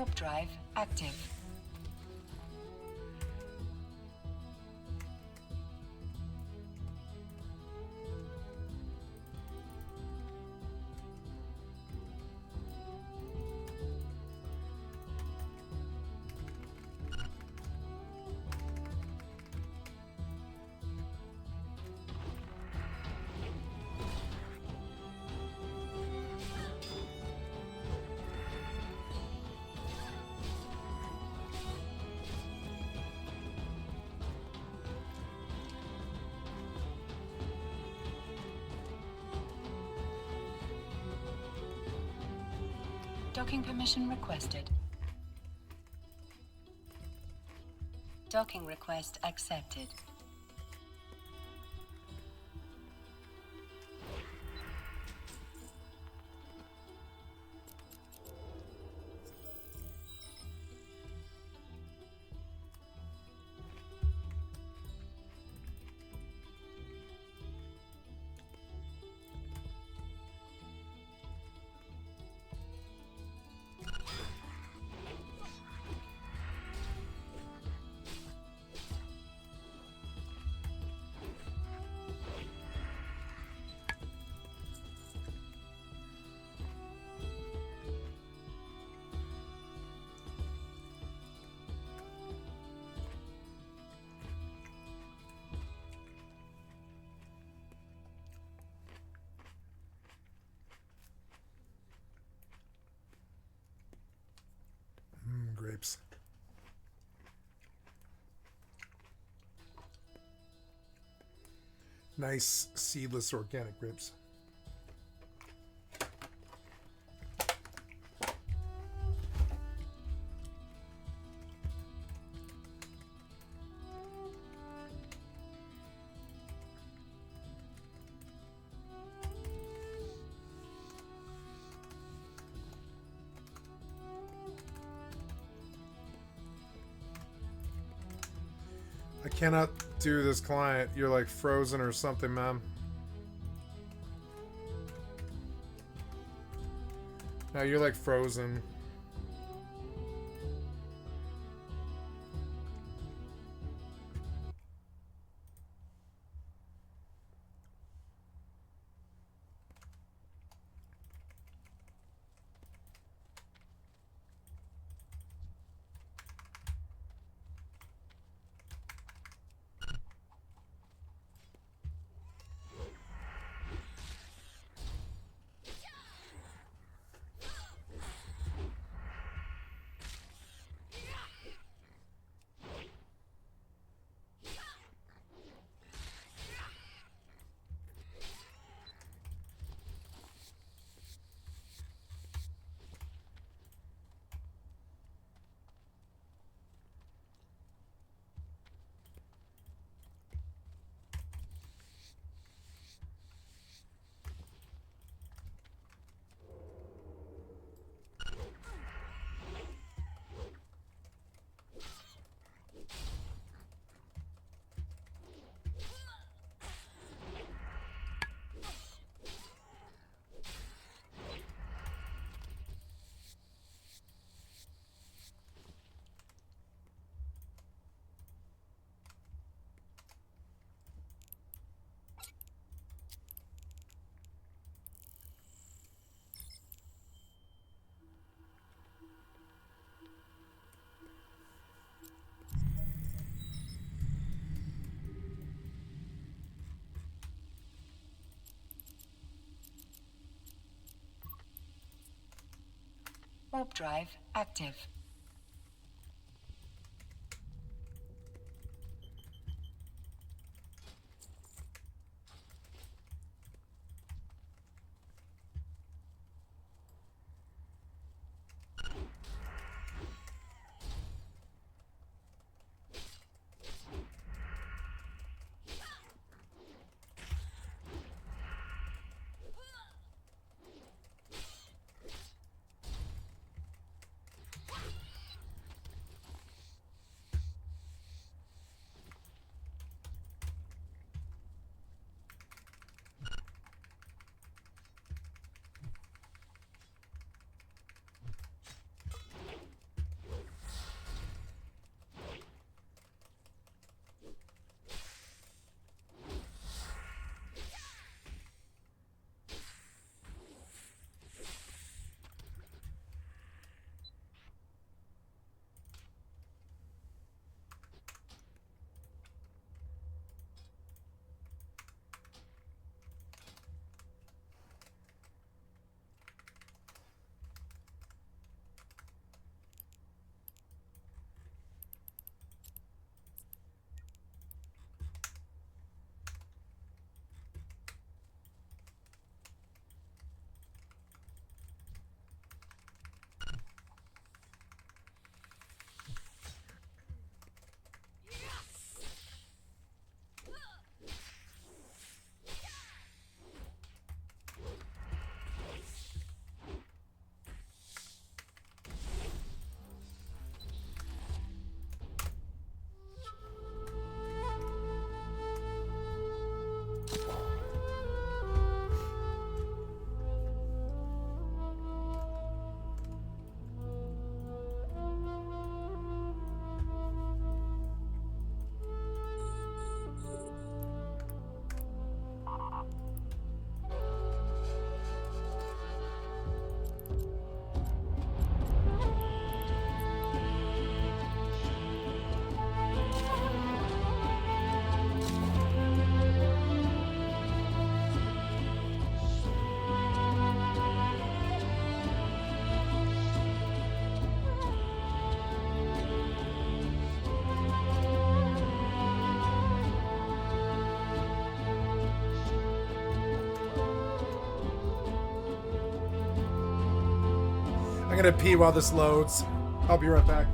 Warp drive active. Docking permission requested. Docking request accepted. Grapes. Nice seedless organic grapes. I cannot do this client. You're like frozen or something, ma'am. No, you're like frozen. Warp drive active. I'm gonna pee while this loads. I'll be right back.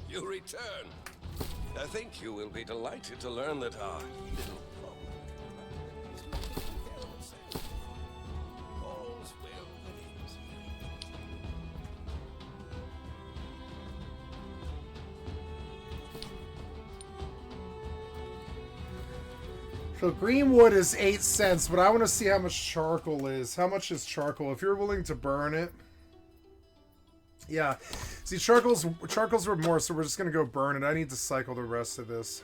You return. I think you will be delighted to learn that our little problem. All's well that ends. So greenwood is 8 cents, but I want to see how much charcoal is. How much is charcoal? If you're willing to burn it. Yeah. See, charcoal's worth more, so we're just going to go burn it. I need to cycle the rest of this.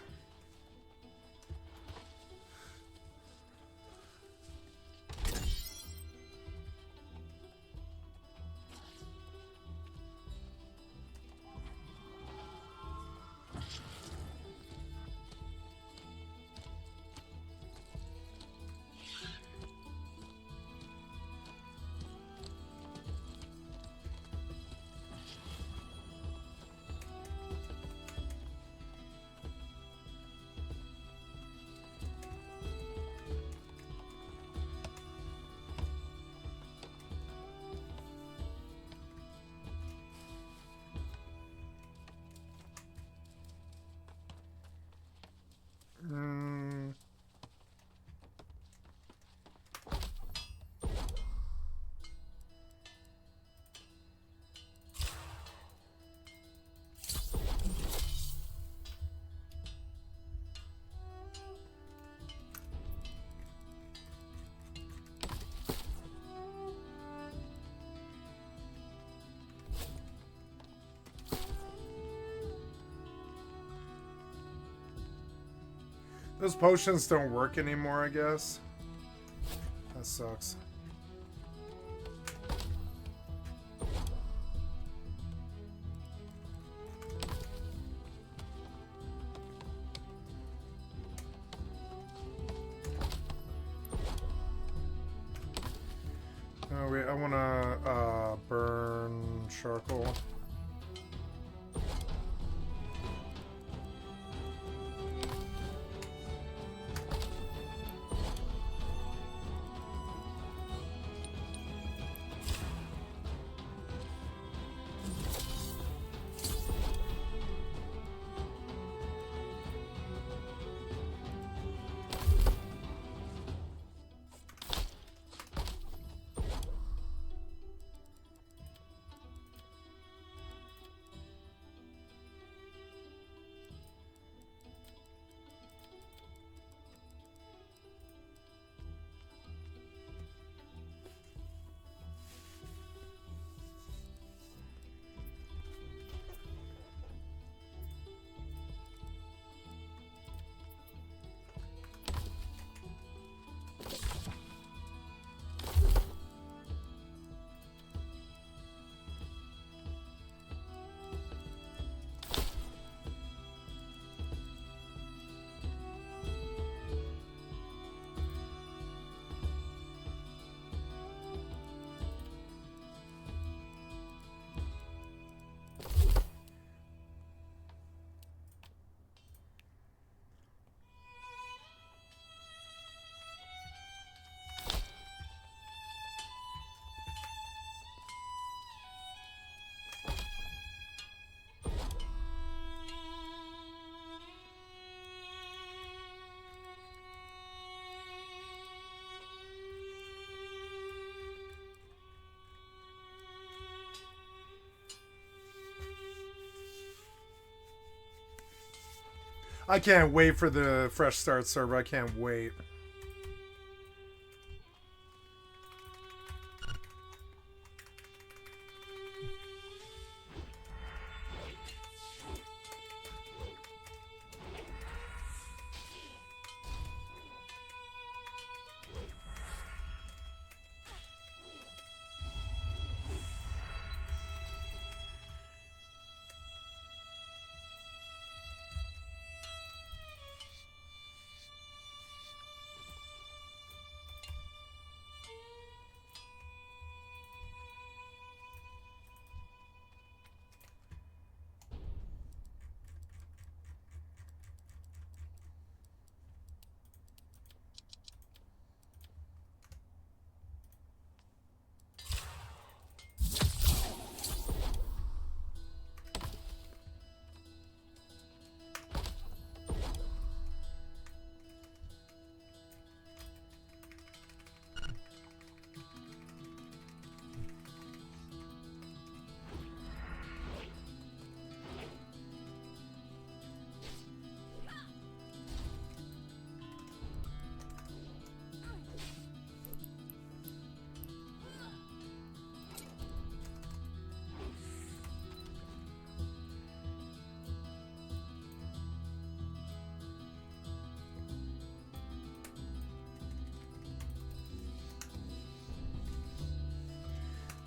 Those potions don't work anymore, I guess. That sucks. Oh wait, I wanna burn charcoal. I can't wait for the fresh start server. I can't wait.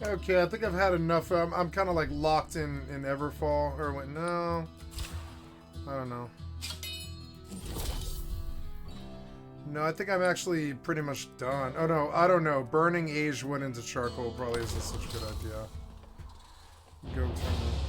Okay, I think I've had enough. I'm kind of like locked in Everfall. Or wait, no. I don't know. No, I think I'm actually pretty much done. Oh no, I don't know. Burning aged wood into charcoal probably isn't such a good idea. Go turn it.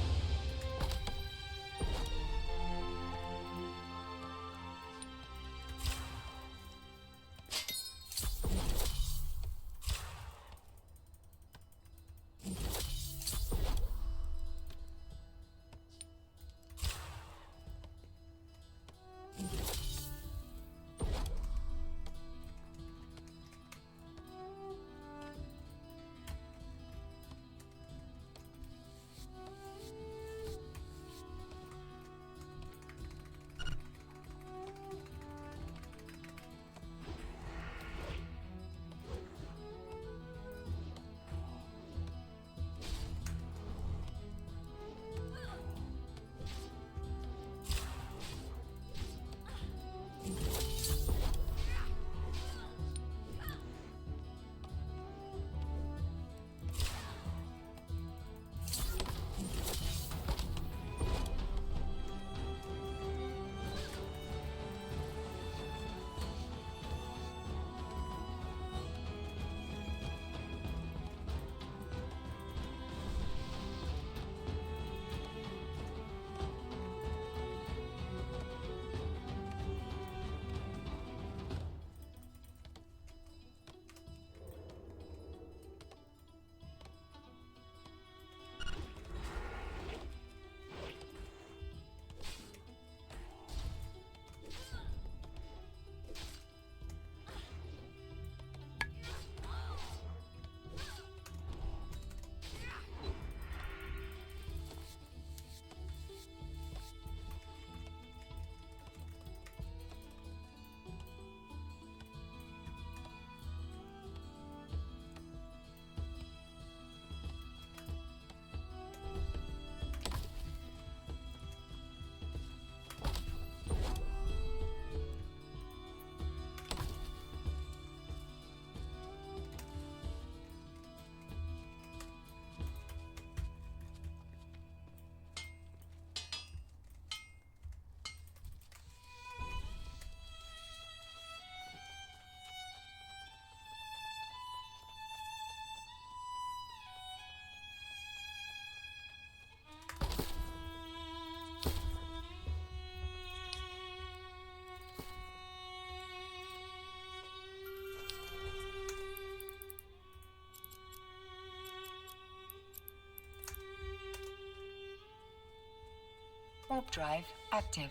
Warp drive active.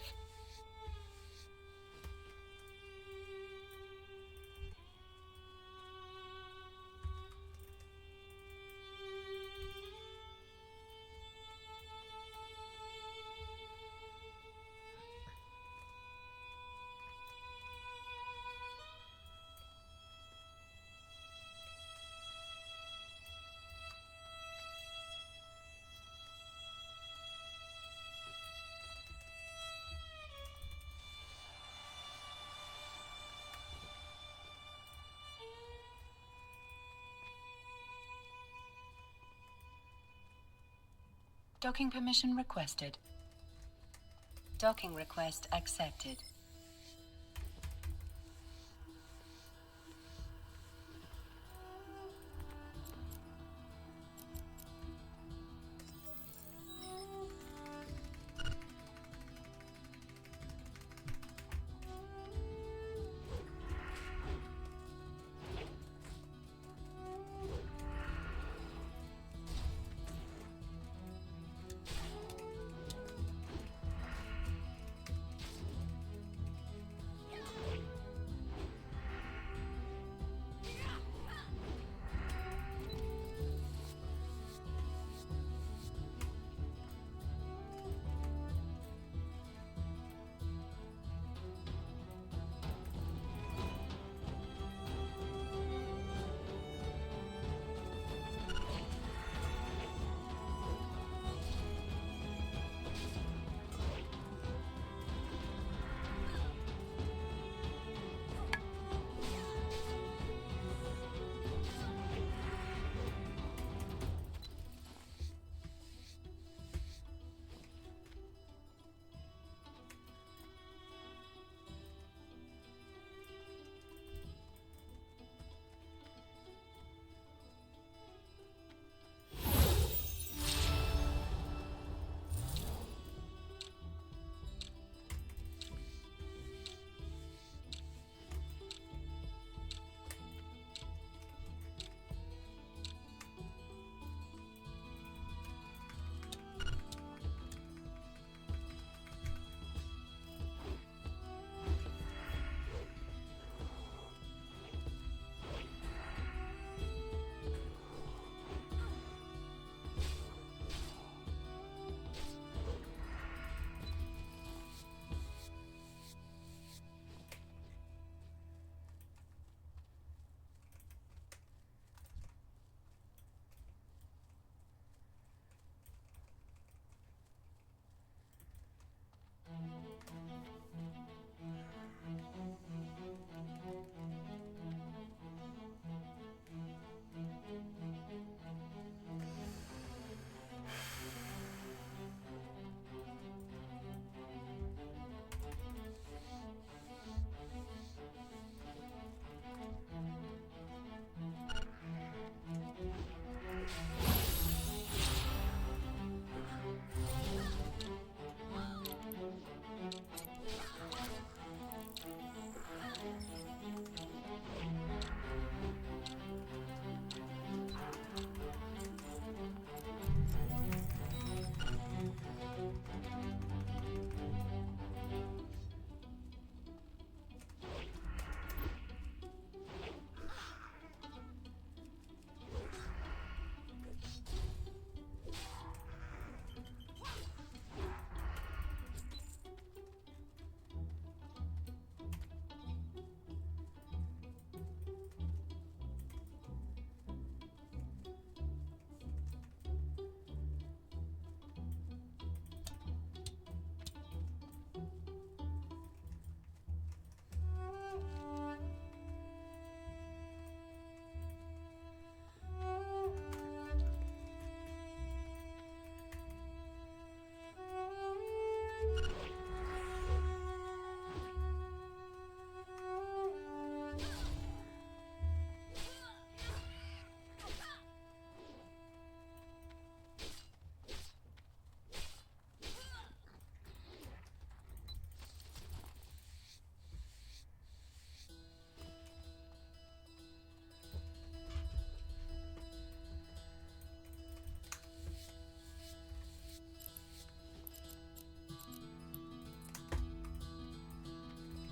Docking permission requested. Docking request accepted.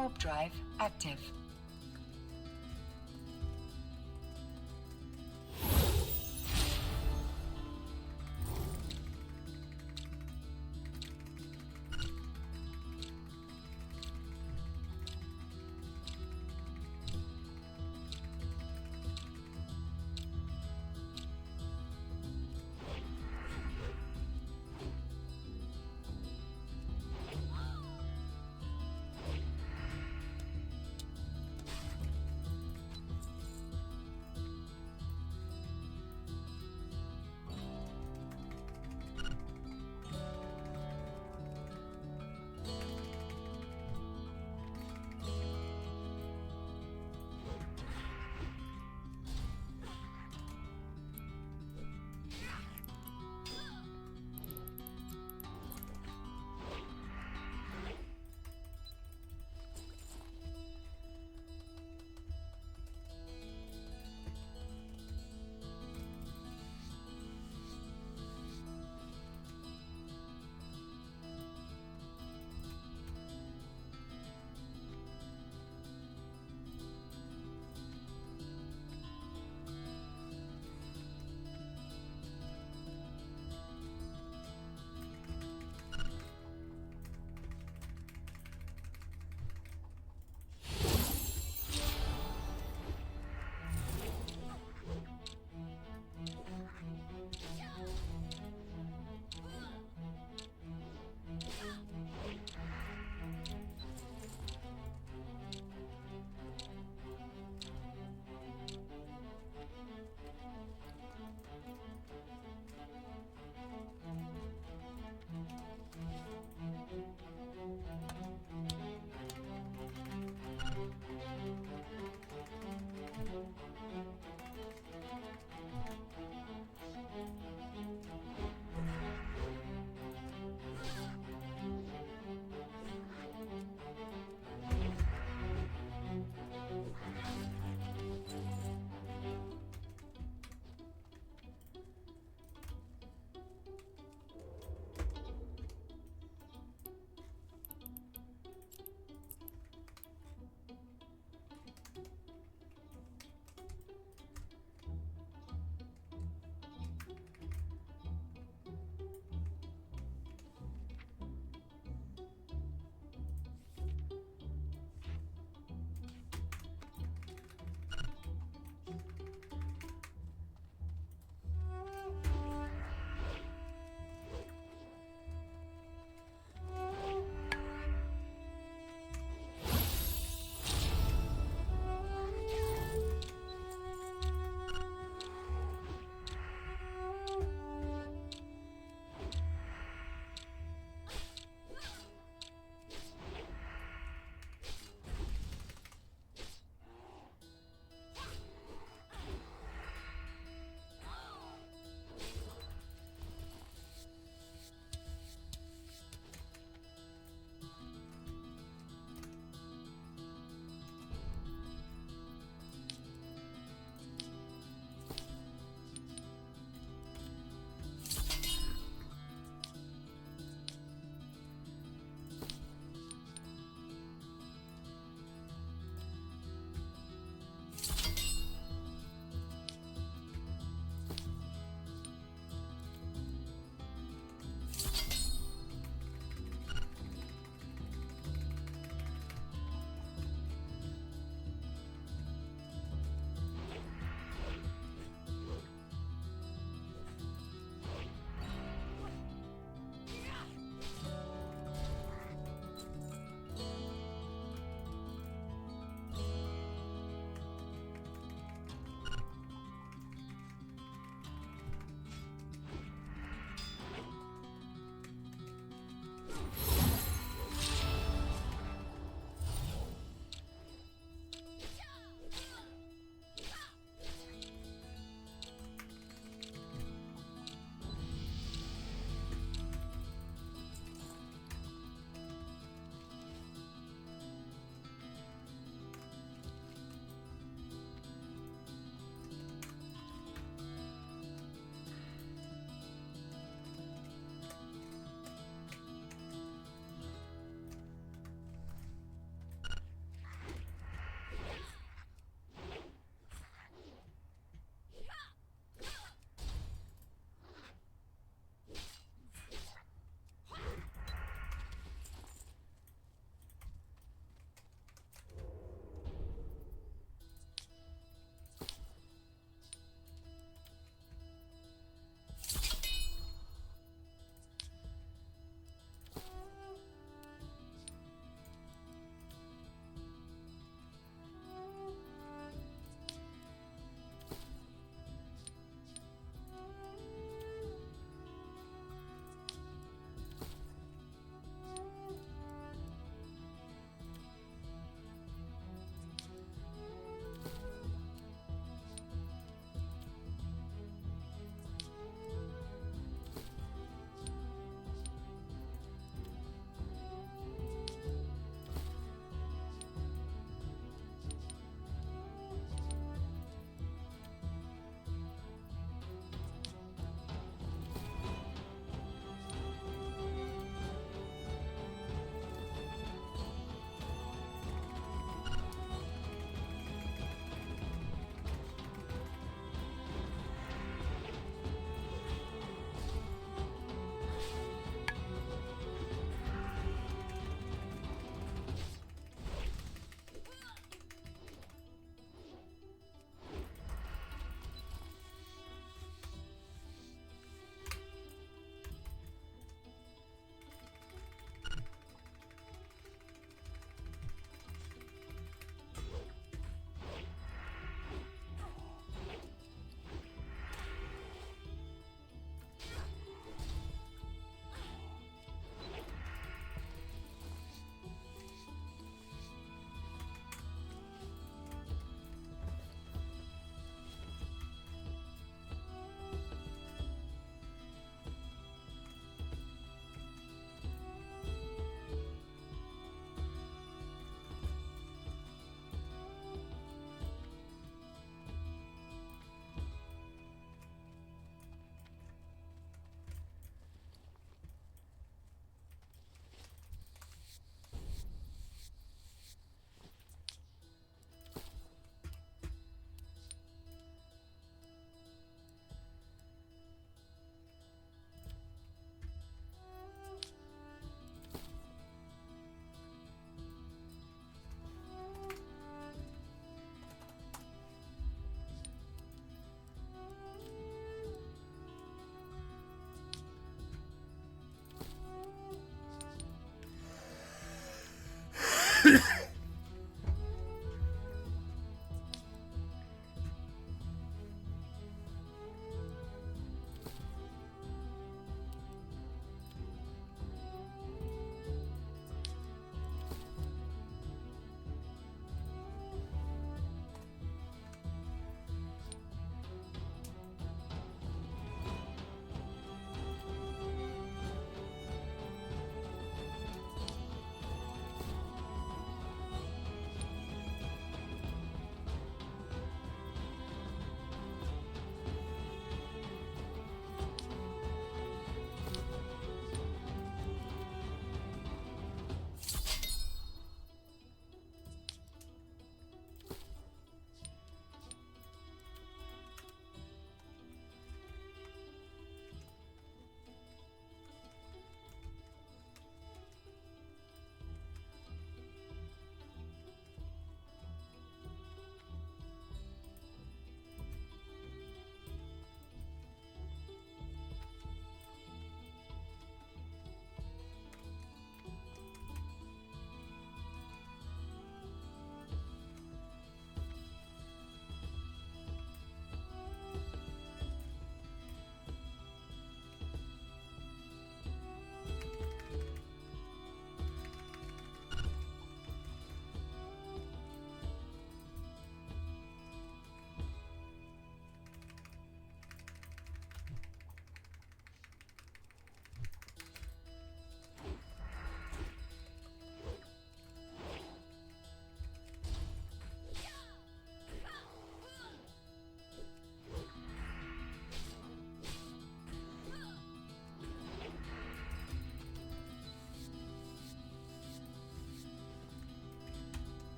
Warp drive active.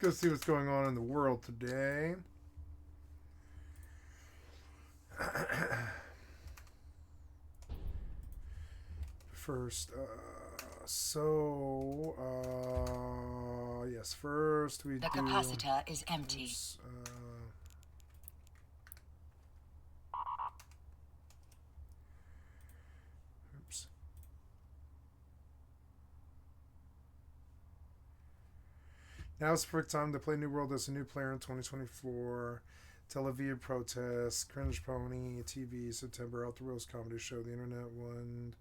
go see what's going on in the world today. First, yes, first we The do... capacitor is empty. Oops, oops. Now it's the perfect time to play New World as a new player in 2024. Tel Aviv protests, Cringe Pony, TV, September, Out the Rails comedy show, the internet one.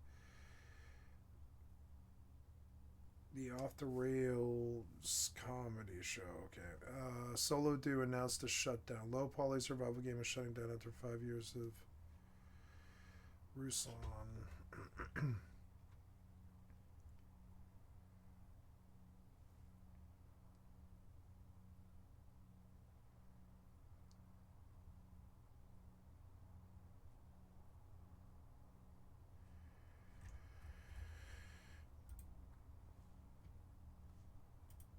The Off the Rails comedy show. Okay. Solo Do announced a shutdown. Low poly survival game is shutting down after 5 years of Ruslan.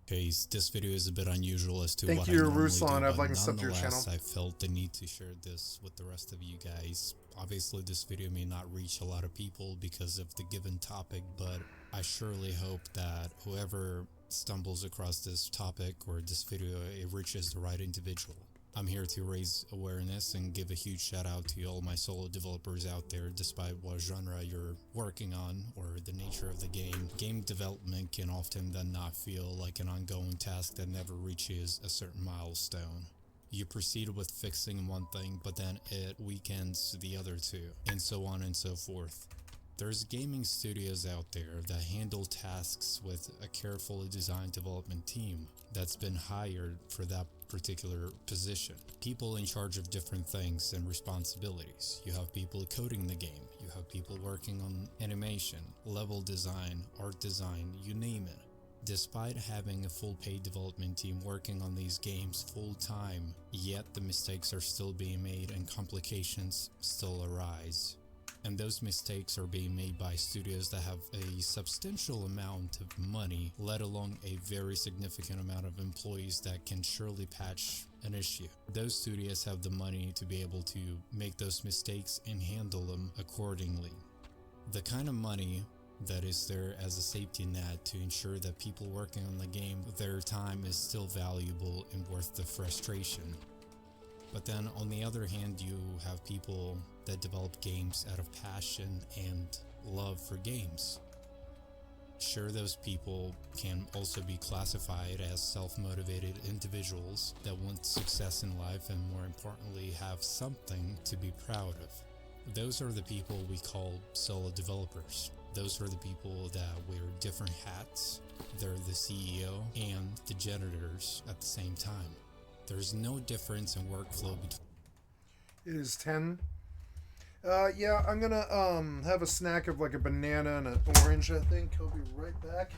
Okay, this video is a bit unusual as to Thank what you, I normally Ruslan. do, I'd like but to sub to your nonetheless, channel. I felt the need to share this with the rest of you guys. Obviously, this video may not reach a lot of people because of the given topic, but I surely hope that whoever stumbles across this topic or this video, it reaches the right individual. I'm here to raise awareness and give a huge shout out to all my solo developers out there, despite what genre you're working on or the nature of the game. Game development can often then not feel like an ongoing task that never reaches a certain milestone. You proceed with fixing one thing, but then it weakens the other two, and so on and so forth. There's gaming studios out there that handle tasks with a carefully designed development team that's been hired for that particular position. People in charge of different things and responsibilities. You have people coding the game, you have people working on animation, level design, art design, you name it. Despite having a full paid development team working on these games full time, yet the mistakes are still being made and complications still arise. And those mistakes are being made by studios that have a substantial amount of money, let alone a very significant amount of employees that can surely patch an issue. Those studios have the money to be able to make those mistakes and handle them accordingly. The kind of money that is there as a safety net to ensure that people working on the game, their time is still valuable and worth the frustration. But then on the other hand, you have people that develop games out of passion and love for games. Sure, those people can also be classified as self-motivated individuals that want success in life and, more importantly, have something to be proud of. Those are the people we call solo developers. Those are the people that wear different hats. They're the CEO and the janitors at the same time. There's no difference in workflow between. It is 10. Yeah, I'm gonna have a snack of like a banana and an orange, I think. I'll be right back.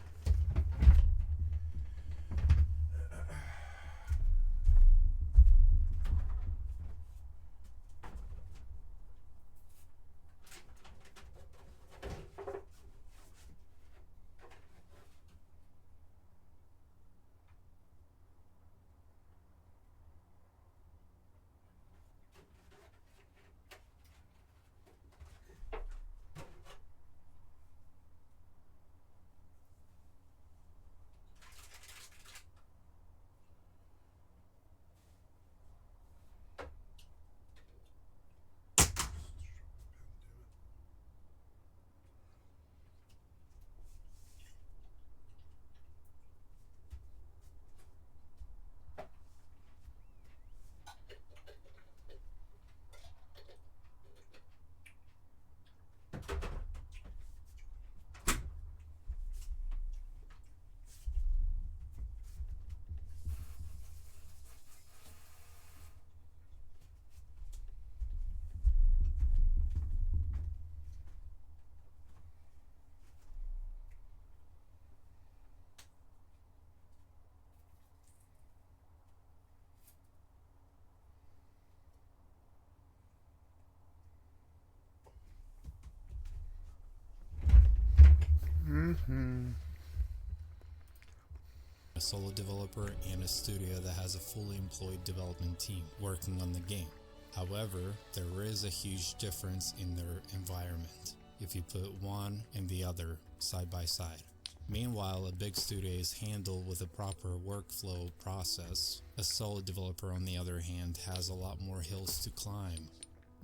a solo developer and a studio that has a fully employed development team working on the game. However, there is a huge difference in their environment if you put one and the other side by side. Meanwhile, a big studio is handled with a proper workflow process. A solo developer, on the other hand, has a lot more hills to climb.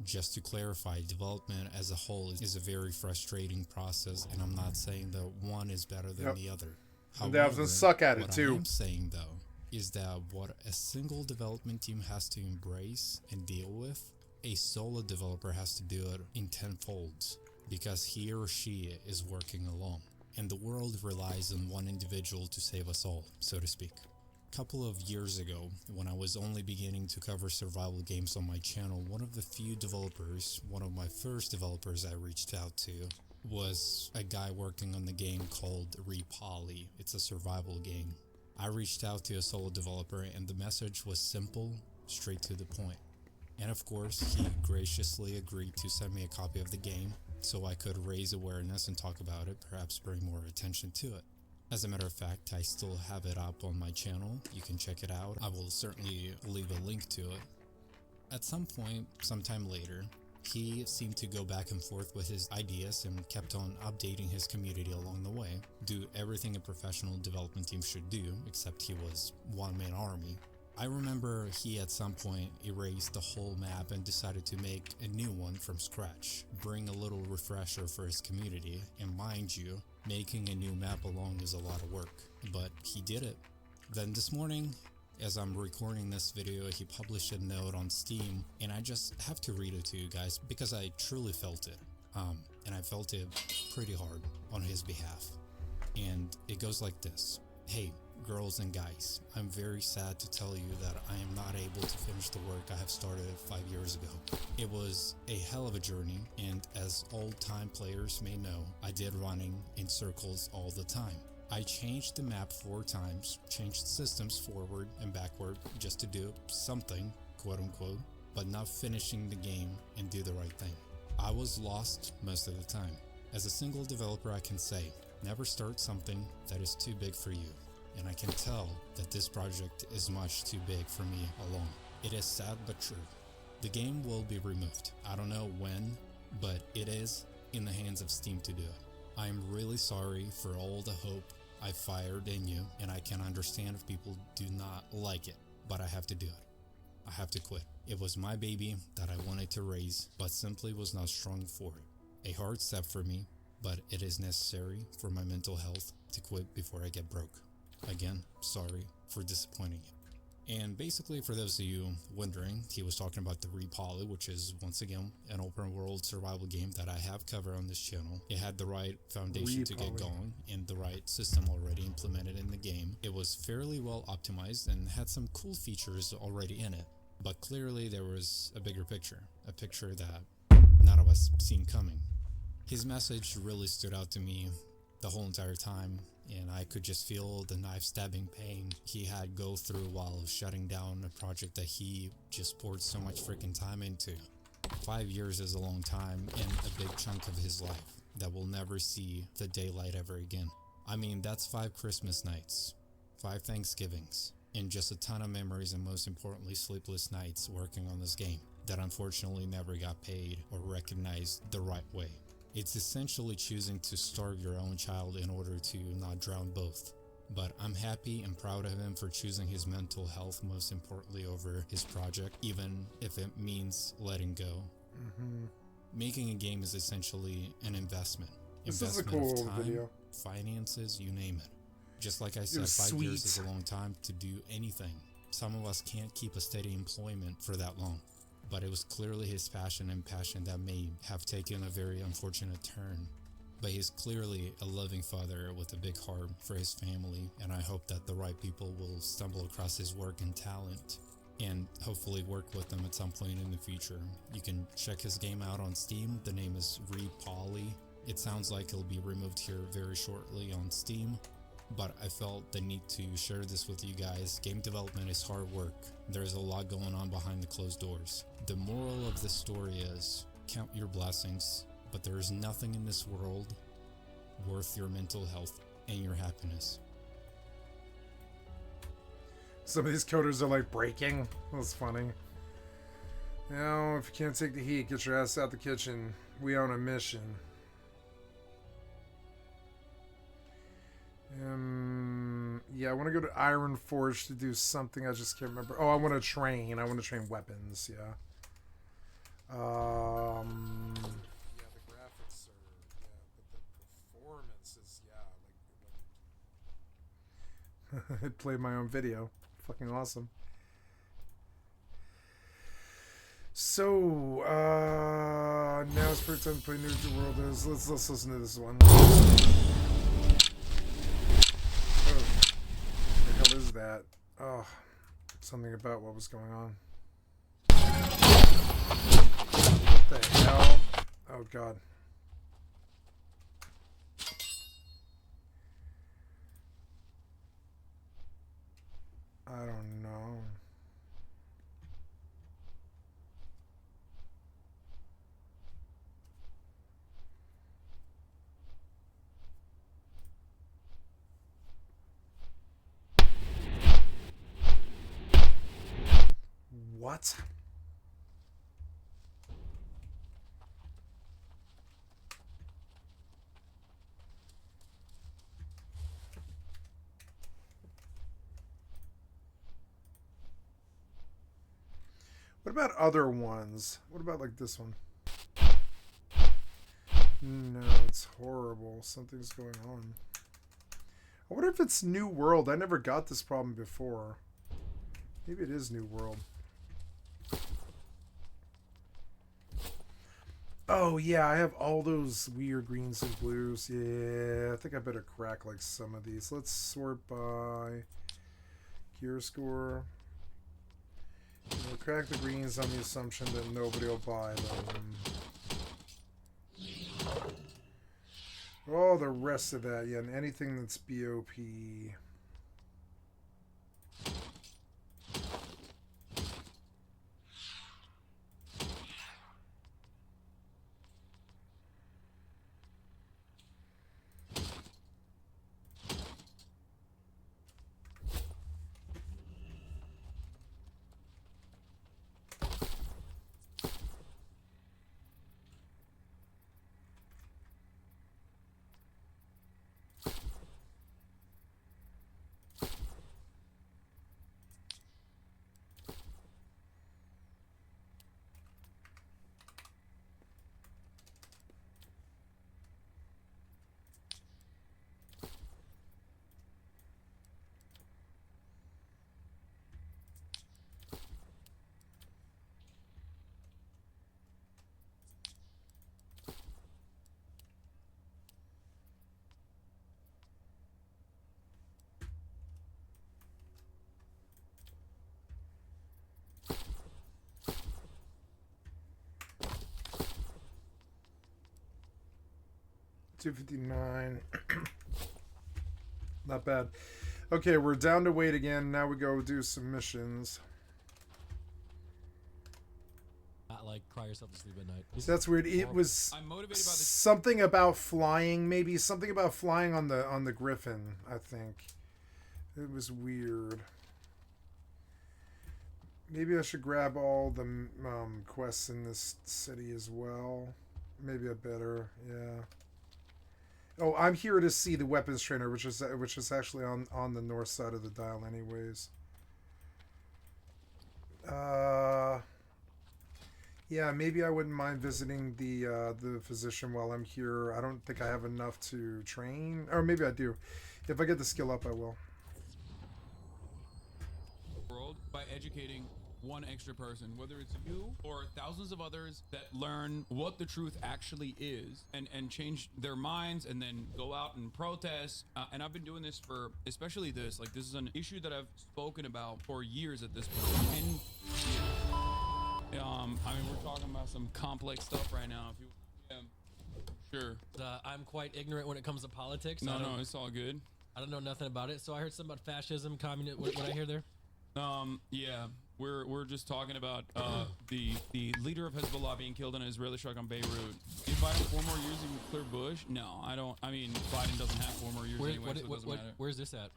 Just to clarify, development as a whole is a very frustrating process, and I'm not saying that one is better than the other. They often suck at it what too. I am saying though is that what a single development team has to embrace and deal with, a solo developer has to do it in tenfold, because he or she is working alone, and the world relies on one individual to save us all, so to speak. A couple of years ago, when I was only beginning to cover survival games on my channel, one of the few developers, one of my first developers I reached out to, was a guy working on the game called Repoly. It's a survival game. I reached out to a solo developer and the message was simple, straight to the point. And of course, he graciously agreed to send me a copy of the game so I could raise awareness and talk about it, perhaps bring more attention to it. As a matter of fact, I still have it up on my channel. You can check it out. I will certainly leave a link to it. At some point, sometime later, he seemed to go back and forth with his ideas and kept on updating his community along the way, do everything a professional development team should do, except he was one-man army. I remember he at some point erased the whole map and decided to make a new one from scratch, bring a little refresher for his community, and mind you, making a new map alone is a lot of work, but he did it. Then this morning, as I'm recording this video, he published a note on Steam, and I just have to read it to you guys because I truly felt it, and I felt it pretty hard on his behalf. And it goes like this. Hey, girls and guys, I'm very sad to tell you that I am not able to finish the work I have started 5 years ago. It was a hell of a journey, and as old-time players may know, I did running in circles all the time. I changed the map 4 times, changed systems forward and backward just to do something, quote unquote, but not finishing the game and do the right thing. I was lost most of the time. As a single developer, I can say, never start something that is too big for you. And I can tell that this project is much too big for me alone. It is sad but true. The game will be removed. I don't know when, but it is in the hands of Steam to do it. I am really sorry for all the hope I fired in you, and I can understand if people do not like it, but I have to do it. I have to quit. It was my baby that I wanted to raise, but simply was not strong for it. A hard step for me, but it is necessary for my mental health to quit before I get broke. Again, sorry for disappointing you. And basically, for those of you wondering, he was talking about the Repoly, which is once again an open world survival game that I have covered on this channel. It had the right foundation to get going and the right system already implemented in the game. It was fairly well optimized and had some cool features already in it. But clearly there was a bigger picture, a picture that none of us seen coming. His message really stood out to me the whole entire time, and I could just feel the knife-stabbing pain he had go through while shutting down a project that he just poured so much freaking time into. 5 years is a long time and a big chunk of his life that will never see the daylight ever again. I mean, that's 5 Christmas nights, 5 Thanksgivings, and just a ton of memories, and most importantly, sleepless nights working on this game that unfortunately never got paid or recognized the right way. It's essentially choosing to starve your own child in order to not drown both. But I'm happy and proud of him for choosing his mental health most importantly over his project, even if it means letting go. Making a game is essentially an investment. This is a Investment cool of time, video. finances, you name it. Just like I said, was 5 years is sweet. a long time to do anything. Some of us can't keep a steady employment for that long. But it was clearly his passion that may have taken a very unfortunate turn. But he's clearly a loving father with a big heart for his family, and I hope that the right people will stumble across his work and talent and hopefully work with him at some point in the future. You can check his game out on Steam. The name is Repoly. It sounds like it'll be removed here very shortly on Steam, but I felt the need to share this with you guys. Game development is hard work. There's a lot going on behind the closed doors. The moral of this story is, count your blessings, but there is nothing in this world worth your mental health and your happiness. Some of these coders are like breaking. That's funny. You know, if you can't take the heat, get your ass out the kitchen. We on a mission. Yeah, I want to go to Iron Forge to do something. I just can't remember. Oh, I want to train. I want to train weapons. Yeah. Yeah, the graphics are. Yeah, but the performance is. Yeah, like it played my own video. Fucking awesome. So, now it's pretty time to play New World is. Let's listen to this one. What the hell is that? Oh, something about what was going on. What the hell? Oh god. I don't know. What? What about other ones? What about like this one? No, it's horrible. Something's going on. I wonder if it's New World. I never got this problem before. Maybe it is New World. Oh yeah, I have all those weird greens and blues. Yeah, I think I better crack like some of these. Let's sort by gear score. We'll crack the greens on the assumption that nobody will buy them. Oh, the rest of that, yeah, and anything that's BOP. $259. Not bad. Okay, we're down to wait again. Now we go do some missions. Not like cry yourself to sleep at night. That's weird. It was I'm motivated by this. something about flying. Maybe something about flying on the Griffin. I think it was weird. Maybe I should grab all the quests in this city as well. Maybe I better. Yeah. Oh, I'm here to see the weapons trainer, which is actually on the north side of the dial, anyways. Yeah, maybe I wouldn't mind visiting the physician while I'm here. I don't think I have enough to train, or maybe I do. If I get the skill up, I will. World by educating one extra person, whether it's you or thousands of others that learn what the truth actually is and change their minds and then go out and protest. And I've been doing this for, especially this is an issue that I've spoken about for years at this point. 10 years. I mean, we're talking about some complex stuff right now. If you, sure. I'm quite ignorant when it comes to politics. No, it's all good. I don't know nothing about it. So I heard something about fascism, communism. What I hear there? Yeah, we're just talking about the leader of Hezbollah being killed in an Israeli strike on Beirut. If Biden 4 more years, he would clear Bush? No, I don't. I mean, Biden doesn't have 4 more years anyway, so it doesn't matter. Where's this at?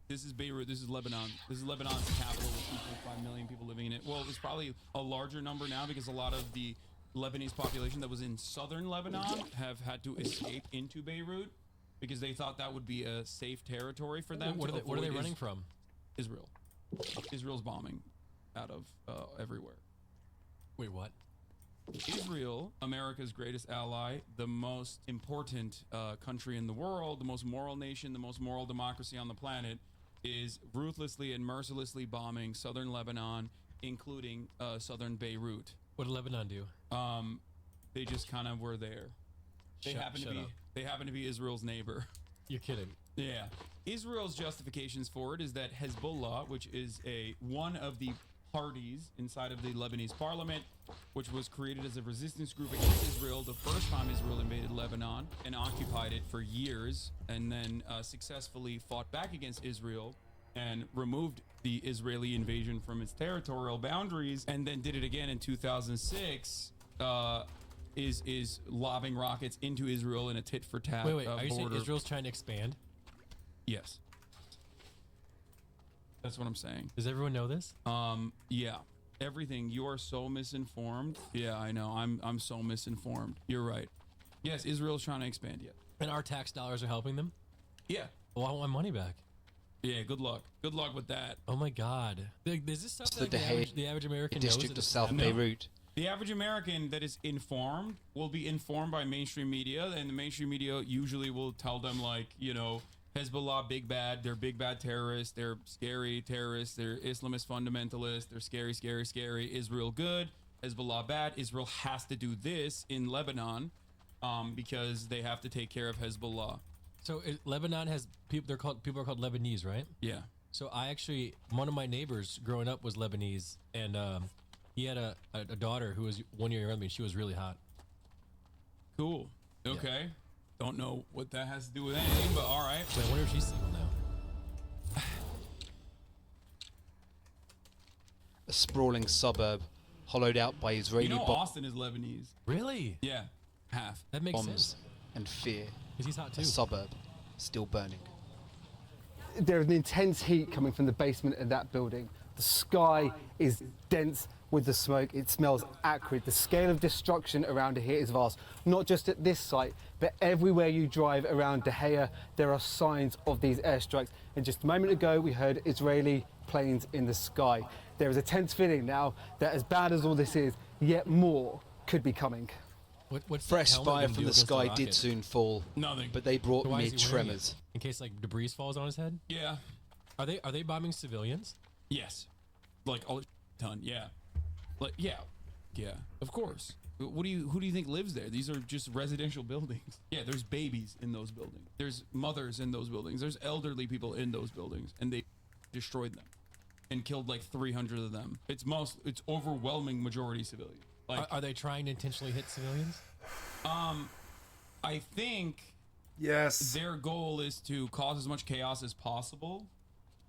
This is Beirut. This is Lebanon. This is Lebanon's capital with 2.5 million people living in it. Well, it's probably a larger number now because a lot of the Lebanese population that was in southern Lebanon have had to escape into Beirut because they thought that would be a safe territory for them. What are they running from? Israel. Israel's bombing out of everywhere. Wait, what? Israel, America's greatest ally, the most important country in the world, the most moral nation, the most moral democracy on the planet, is ruthlessly and mercilessly bombing southern Lebanon, including southern Beirut. What did Lebanon do? They just kind of were there. They happen to be Israel's neighbor. You're kidding. Yeah. Israel's justifications for it is that Hezbollah, which is one of the parties inside of the Lebanese parliament, which was created as a resistance group against Israel the first time Israel invaded Lebanon and occupied it for years, and then successfully fought back against Israel and removed the Israeli invasion from its territorial boundaries, and then did it again in 2006, is lobbing rockets into Israel in a tit-for-tat Wait, are you saying border. Israel's trying to expand? Yes. That's what I'm saying. Does everyone know this? Yeah. Everything. You are so misinformed. Yeah, I know. I'm so misinformed. You're right. Yes, Israel's trying to expand. Yeah. And our tax dollars are helping them? Yeah. Well, I want my money back. Yeah, good luck. Good luck with that. Oh my God. Is this stuff that the average American district knows? of South Beirut. The average American that is informed will be informed by mainstream media, and the mainstream media usually will tell them, like, you know, Hezbollah, big bad, they're big bad terrorists, they're scary terrorists, they're Islamist fundamentalists, they're scary, scary, scary. Israel good, Hezbollah bad. Israel has to do this in Lebanon because they have to take care of Hezbollah. So Lebanon has people. People are called Lebanese, right? Yeah. So one of my neighbors growing up was Lebanese, and he had a daughter who was 1 year younger than me. She was really hot. Cool. Okay. Yeah. Don't know what that has to do with anything, but all right. Wait, I wonder if she's single now. A sprawling suburb, hollowed out by Israeli Austin is Lebanese. Really? Yeah, half. That makes bombs sense. and fear. Because he's hot too. A suburb, still burning. There's an intense heat coming from the basement of that building. The sky is dense with the smoke. It smells acrid. The scale of destruction around here is vast. Not just at this site, but everywhere you drive around De Gea, there are signs of these airstrikes. And just a moment ago, we heard Israeli planes in the sky. There is a tense feeling now that as bad as all this is, yet more could be coming. What's Fresh fire from the sky did soon fall. Nothing. But they brought So me tremors. In case like debris falls on his head? Yeah. Are they bombing civilians? Yes. Like a ton. Yeah. Like yeah. Of course. Who do you think lives there? These are just residential buildings. Yeah, there's babies in those buildings. There's mothers in those buildings. There's elderly people in those buildings, and they destroyed them and killed like 300 of them. It's overwhelming majority civilian. Like, are they trying to intentionally hit civilians? I think yes. Their goal is to cause as much chaos as possible,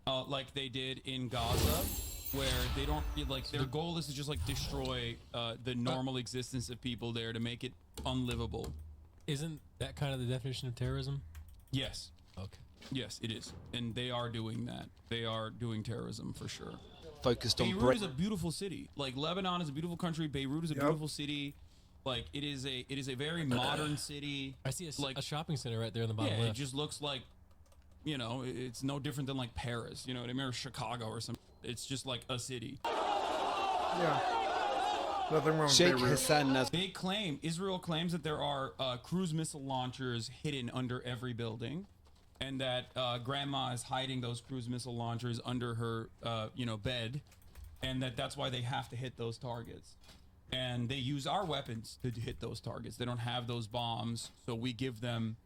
like they did in Gaza, where they don't like. Their goal is to just like destroy the normal existence of people there to make it unlivable. Isn't that kind of the definition of terrorism? Yes. Okay. Yes, it is, and they are doing that. They are doing terrorism for sure. Focused on Beirut is a beautiful city. Like Lebanon is a beautiful country. Beirut is a beautiful city. Like it is a very modern city. I see a shopping center right there in the bottom left. It just looks like, you know, it's no different than like Paris. You know what I mean, or Chicago or something. It's just like a city. Yeah. Nothing wrong with Sheikh Beirut. Hassan Israel claims that there are cruise missile launchers hidden under every building, and that grandma is hiding those cruise missile launchers under her, bed, and that's why they have to hit those targets. And they use our weapons to hit those targets. They don't have those bombs, so we give them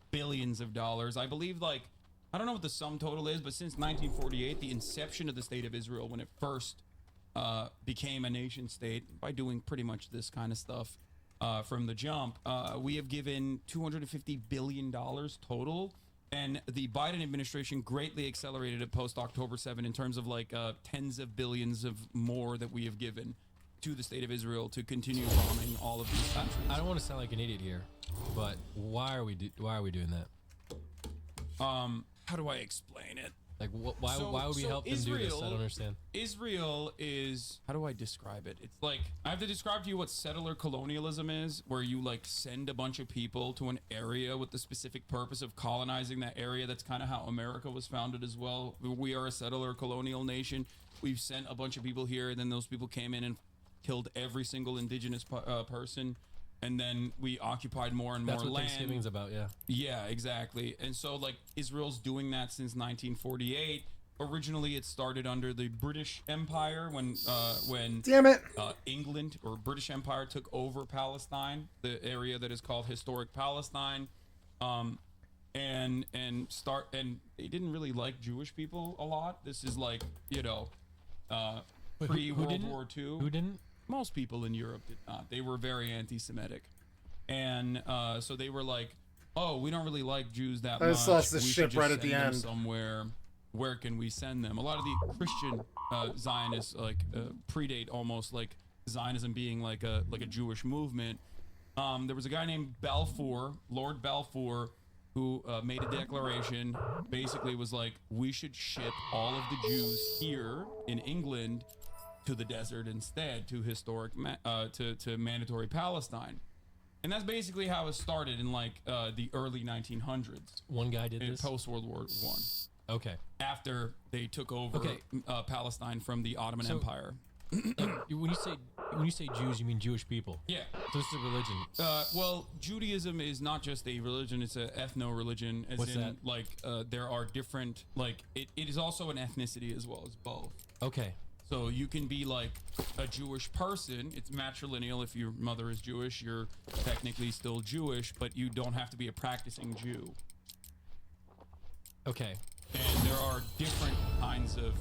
billions of dollars. I believe, like, I don't know what the sum total is, but since 1948, the inception of the state of Israel, when it first became a nation state, by doing pretty much this kind of stuff from the jump, we have given $250 billion total. And the Biden administration greatly accelerated it post October 7 in terms of like tens of billions of more that we have given to the state of Israel to continue bombing all of these countries. I don't want to sound like an idiot here, but why are we doing that? How do I explain it? Like, why would we help them do this? I don't understand. Israel is, how do I describe it? It's like, I have to describe to you what settler colonialism is, where you like send a bunch of people to an area with the specific purpose of colonizing that area. That's kind of how America was founded as well. We are a settler colonial nation. We've sent a bunch of people here, and then those people came in and killed every single indigenous person. And then we occupied more and more land. That's what Thanksgiving's about, yeah. Yeah, exactly. And so, like, Israel's doing that since 1948. Originally, it started under the British Empire when Damn it. England or British Empire took over Palestine, the area that is called historic Palestine, and they didn't really like Jewish people a lot. This is like, you know, pre-World War II. Who didn't? Most people in Europe did not. They were very anti-Semitic, and so they were like, "Oh, we don't really like Jews that much. I just lost the We ship should right just at the send them end. somewhere. Where can we send them?" A lot of the Christian Zionists predate almost like Zionism being like a Jewish movement. There was a guy named Balfour, Lord Balfour, who made a declaration. Basically, was like, we should ship all of the Jews here in England to the desert instead, to historic to mandatory Palestine. And that's basically how it started in like the early 1900s. One guy did this? Post World War I. Okay. After they took over Palestine from the Ottoman Empire. When you say Jews, you mean Jewish people? Yeah. So this is a religion. Well, Judaism is not just a religion; it's a ethno-religion. As What's in, that? like, there are different. Like, it is also an ethnicity as well as both. Okay. So you can be like a Jewish person. It's matrilineal. If your mother is Jewish, you're technically still Jewish, but you don't have to be a practicing Jew. Okay. And there are different kinds of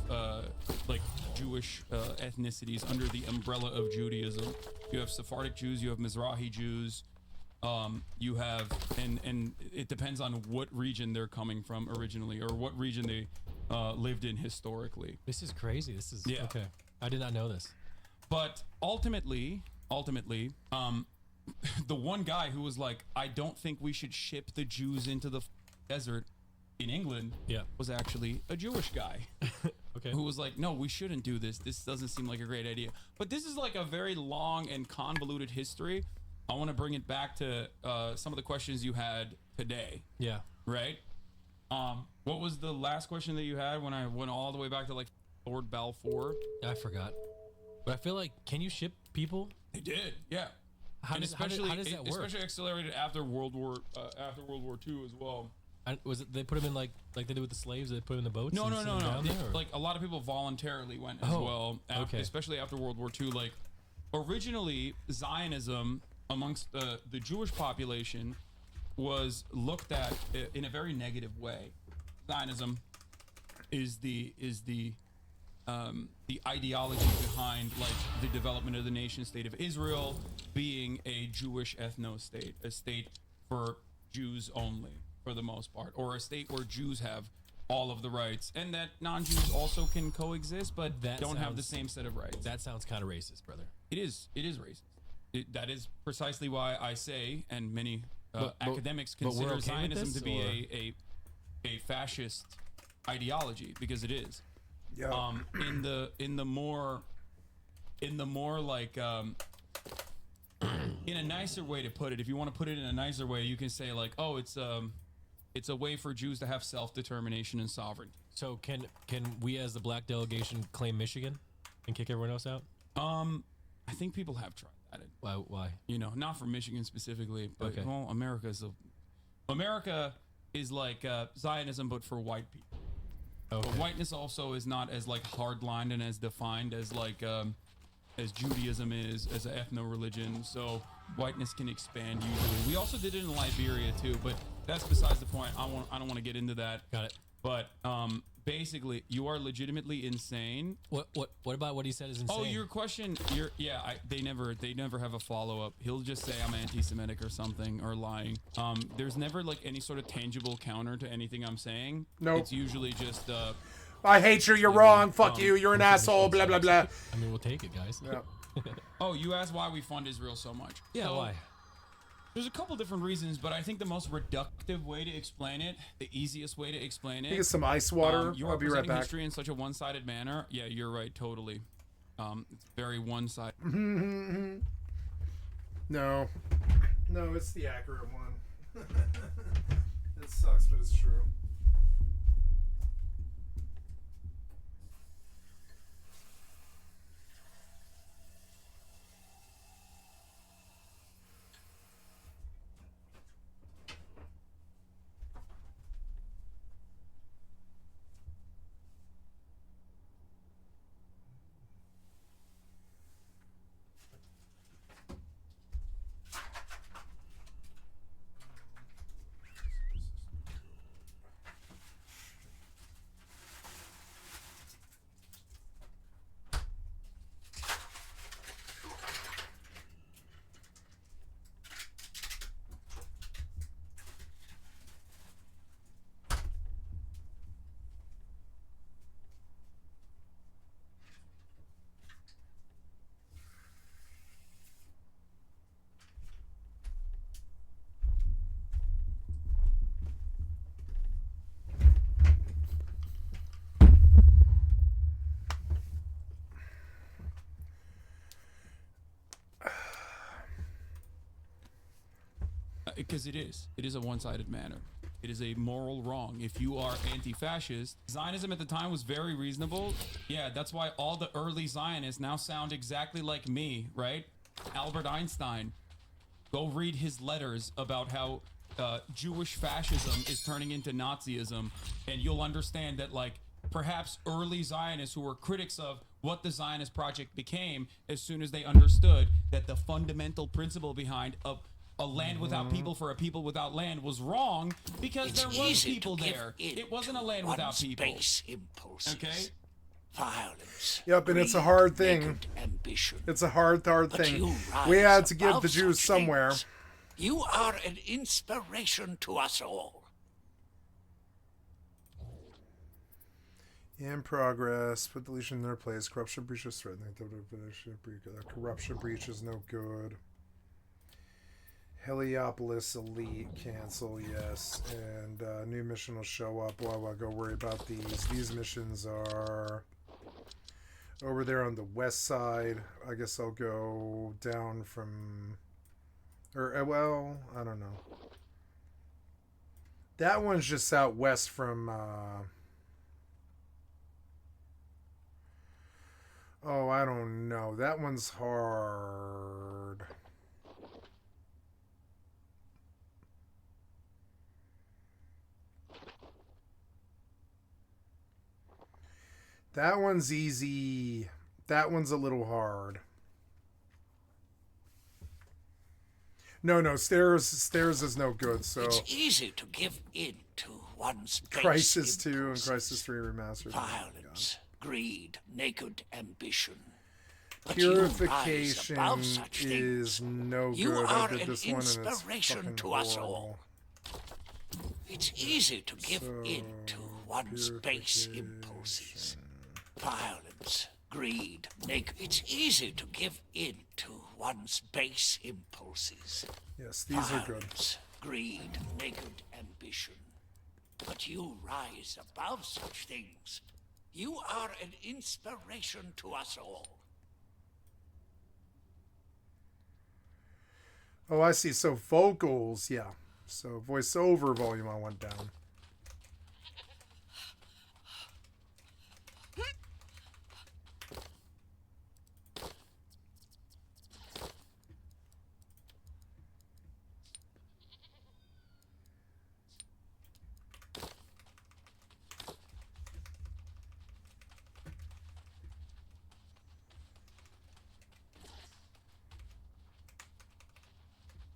like Jewish ethnicities under the umbrella of Judaism. You have Sephardic Jews, you have Mizrahi Jews, you have, and it depends on what region they're coming from originally, or what region they lived in historically. This is crazy. This is okay. I did not know this. But ultimately, the one guy who was like, I don't think we should ship the Jews into the desert in England was actually a Jewish guy. Okay. Who was like, no, we shouldn't do this. This doesn't seem like a great idea. But this is like a very long and convoluted history. I want to bring it back to some of the questions you had today. Yeah. Right? What was the last question that you had when I went all the way back to like Lord Balfour? I forgot. But I feel like, can you ship people? They did, yeah. How does that work? Especially accelerated after World War II as well. Was it they put them in like they did with the slaves? They put them in the boats? No. Down there, Like a lot of people voluntarily went as well. Especially after World War II. Like originally, Zionism amongst the Jewish population was looked at in a very negative way. Zionism is the ideology behind like the development of the nation state of Israel being a Jewish ethno state, a state for Jews only for the most part, or a state where Jews have all of the rights and that non-Jews also can coexist but don't have the same set of rights. That sounds kind of racist, brother. It is racist. That is precisely why I say, and many academics consider Zionism to be a fascist ideology, because it is. Yeah. In the more like in a nicer way to put it, if you want to put it in a nicer way, you can say like, oh, it's a way for Jews to have self-determination and sovereignty. So can we as the black delegation claim Michigan and kick everyone else out? I think people have tried that. Why? You know, not for Michigan specifically, but well, America is like Zionism, but for white people. Okay. But whiteness also is not as like hard-lined and as defined as like as Judaism is as an ethno-religion. So whiteness can expand usually. We also did it in Liberia too, but that's besides the point. I don't want to get into that. Got it. But basically, you are legitimately insane. What about what he said is insane? Oh, your question. They never have a follow-up. He'll just say I'm anti-Semitic or something, or lying. There's never like any sort of tangible counter to anything I'm saying. Nope. It's usually just I hate you, you're wrong, fuck you, you're an asshole, blah blah blah. I mean, we'll take it, guys. Yeah. Oh, you asked why we fund Israel so much. Yeah, So, why? There's a couple different reasons, but I think the most reductive way to explain it, the easiest way to explain it. Get some ice water. You I'll are be right presenting back. history in such a one-sided manner. Yeah, you're right, totally. It's very one-sided. No, it's the accurate one. It sucks, but it's true. Because it is a one-sided manner. It is a moral wrong. If you are anti-fascist, Zionism at the time was very reasonable. Yeah, that's why all the early Zionists now sound exactly like me, right? Albert Einstein. Go read his letters about how Jewish fascism is turning into Nazism, and you'll understand that, like, perhaps early Zionists who were critics of what the Zionist project became, as soon as they understood that the fundamental principle behind a land without people for a people without land was wrong, because there was people there. It wasn't a land without people. Okay? Violence. Yep, and it's a hard thing. Naked ambition. It's a hard thing. You We rise had to give above the Jews such somewhere. things. You are an inspiration to us all. In progress. Put deletion in their place. Corruption breach is threatening. Corruption breach is no good. Heliopolis Elite cancel, yes. And new mission will show up while I go worry about these. These missions are over there on the west side. I guess I'll go down from... Or, well, I don't know. That one's just out west from... Oh, I don't know. That one's hard. That one's easy. That one's a little hard. No, stairs is no good, so... It's easy to give in to one's base Crisis 2 and impulses. Crisis 3 remastered. Violence, greed, naked ambition. But Purification you rise above such is things. no good. You I are did an this one and it's inspiration fucking to us horrible. all. It's easy to give in to one's base impulses. Violence, greed, naked. It's easy to give in to one's base impulses. Yes, these are good. Violence, greed, naked ambition. But you rise above such things. You are an inspiration to us all. Oh, I see. So vocals, yeah. So voiceover volume I went down.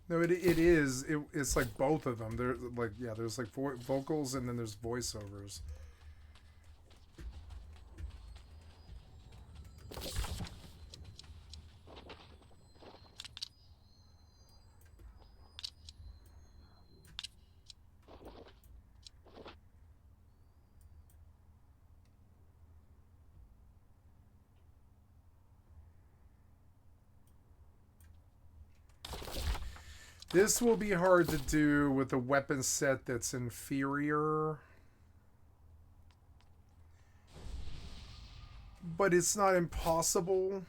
No, it is. It's like both of them. There's like, yeah, there's like vocals and then there's voiceovers. This will be hard to do with a weapon set that's inferior. But it's not impossible.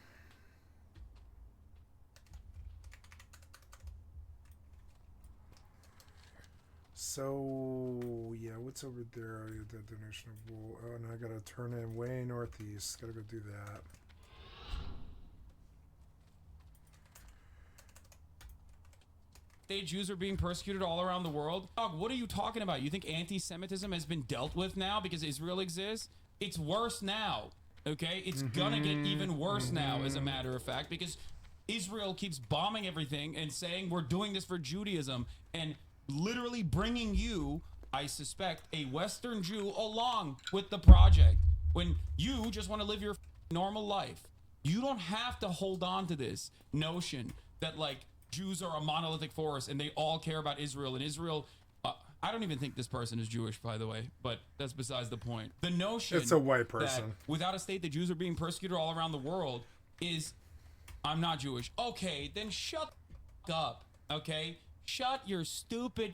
So, yeah, what's over there? The donation of wool. Oh, no, I gotta turn in way northeast. Gotta go do that. Jews are being persecuted all around the world. Dog, what are you talking about? You think anti-Semitism has been dealt with now because Israel exists? It's worse now, okay? It's gonna get even worse now, as a matter of fact, because Israel keeps bombing everything and saying we're doing this for Judaism and literally bringing you, I suspect, a Western Jew along with the project when you just want to live your normal life. You don't have to hold on to this notion that, like, Jews are a monolithic force and they all care about Israel, and Israel, I don't even think this person is Jewish, by the way, but that's besides the point. The notion it's a white person that without a state, the Jews are being persecuted all around the world is, I'm not Jewish. Okay, then shut up, okay? Shut your stupid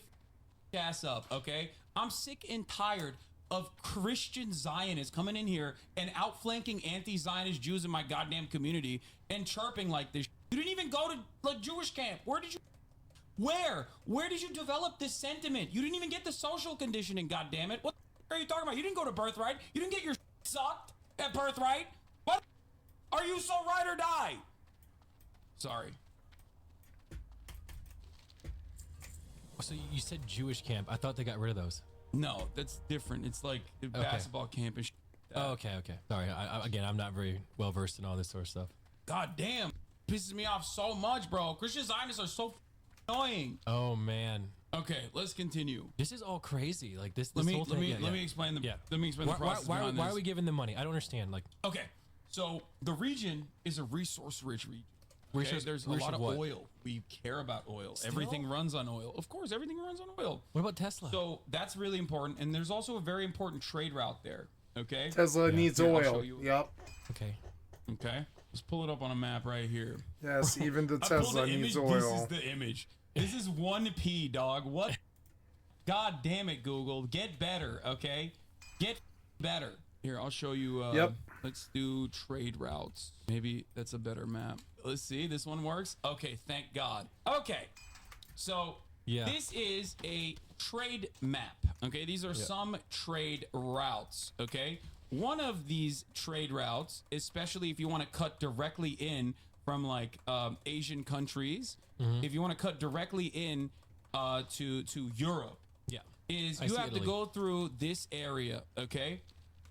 ass up, okay? I'm sick and tired of Christian Zionists coming in here and outflanking anti-Zionist Jews in my goddamn community and chirping like this. You didn't even go to, like, Jewish camp. Where did you develop this sentiment? You didn't even get the social conditioning, goddammit. What are you talking about? You didn't go to Birthright. You didn't get your sucked at Birthright. What? Are you so ride or die? Sorry. So you said Jewish camp. I thought they got rid of those. No, that's different. It's like a basketball camp and Oh, okay. Sorry. Again, I'm not very well versed in all this sort of stuff. God damn. Pisses me off so much, bro. Christian Zionists are so annoying. Oh, man. Okay, let's continue. This is all crazy. Like this. Let me whole thing, let me explain the why, process. Why behind are this. we giving them money? I don't understand. Like, okay, so the region is a resource-rich region. Okay? There's a rich lot of what? oil. We care about oil. Still? Everything runs on oil. Of course, everything runs on oil. What about Tesla? So that's really important, and there's also a very important trade route there. Okay. Tesla needs Here, I'll oil. show you. Yep. Okay. Okay. Let's pull it up on a map right here. Yes, even the I pulled Tesla the needs image. oil. This is the image. This is 1p, dog. What? God damn it, Google. Get better, okay? Get better. Here, I'll show you. Yep. Let's do trade routes. Maybe that's a better map. Let's see. This one works. Okay, thank God. Okay. So, this is a trade map, okay? These are some trade routes, okay? One of these trade routes, especially if you want to cut directly in from, like, Asian countries, if you want to cut directly in to Europe, is you have to go through this area, okay?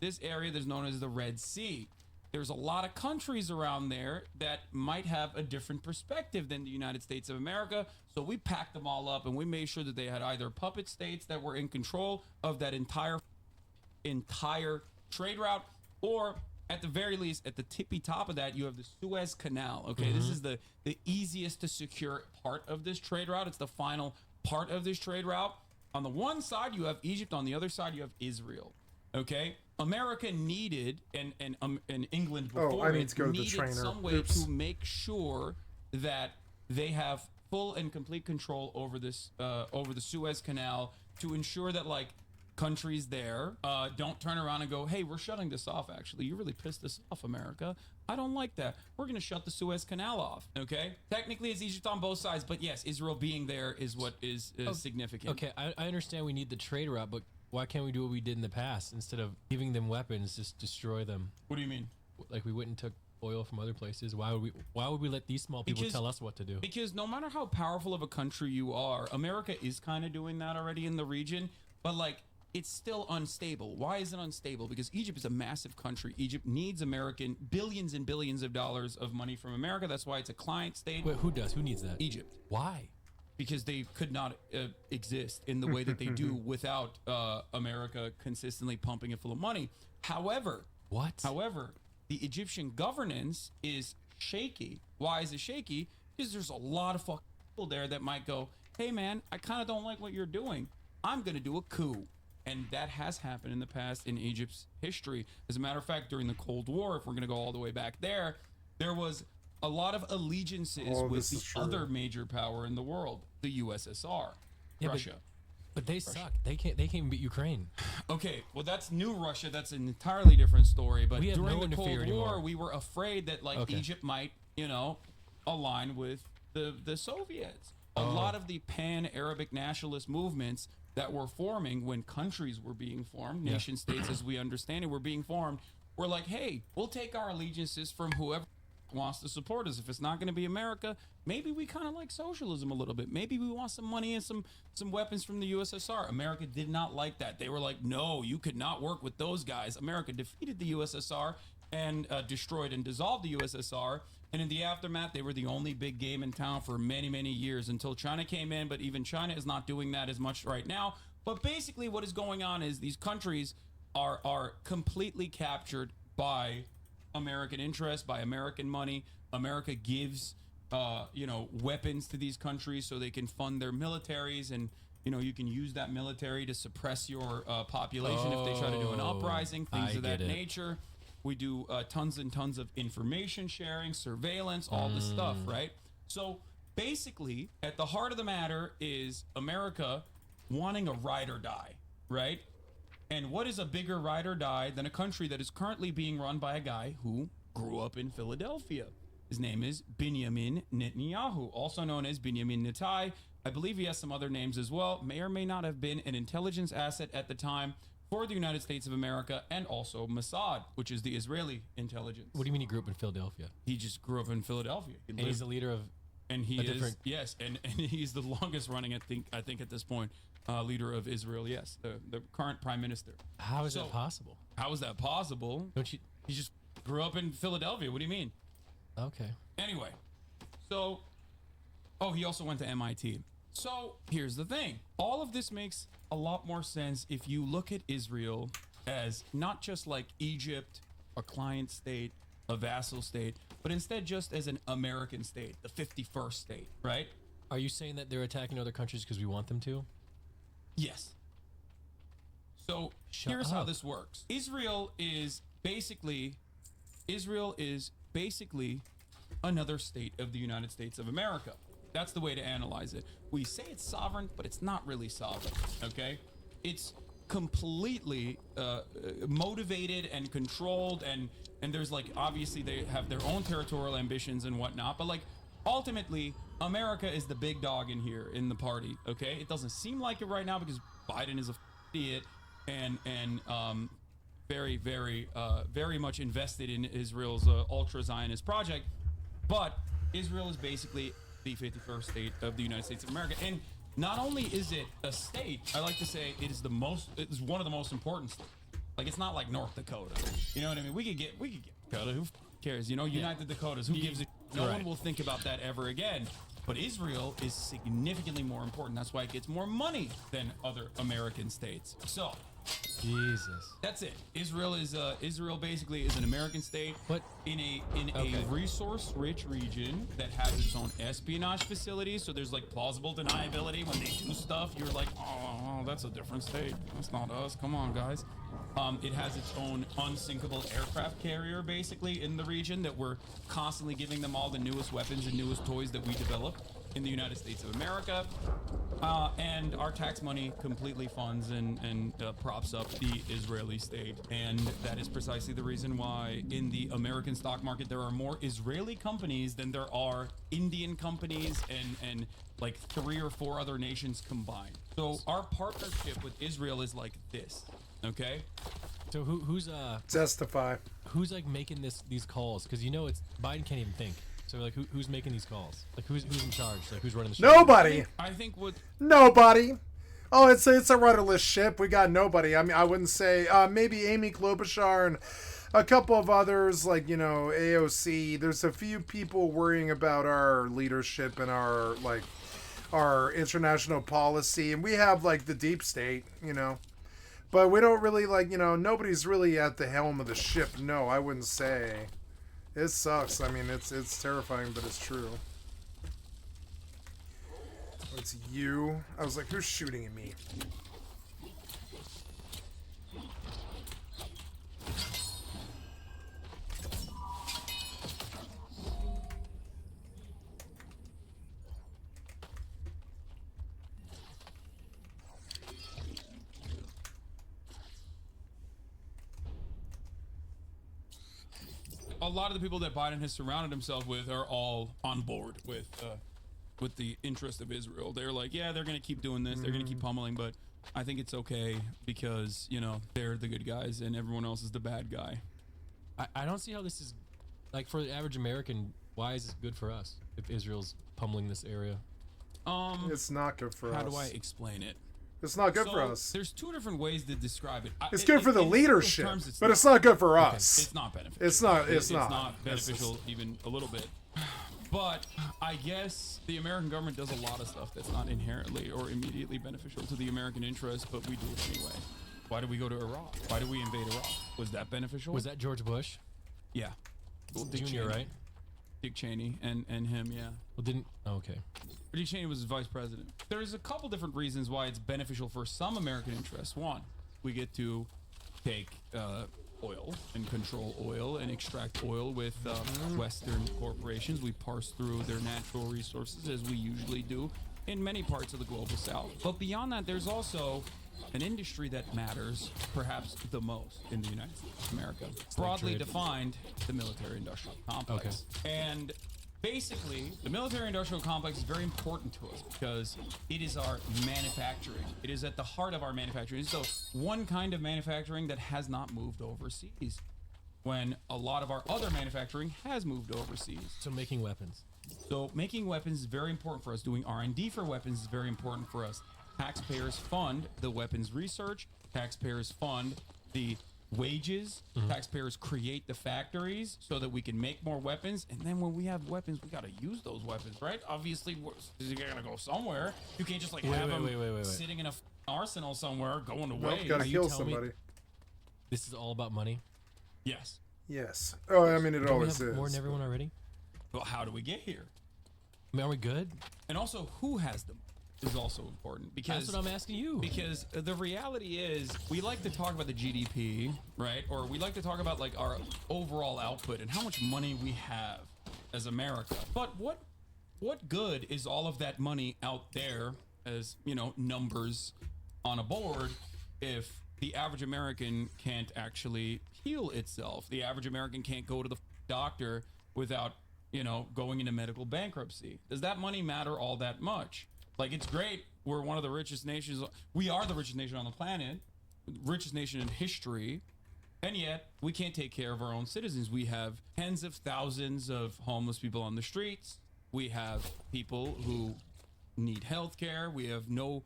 This area that's known as the Red Sea. There's a lot of countries around there that might have a different perspective than the United States of America. So we packed them all up and we made sure that they had either puppet states that were in control of that entire trade route, or at the very least, at the tippy top of that, you have the Suez Canal. Okay, this is the easiest to secure part of this trade route. It's the final part of this trade route. On the one side, you have Egypt. On the other side, you have Israel. Okay, America needed, and England before I need to go to the needed trainer. some way to make sure that they have full and complete control over this, over the Suez Canal, to ensure that, like, countries there don't turn around and go, hey, we're shutting this off. Actually, you really pissed us off, America. I don't like that. We're going to shut the Suez Canal off. Okay, technically it's Egypt on both sides, but yes, Israel being there is what is significant. Okay, I understand we need the trade route, but why can't we do what we did in the past? Instead of giving them weapons, just destroy them? What do you mean? Like, we went and took oil from other places. Why would we let these small people tell us what to do? Because no matter how powerful of a country you are, America is kind of doing that already in the region, but, like, it's still unstable. Why is it unstable? Because Egypt is a massive country. Egypt needs American billions and billions of dollars of money from America. That's why it's a client state. Wait, who does? Who needs that? Egypt. Why? Because they could not exist in the way that they do without America consistently pumping it full of money. However, the Egyptian governance is shaky. Why is it shaky? Because there's a lot of fucking people there that might go, hey man, I kind of don't like what you're doing. I'm going to do a coup. And that has happened in the past in Egypt's history. As a matter of fact, during the Cold War, if we're going to go all the way back there, there was a lot of allegiances Oh, with this the is true. other major power in the world, the USSR, Yeah, Russia. But they suck. They can't even beat Ukraine. Okay, well that's new Russia. That's an entirely different story. But We have during no one the to fear Cold War, anymore. we were afraid that like Okay. Egypt might, you know, align with the Soviets. A Oh. lot of the pan-Arabic nationalist movements that were forming when countries were being formed, Yeah. nation states as we understand it, were being formed. Were like, hey, we'll take our allegiances from whoever wants to support us. If it's not going to be America, maybe we kind of like socialism a little bit. Maybe we want some money and some weapons from the USSR. America did not like that. They were like, no, you could not work with those guys. America defeated the USSR and destroyed and dissolved the USSR. And in the aftermath, they were the only big game in town for many, many years until China came in. But even China is not doing that as much right now. But basically what is going on is these countries are completely captured by American interest, by American money. America gives, weapons to these countries so they can fund their militaries, and you can use that military to suppress your population if they try to do an uprising, things I of that get it. nature. We do tons and tons of information sharing, surveillance, all this stuff, right? So basically, at the heart of the matter is America wanting a ride or die, right? And what is a bigger ride or die than a country that is currently being run by a guy who grew up in Philadelphia? His name is Benjamin Netanyahu, also known as Benjamin Netai. I believe he has some other names as well. May or may not have been an intelligence asset at the time for the United States of America, and also Mossad, which is the Israeli intelligence. What do you mean he grew up in Philadelphia? He just grew up in Philadelphia. He And he's lived- the leader of. and he a is different- yes, and he's the longest running. I think at this point, leader of Israel. Yes, the current prime minister. How is So- that possible? How is that possible? Don't you? He just grew up in Philadelphia. What do you mean? Okay. Anyway, so he also went to MIT. So here's the thing. All of this makes a lot more sense if you look at Israel as not just like Egypt, a client state, a vassal state, but instead just as an American state, the 51st state, right? Are you saying that they're attacking other countries because we want them to? Yes. So Shut here's how up. this works. Israel is basically another state of the United States of America. That's the way to analyze it. We say it's sovereign, but it's not really sovereign, okay? It's completely motivated and controlled, and there's like, obviously they have their own territorial ambitions and whatnot, but like ultimately America is the big dog in here in the party, okay? It doesn't seem like it right now because Biden is a idiot and very, very, very much invested in Israel's ultra-Zionist project, but Israel is basically the 51st state of the United States of America. And not only is it a state, I like to say it is one of the most important states. Like, it's not like North Dakota. You know what I mean? We could get Dakota. Who cares? United Dakotas. Who gives a no Right. one will think about that ever again. But Israel is significantly more important. That's why it gets more money than other American states. So Jesus. that's it. Israel basically is an American state, But- in a Okay. resource-rich region that has its own espionage facilities. So there's like plausible deniability when they do stuff. You're like, oh, that's a different state. That's not us. Come on, guys. It has its own unsinkable aircraft carrier, basically, in the region that we're constantly giving them all the newest weapons and newest toys that we develop in the United States of America. And our tax money completely funds and props up the Israeli state. And that is precisely the reason why in the American stock market there are more Israeli companies than there are Indian companies and like 3 or 4 other nations combined. So our partnership with Israel is like this, okay? So who's Testify. like making these calls? Because it's Biden can't even think. So like who's making these calls? Like who's in charge? Like who's running the show? Nobody. I think what Nobody. Oh, it's a rudderless ship. We got nobody. I mean, I wouldn't say maybe Amy Klobuchar and a couple of others like AOC. There's a few people worrying about our leadership and our international policy, and we have like the deep state, but we don't really nobody's really at the helm of the ship. No, I wouldn't say. It sucks. I mean, it's terrifying, but it's true. It's you. I was like, who's shooting at me? a lot of the people that Biden has surrounded himself with are all on board with the interest of Israel. They're like, yeah, they're going to keep doing this. They're going to keep pummeling, but I think it's okay because, you know, they're the good guys and everyone else is the bad guy. I don't see how this is, like, for the average American, why is this good for us if Israel's pummeling this area? It's not good for us. How do I explain it? It's not good for us. There's two different ways to describe it. It's good for the leadership, but it's not good for us. It's not beneficial. It's not beneficial even a little bit. But I guess the American government does a lot of stuff that's not inherently or immediately beneficial to the American interest, but we do it anyway. Why did we go to Iraq? Why did we invade Iraq? Was that beneficial? Was that George Bush? Yeah. Well, Junior, right? Dick Cheney and him, yeah. Well, didn't... Oh, okay. Dick Cheney was his vice president. There's a couple different reasons why it's beneficial for some American interests. One, we get to take oil and control oil and extract oil with Western corporations. We parse through their natural resources as we usually do in many parts of the global south. But beyond that, there's also an industry that matters perhaps the most in the United States of America. Broadly defined, the military-industrial complex. Okay. And basically, the military-industrial complex is very important to us because it is our manufacturing. It is at the heart of our manufacturing. So one kind of manufacturing that has not moved overseas, when a lot of our other manufacturing has moved overseas. So making weapons. So making weapons is very important for us. Doing R&D for weapons is very important for us. Taxpayers fund the weapons research. Taxpayers fund the wages. Taxpayers create the factories so that we can make more weapons. And then when we have weapons, we got to use those weapons, right? Obviously, you're going to go somewhere. You can't just like have them sitting in a arsenal somewhere going to waste. Gotta kill somebody. This is all about money? Yes. Yes. Oh, I mean, it always is. More than everyone already? Well, how do we get here? I mean, are we good? And also, who has them? Is also important because that's what I'm asking you. Because the reality is we like to talk about the GDP, right? Or we like to talk about like our overall output and how much money we have as America. But what good is all of that money out there as, you know, numbers on a board if the average American can't actually heal itself? The average American can't go to the doctor without, you know, going into medical bankruptcy. Does that money matter all that much? Like, it's great. We're one of the richest nations. We are the richest nation on the planet, richest nation in history. And yet we can't take care of our own citizens. We have tens of thousands of homeless people on the streets. We have people who need health care. We have no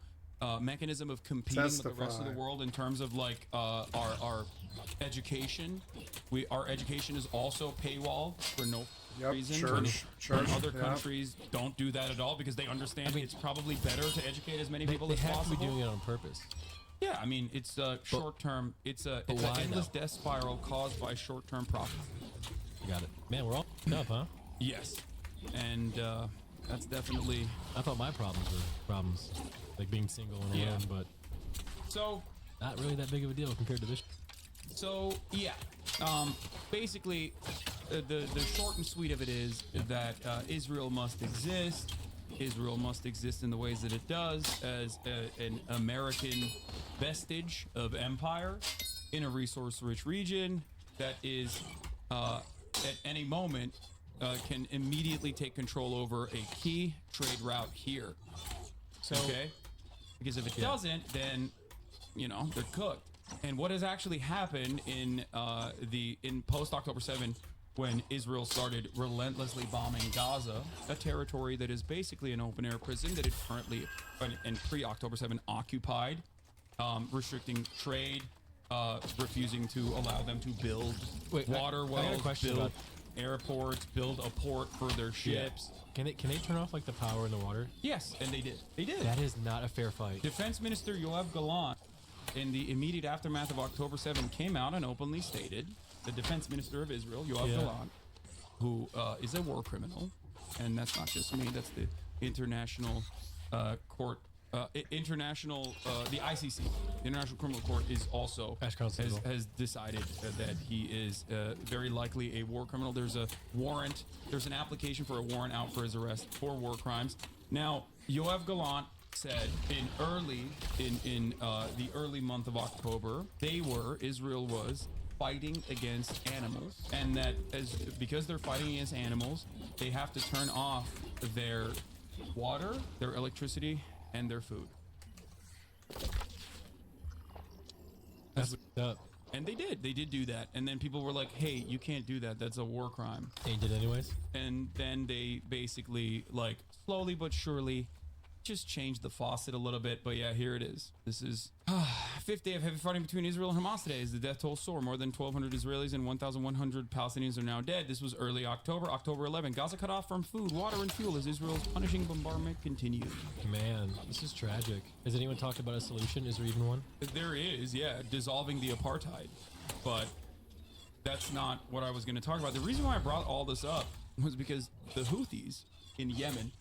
mechanism of competing with the rest of the world in terms of like our education. Our education is also paywalled for no reason. Other countries don't do that at all because they understand it's probably better to educate as many people as possible. They have to be doing it on purpose. Yeah, I mean, it's short-term. It's an endless death spiral caused by short-term profits. You got it. Man, we're all up, huh? Yes. And that's definitely... I thought my problems were problems. Like being single and alone, but... So... Not really that big of a deal compared to this. So, yeah. Basically, the short and sweet of it is that Israel must exist. Israel must exist in the ways that it does as an American vestige of empire in a resource-rich region that is, at any moment, can immediately take control over a key trade route here. Okay? Because if it doesn't, then, you know, they're cooked. And what has actually happened in post-October 7, when Israel started relentlessly bombing Gaza, a territory that is basically an open-air prison that it currently, and pre-October 7, occupied, restricting trade, refusing to allow them to build water wells, build airports, build a port for their ships. Can they turn off like the power and the water? Yes, and they did. They did. That is not a fair fight. Defense Minister Yoav Gallant, in the immediate aftermath of October 7, came out and openly stated, the defense minister of Israel, Yoav Gallant, who is a war criminal, and that's not just me, that's the international court, the ICC, the International Criminal Court, is also has decided that he is very likely a war criminal. There's a warrant, there's an application for a warrant out for his arrest for war crimes. Now, Yoav Gallant said in the early month of October, Israel was fighting against animals, and that because they're fighting against animals, they have to turn off their water, their electricity, and their food. That's what's up. And they did do that, and then people were like, hey, you can't do that, that's a war crime. And you did anyways? And then they basically, like, slowly but surely just changed the faucet a little bit. But yeah, here it is. This is 5th day of heavy fighting between Israel and Hamas today. As the death toll soar, more than 1,200 Israelis and 1,100 Palestinians are now dead. This was early October, October 11. Gaza cut off from food, water, and fuel as Israel's punishing bombardment continues. Man, this is tragic. Has anyone talked about a solution? Is there even one? There is, yeah, dissolving the apartheid. But that's not what I was going to talk about. The reason why I brought all this up was because the Houthis in Yemen,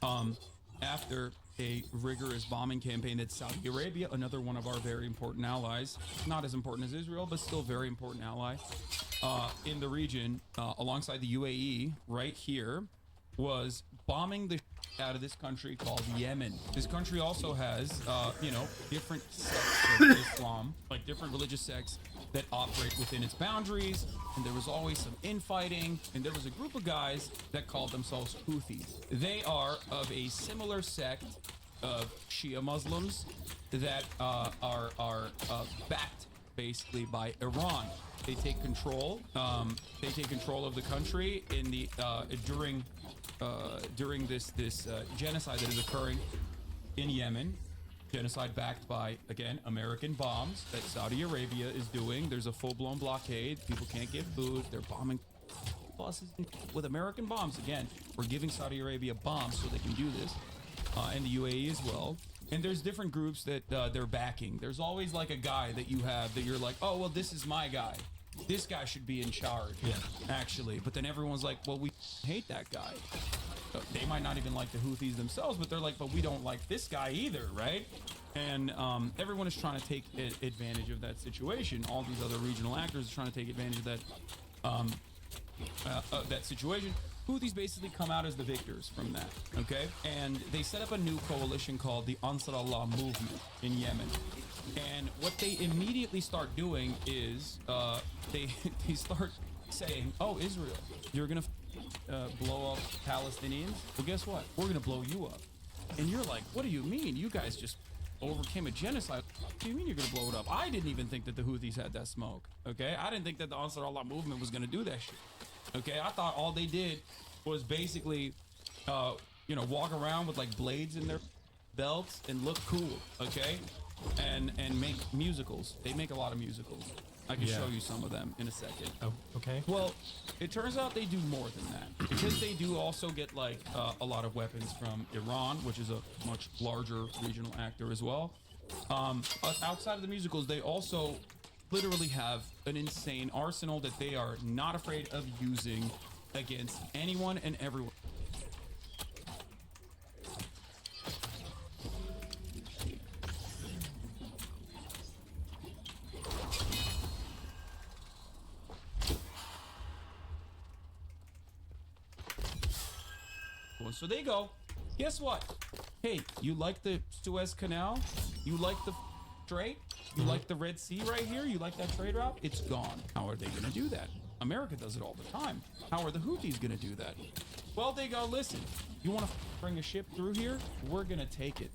after a rigorous bombing campaign that Saudi Arabia, another one of our very important allies, not as important as Israel, but still very important ally in the region, alongside the UAE right here, was bombing the out of this country called Yemen. This country also has, different sects of Islam, like different religious sects that operate within its boundaries, and there was always some infighting, and there was a group of guys that called themselves Houthis. They are of a similar sect of Shia Muslims that are backed basically by Iran. They take control. They take control of the country in the during this genocide that is occurring in Yemen. Genocide backed by, again, American bombs that Saudi Arabia is doing. There's a full-blown blockade. People can't get food. They're bombing buses with American bombs. Again, we're giving Saudi Arabia bombs so they can do this, and the UAE as well. And there's different groups that they're backing. There's always like a guy that you have that you're like, oh, well, this is my guy. This guy should be in charge, actually. But then everyone's like, well, we hate that guy. They might not even like the Houthis themselves, but they're like, but we don't like this guy either, right? And everyone is trying to take advantage of that situation. All these other regional actors are trying to take advantage of that situation. Houthis basically come out as the victors from that, okay? And they set up a new coalition called the Ansar Allah movement in Yemen. And what they immediately start doing is they start saying, oh, Israel, you're going to blow up Palestinians? Well, guess what? We're going to blow you up. And you're like, what do you mean? You guys just overcame a genocide. What do you mean you're going to blow it up? I didn't even think that the Houthis had that smoke, okay? I didn't think that the Ansar Allah movement was going to do that shit, okay? I thought all they did was basically, walk around with, like, blades in their belts and look cool, okay? And make musicals. They make a lot of musicals. I can show you some of them in a second. Oh, okay. Well, it turns out they do more than that, because they do also get like a lot of weapons from Iran, which is a much larger regional actor as well. But outside of the musicals, they also literally have an insane arsenal that they are not afraid of using against anyone and everyone. So they go, guess what? Hey, you like the Suez Canal? You like the Strait? You like the Red Sea right here? You like that trade route? It's gone. How are they going to do that? America does it all the time. How are the Houthis going to do that? Well, they go, listen, you want to bring a ship through here? We're going to take it.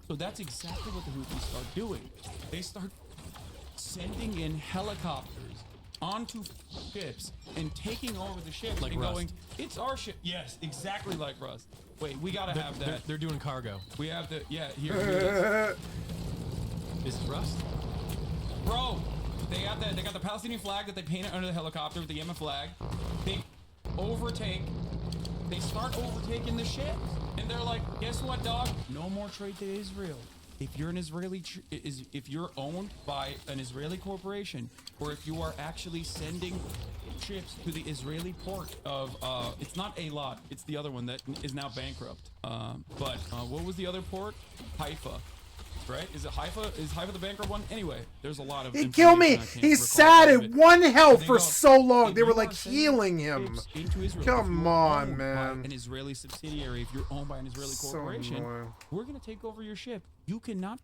So that's exactly what the Houthis start doing. They start sending in helicopters onto ships and taking over the ship like and Rust. going, it's our ship. Yes, exactly like Rust. Wait, we gotta have that. They're doing cargo. We have the, yeah, here it is. Is it Rust? Bro, they got the Palestinian flag that they painted under the helicopter with the Yemen flag. They start overtaking the ships. And they're like, guess what, dog? No more trade to Israel. If you're an Israeli, if you're owned by an Israeli corporation, or if you are actually sending ships to the Israeli port of, it's not Eilat, it's the other one that is now bankrupt. But what was the other port? Haifa, right? Is it Haifa? Is Haifa the bankrupt one? Anyway, there's a lot of. He killed me. He sat at one health for so long. They were like healing him. Come on, man. An Israeli subsidiary. If you're owned by an Israeli corporation, we're gonna take over your ship. You cannot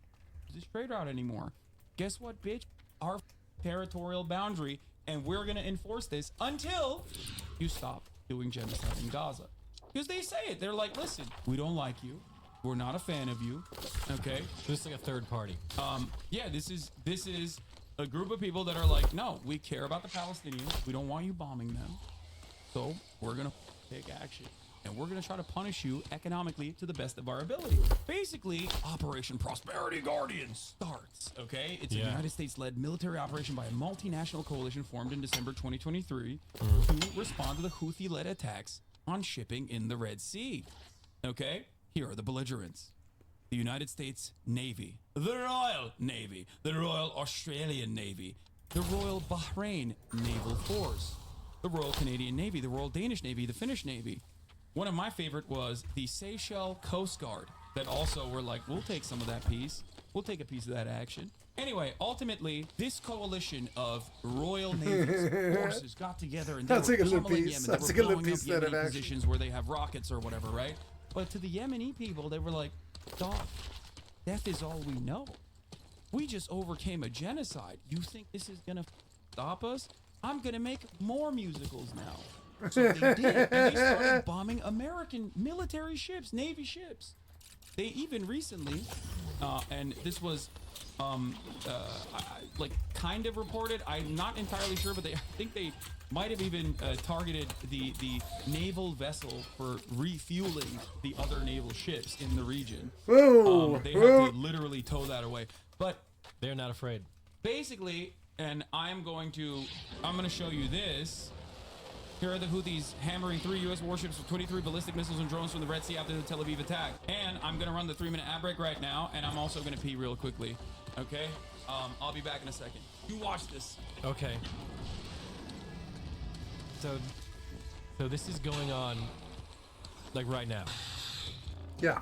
use this trade route anymore. Guess what, bitch? Our territorial boundary and we're gonna enforce this until you stop doing genocide in Gaza. Because they say it. They're like, listen, we don't like you. We're not a fan of you. Okay. This is like a third party. Yeah, this is a group of people that are like, no, we care about the Palestinians. We don't want you bombing them. So we're gonna take action. And we're gonna try to punish you economically to the best of our ability. Basically, Operation Prosperity Guardian starts, okay? It's a United States-led military operation by a multinational coalition formed in December 2023 to respond to the Houthi-led attacks on shipping in the Red Sea. Okay? Here are the belligerents. The United States Navy, the Royal Navy, the Royal Australian Navy, the Royal Bahrain Naval Force, the Royal Canadian Navy, the Royal Danish Navy, the Finnish Navy. One of my favorite was the Seychelles Coast Guard that also were like, we'll take some of that piece. We'll take a piece of that action. Anyway, ultimately, this coalition of Royal Navy's forces got together and they were pummeling Yemen. They were blowing up Yemeni positions where they have rockets or whatever, right? But to the Yemeni people, they were like, dog, death is all we know. We just overcame a genocide. You think this is going to stop us? I'm going to make more musicals now. So they did, and they started bombing American military ships, Navy ships. They even recently, and this was, like kind of reported. I'm not entirely sure, but I think they might have even targeted the naval vessel for refueling the other naval ships in the region. They had to literally tow that away, but they're not afraid. Basically, and I'm gonna show you this. Here are the Houthis hammering 3 U.S. warships with 23 ballistic missiles and drones from the Red Sea after the Tel Aviv attack. And I'm going to run the 3-minute ad break right now, and I'm also going to pee real quickly. Okay? I'll be back in a second. You watch this. Okay. So this is going on, like, right now. Yeah.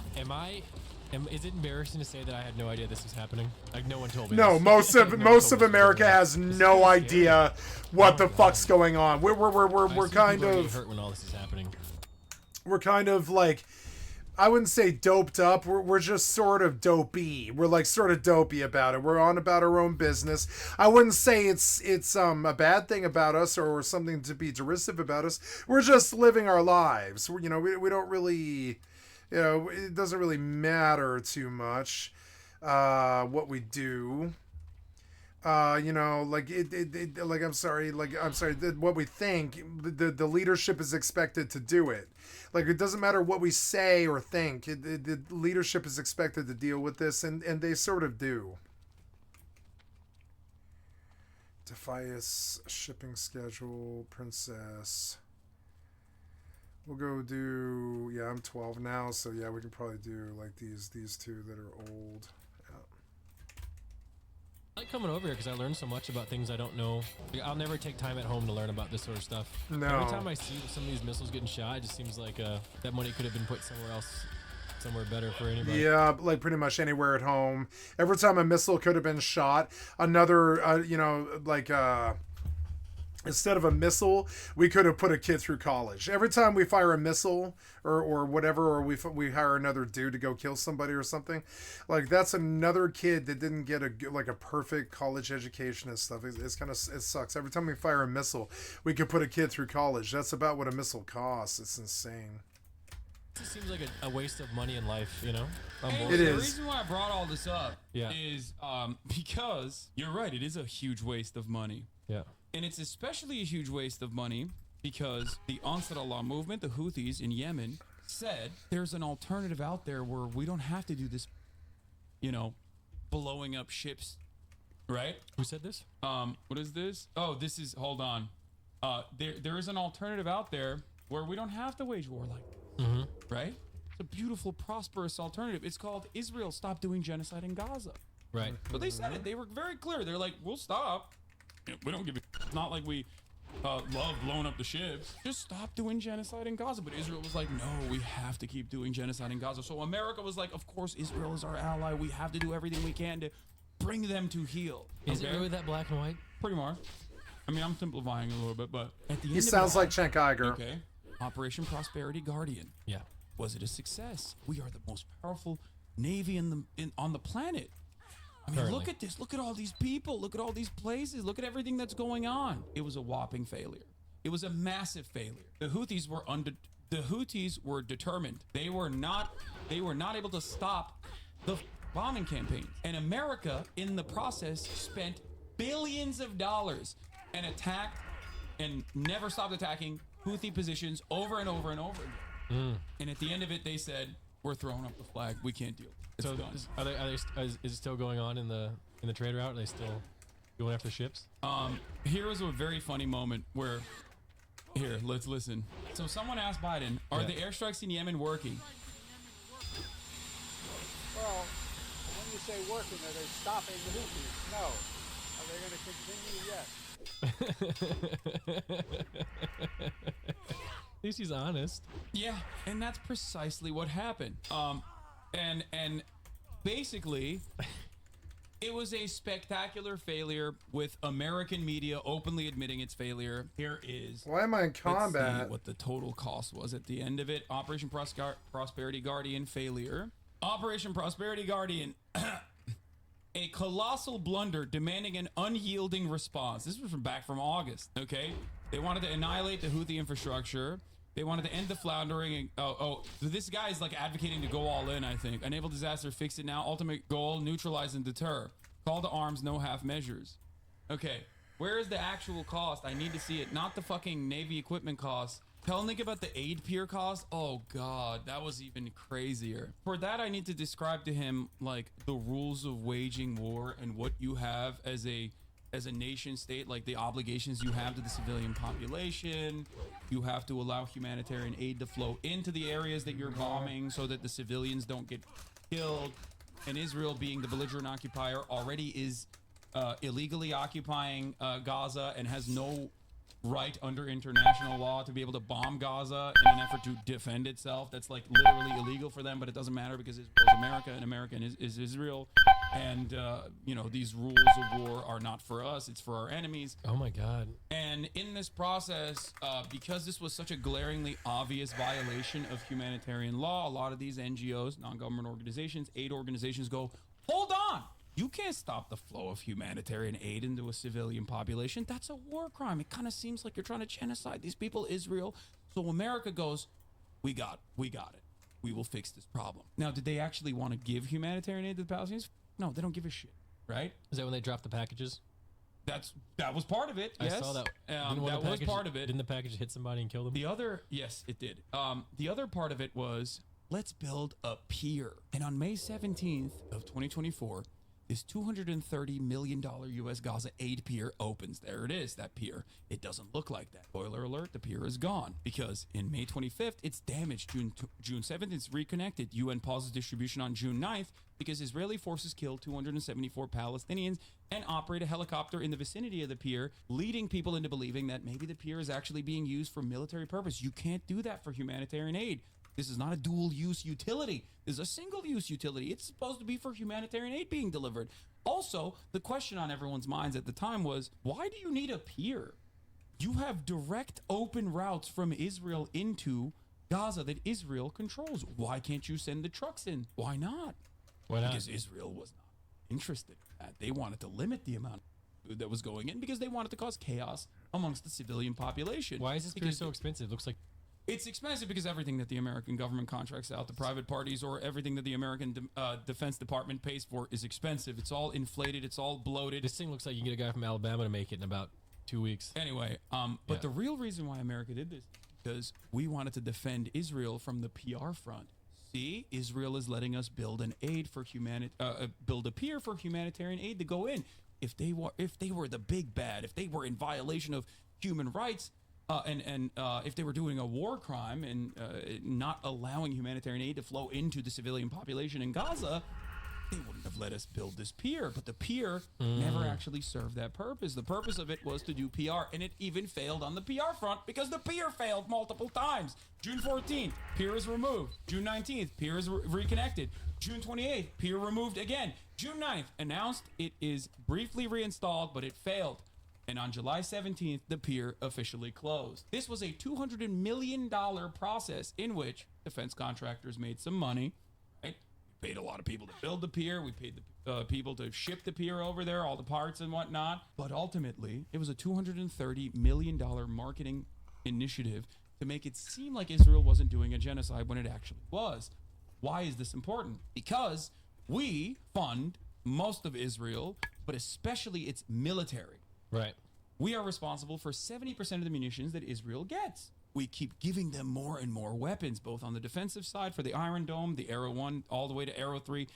Is it embarrassing to say that I had no idea this was happening? Like, no one told me. No, most of America has no idea what the fuck's going on. We're kind of hurt when all this is happening. We're kind of like, I wouldn't say doped up. We're just sort of dopey. We're like sort of dopey about it. We're on about our own business. I wouldn't say it's a bad thing about us or something to be derisive about us. We're just living our lives. We don't really. It doesn't really matter too much what we do. What we think, the leadership is expected to do it. Like, it doesn't matter what we say or think. The leadership is expected to deal with this, and they sort of do. Defias shipping schedule, Princess. We'll go do, yeah, I'm 12 now, so yeah, we can probably do like these two that are old. Yeah. I like coming over here because I learned so much about things I don't know. Like, I'll never take time at home to learn about this sort of stuff. No. Every time I see some of these missiles getting shot, it just seems like that money could have been put somewhere else, somewhere better for anybody. Yeah, like pretty much anywhere at home. Every time a missile could have been shot, another, instead of a missile, we could have put a kid through college. Every time we fire a missile or whatever, or we hire another dude to go kill somebody or something, like that's another kid that didn't get a perfect college education and stuff. It sucks. Every time we fire a missile, we could put a kid through college. That's about what a missile costs. It's insane. It just seems like a waste of money in life, It The is. reason why I brought all this up is because you're right. It is a huge waste of money. Yeah. And it's especially a huge waste of money because the Ansar Allah movement, the Houthis in Yemen, said there's an alternative out there where we don't have to do this, blowing up ships, right? Who said this? What is this? Oh, this is, hold on. There is an alternative out there where we don't have to wage war like this, right? It's a beautiful, prosperous alternative. It's called Israel Stop Doing Genocide in Gaza. Right. But they said it. They were very clear. They're like, we'll stop. We don't give it. It's not like we love blowing up the ships. Just stop doing genocide in Gaza. But Israel was like, no, we have to keep doing genocide in Gaza. So America was like, of course, Israel is our ally. We have to do everything we can to bring them to heel. Is it really that black and white? Pretty much. I mean, I'm simplifying a little bit, but at the end He of sounds it all, like Cenk Uygur. Okay. Operation Prosperity Guardian. Yeah. Was it a success? We are the most powerful navy on the planet. I mean, look at this. Look at all these people. Look at all these places. Look at everything that's going on. It was a whopping failure. It was a massive failure. The Houthis were determined. They were not able to stop the bombing campaigns. And America, in the process, spent billions of dollars and attacked and never stopped attacking Houthi positions over and over and over again. And at the end of it, they said, we're throwing up the flag. We can't deal. It's done. Is it still going on in the trade route? Are they still going after ships? Here is a very funny moment where, here, let's listen. So someone asked Biden, are the airstrikes in Yemen working? Well, when you say working, are they stopping the Houthis? No. Are they going to continue? Yes. At least he's honest. Yeah, and that's precisely what happened. And basically, it was a spectacular failure with American media openly admitting its failure. Here is... Why am I in combat? Let's see what the total cost was at the end of it. Operation Prosperity Guardian failure. Operation Prosperity Guardian... a colossal blunder demanding an unyielding response. This was back from August, okay? They wanted to annihilate the Houthi infrastructure. They wanted to end the floundering. And, this guy is like advocating to go all in, I think. Enable disaster, fix it now. Ultimate goal, neutralize and deter. Call to arms, no half measures. Okay, where is the actual cost? I need to see it. Not the fucking Navy equipment cost. Tell Nick about the aid pier cost. Oh God, that was even crazier. For that, I need to describe to him like the rules of waging war and what you have as a nation state, like the obligations you have to the civilian population. You have to allow humanitarian aid to flow into the areas that you're bombing so that the civilians don't get killed. And Israel, being the belligerent occupier, already is illegally occupying Gaza and has no right under international law to be able to bomb Gaza in an effort to defend itself. That's like literally illegal for them, but it doesn't matter because Israel's America and America is Israel. And, you know, these rules of war are not for us. It's for our enemies. Oh, my God. And in this process, because this was such a glaringly obvious violation of humanitarian law, a lot of these NGOs, non-government organizations, aid organizations go, hold on. You can't stop the flow of humanitarian aid into a civilian population. That's a war crime. It kind of seems like you're trying to genocide these people, Israel. So America goes, we got it. We will fix this problem. Now, did they actually want to give humanitarian aid to the Palestinians? No, they don't give a shit, right? Is that when they dropped the packages? That was part of it. Yes. I saw that. That was part of it. Didn't the package hit somebody and kill them? Yes, it did. The other part of it was, let's build a pier. And on May 17th of 2024, this $230 million U.S. Gaza aid pier opens. There it is, that pier. It doesn't look like that. Spoiler alert, the pier is gone because in May 25th, it's damaged. June 7th, it's reconnected. UN pauses distribution on June 9th because Israeli forces killed 274 Palestinians and operate a helicopter in the vicinity of the pier, leading people into believing that maybe the pier is actually being used for military purpose. You can't do that for humanitarian aid. This is not a dual-use utility. This is a single-use utility. It's supposed to be for humanitarian aid being delivered. Also, the question on everyone's minds at the time was, why do you need a pier? You have direct open routes from Israel into Gaza that Israel controls. Why can't you send the trucks in? Why not? Why not? Because Israel was not interested in that. They wanted to limit the amount of food that was going in because they wanted to cause chaos amongst the civilian population. Why is this pier so expensive? It looks like... It's expensive because everything that the American government contracts out to private parties or everything that the American Defense Department pays for is expensive. It's all inflated. It's all bloated. This thing looks like you can get a guy from Alabama to make it in about 2 weeks. Anyway, but the real reason why America did this is because we wanted to defend Israel from the PR front. See, Israel is letting us build an aid for build a pier for humanitarian aid to go in. If they were the big bad, if they were in violation of human rights, and if they were doing a war crime and not allowing humanitarian aid to flow into the civilian population in Gaza, they wouldn't have let us build this pier. But the pier never actually served that purpose. The purpose of it was to do PR, and it even failed on the PR front because the pier failed multiple times. June 14th, pier is removed. June 19th, pier is reconnected. June 28th, pier removed again. June 9th, announced it is briefly reinstalled, but it failed. And on July 17th, the pier officially closed. This was a $200 million process in which defense contractors made some money, right? paid a lot of people to build the pier. We paid the people to ship the pier over there, all the parts and whatnot. But ultimately, it was a $230 million marketing initiative to make it seem like Israel wasn't doing a genocide when it actually was. Why is this important? Because we fund most of Israel, but especially its military. Right. We are responsible for 70% of the munitions that Israel gets. We keep giving them more and more weapons, both on the defensive side for the Iron Dome, the Arrow 1, all the way to Arrow 3,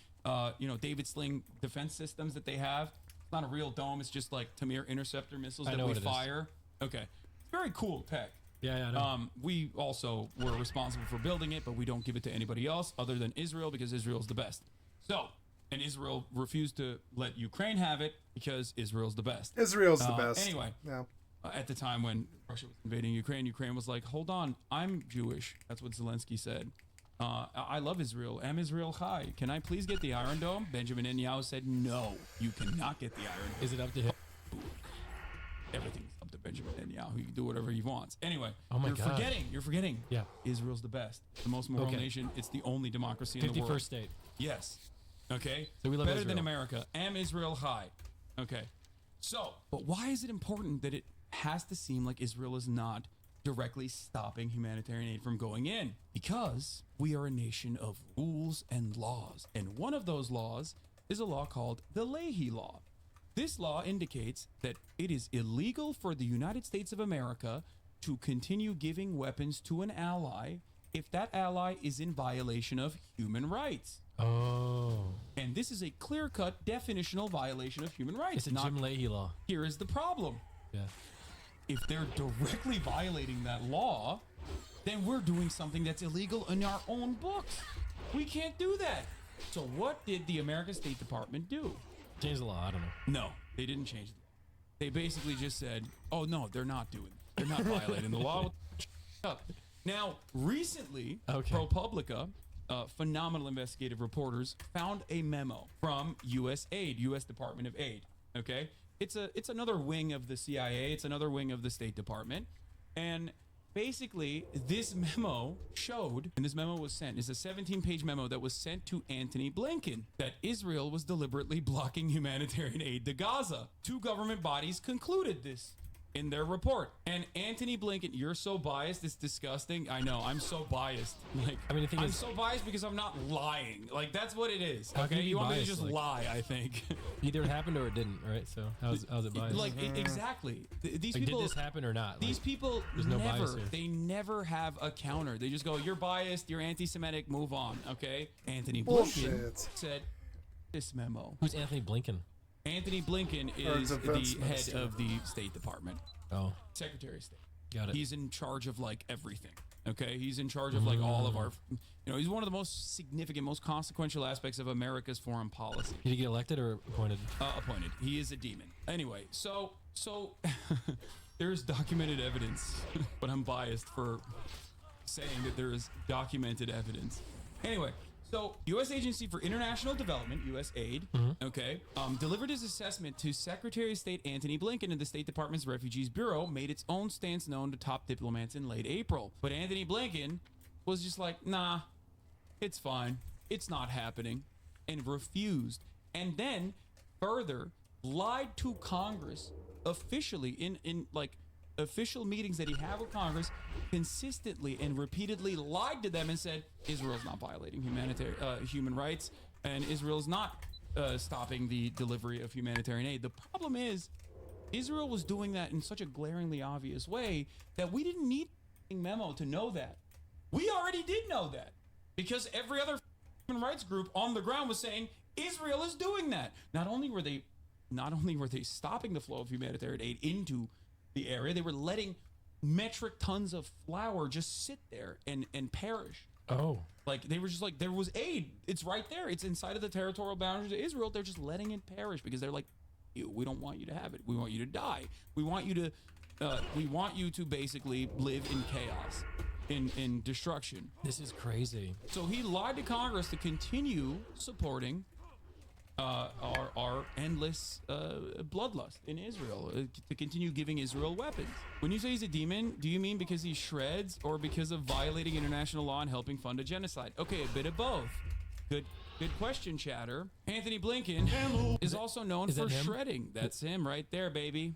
David Sling defense systems that they have. It's not a real dome. It's just like Tamir interceptor missiles that we fire. Okay. Very cool tech. Yeah, I know. We also were responsible for building it, but we don't give it to anybody else other than Israel because Israel's the best. So, and Israel refused to let Ukraine have it because Israel's the best. Israel's the best. Anyway. Yeah. At the time when Russia was invading Ukraine, Ukraine was like, hold on, I'm Jewish. That's what Zelensky said. I love Israel. Am Israel Chai. Can I please get the Iron Dome? Benjamin Netanyahu said, no, you cannot get the Iron Dome. Is it up to him? Everything's up to Benjamin Netanyahu. He can do whatever he wants. Anyway, oh my God. You're forgetting. Yeah. Israel's the best. The most moral nation. It's the only democracy in the world. 51st state. Yes. Okay. So we love Better Israel. than America. Am Israel Chai. Okay. So, but why is it important that it has to seem like Israel is not directly stopping humanitarian aid from going in? Because we are a nation of rules and laws. And one of those laws is a law called the Leahy Law. This law indicates that it is illegal for the United States of America to continue giving weapons to an ally if that ally is in violation of human rights. Oh. And this is a clear-cut definitional violation of human rights. It's a Jim Leahy law. Here is the problem. Yeah. If they're directly violating that law, then we're doing something that's illegal in our own books. We can't do that. So what did the American State Department do? Change the law. I don't know. No, they didn't change it. They basically just said, oh, no, they're not doing it. They're not violating the law. Now, recently, ProPublica, phenomenal investigative reporters, found a memo from USAID, U.S. Department of Aid. Okay? It's another wing of the CIA. It's another wing of the State Department. And basically, this memo showed, and this memo was sent, it's a 17-page memo that was sent to Antony Blinken, that Israel was deliberately blocking humanitarian aid to Gaza. Two government bodies concluded this in their report. And Antony Blinken, you're so biased, it's disgusting. I know, I'm so biased. Like, I mean, the thing I'm is, so biased because I'm not lying. Like, that's what it is. How can Okay, you be you want me to biased, just like- lie, I think. either it happened or it didn't, right? So how's it biased? Like, exactly. These Like, people, did this happen or not? these Like, people there's no bias never, here. they never have a counter. They just go, you're biased, you're anti-Semitic, move on, okay? Anthony Blinken Bullshit. said this memo. Who's Anthony Blinken? Anthony Blinken Our is defense the head minister. of the State Department. Oh, Secretary of State. got it. He's in charge of like everything. Okay, he's in charge of like all of our, he's one of the most significant, most consequential aspects of America's foreign policy. Did he get elected or appointed? Appointed. He is a demon. Anyway, so there's documented evidence, but I'm biased for saying that there is documented evidence. Anyway, so U.S. Agency for International Development, USAID, delivered his assessment to Secretary of State Antony Blinken, and the State Department's Refugees Bureau made its own stance known to top diplomats in late April. But Antony Blinken was just like, nah, it's fine. It's not happening, and refused. And then further lied to Congress officially in like official meetings that he had with Congress, consistently and repeatedly lied to them and said Israel's not violating human rights, and Israel's not stopping the delivery of humanitarian aid. The problem is Israel was doing that in such a glaringly obvious way that we didn't need a memo to know that. We already did know that because every other human rights group on the ground was saying Israel is doing that. Not only were they stopping the flow of humanitarian aid into the area, they were letting metric tons of flour just sit there and perish. Oh. Like, they were just like, there was aid. It's right there. It's inside of the territorial boundaries of Israel. They're just letting it perish because they're like, we don't want you to have it. We want you to die. We want you to basically live in chaos, in destruction. This is crazy. So he lied to Congress to continue supporting our endless bloodlust in Israel, to continue giving Israel weapons. When you say he's a demon, do you mean because he shreds or because of violating international law and helping fund a genocide? Okay, a bit of both. Good Good question, chatter. Anthony Blinken is also known for shredding. That's him right there, baby.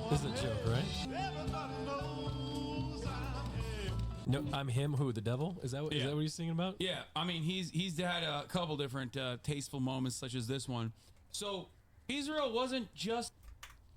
This is a joke, right? No, I'm him. Who? The devil? Is that what he's singing about? Yeah, I mean, he's had a couple different tasteful moments, such as this one. So Israel wasn't just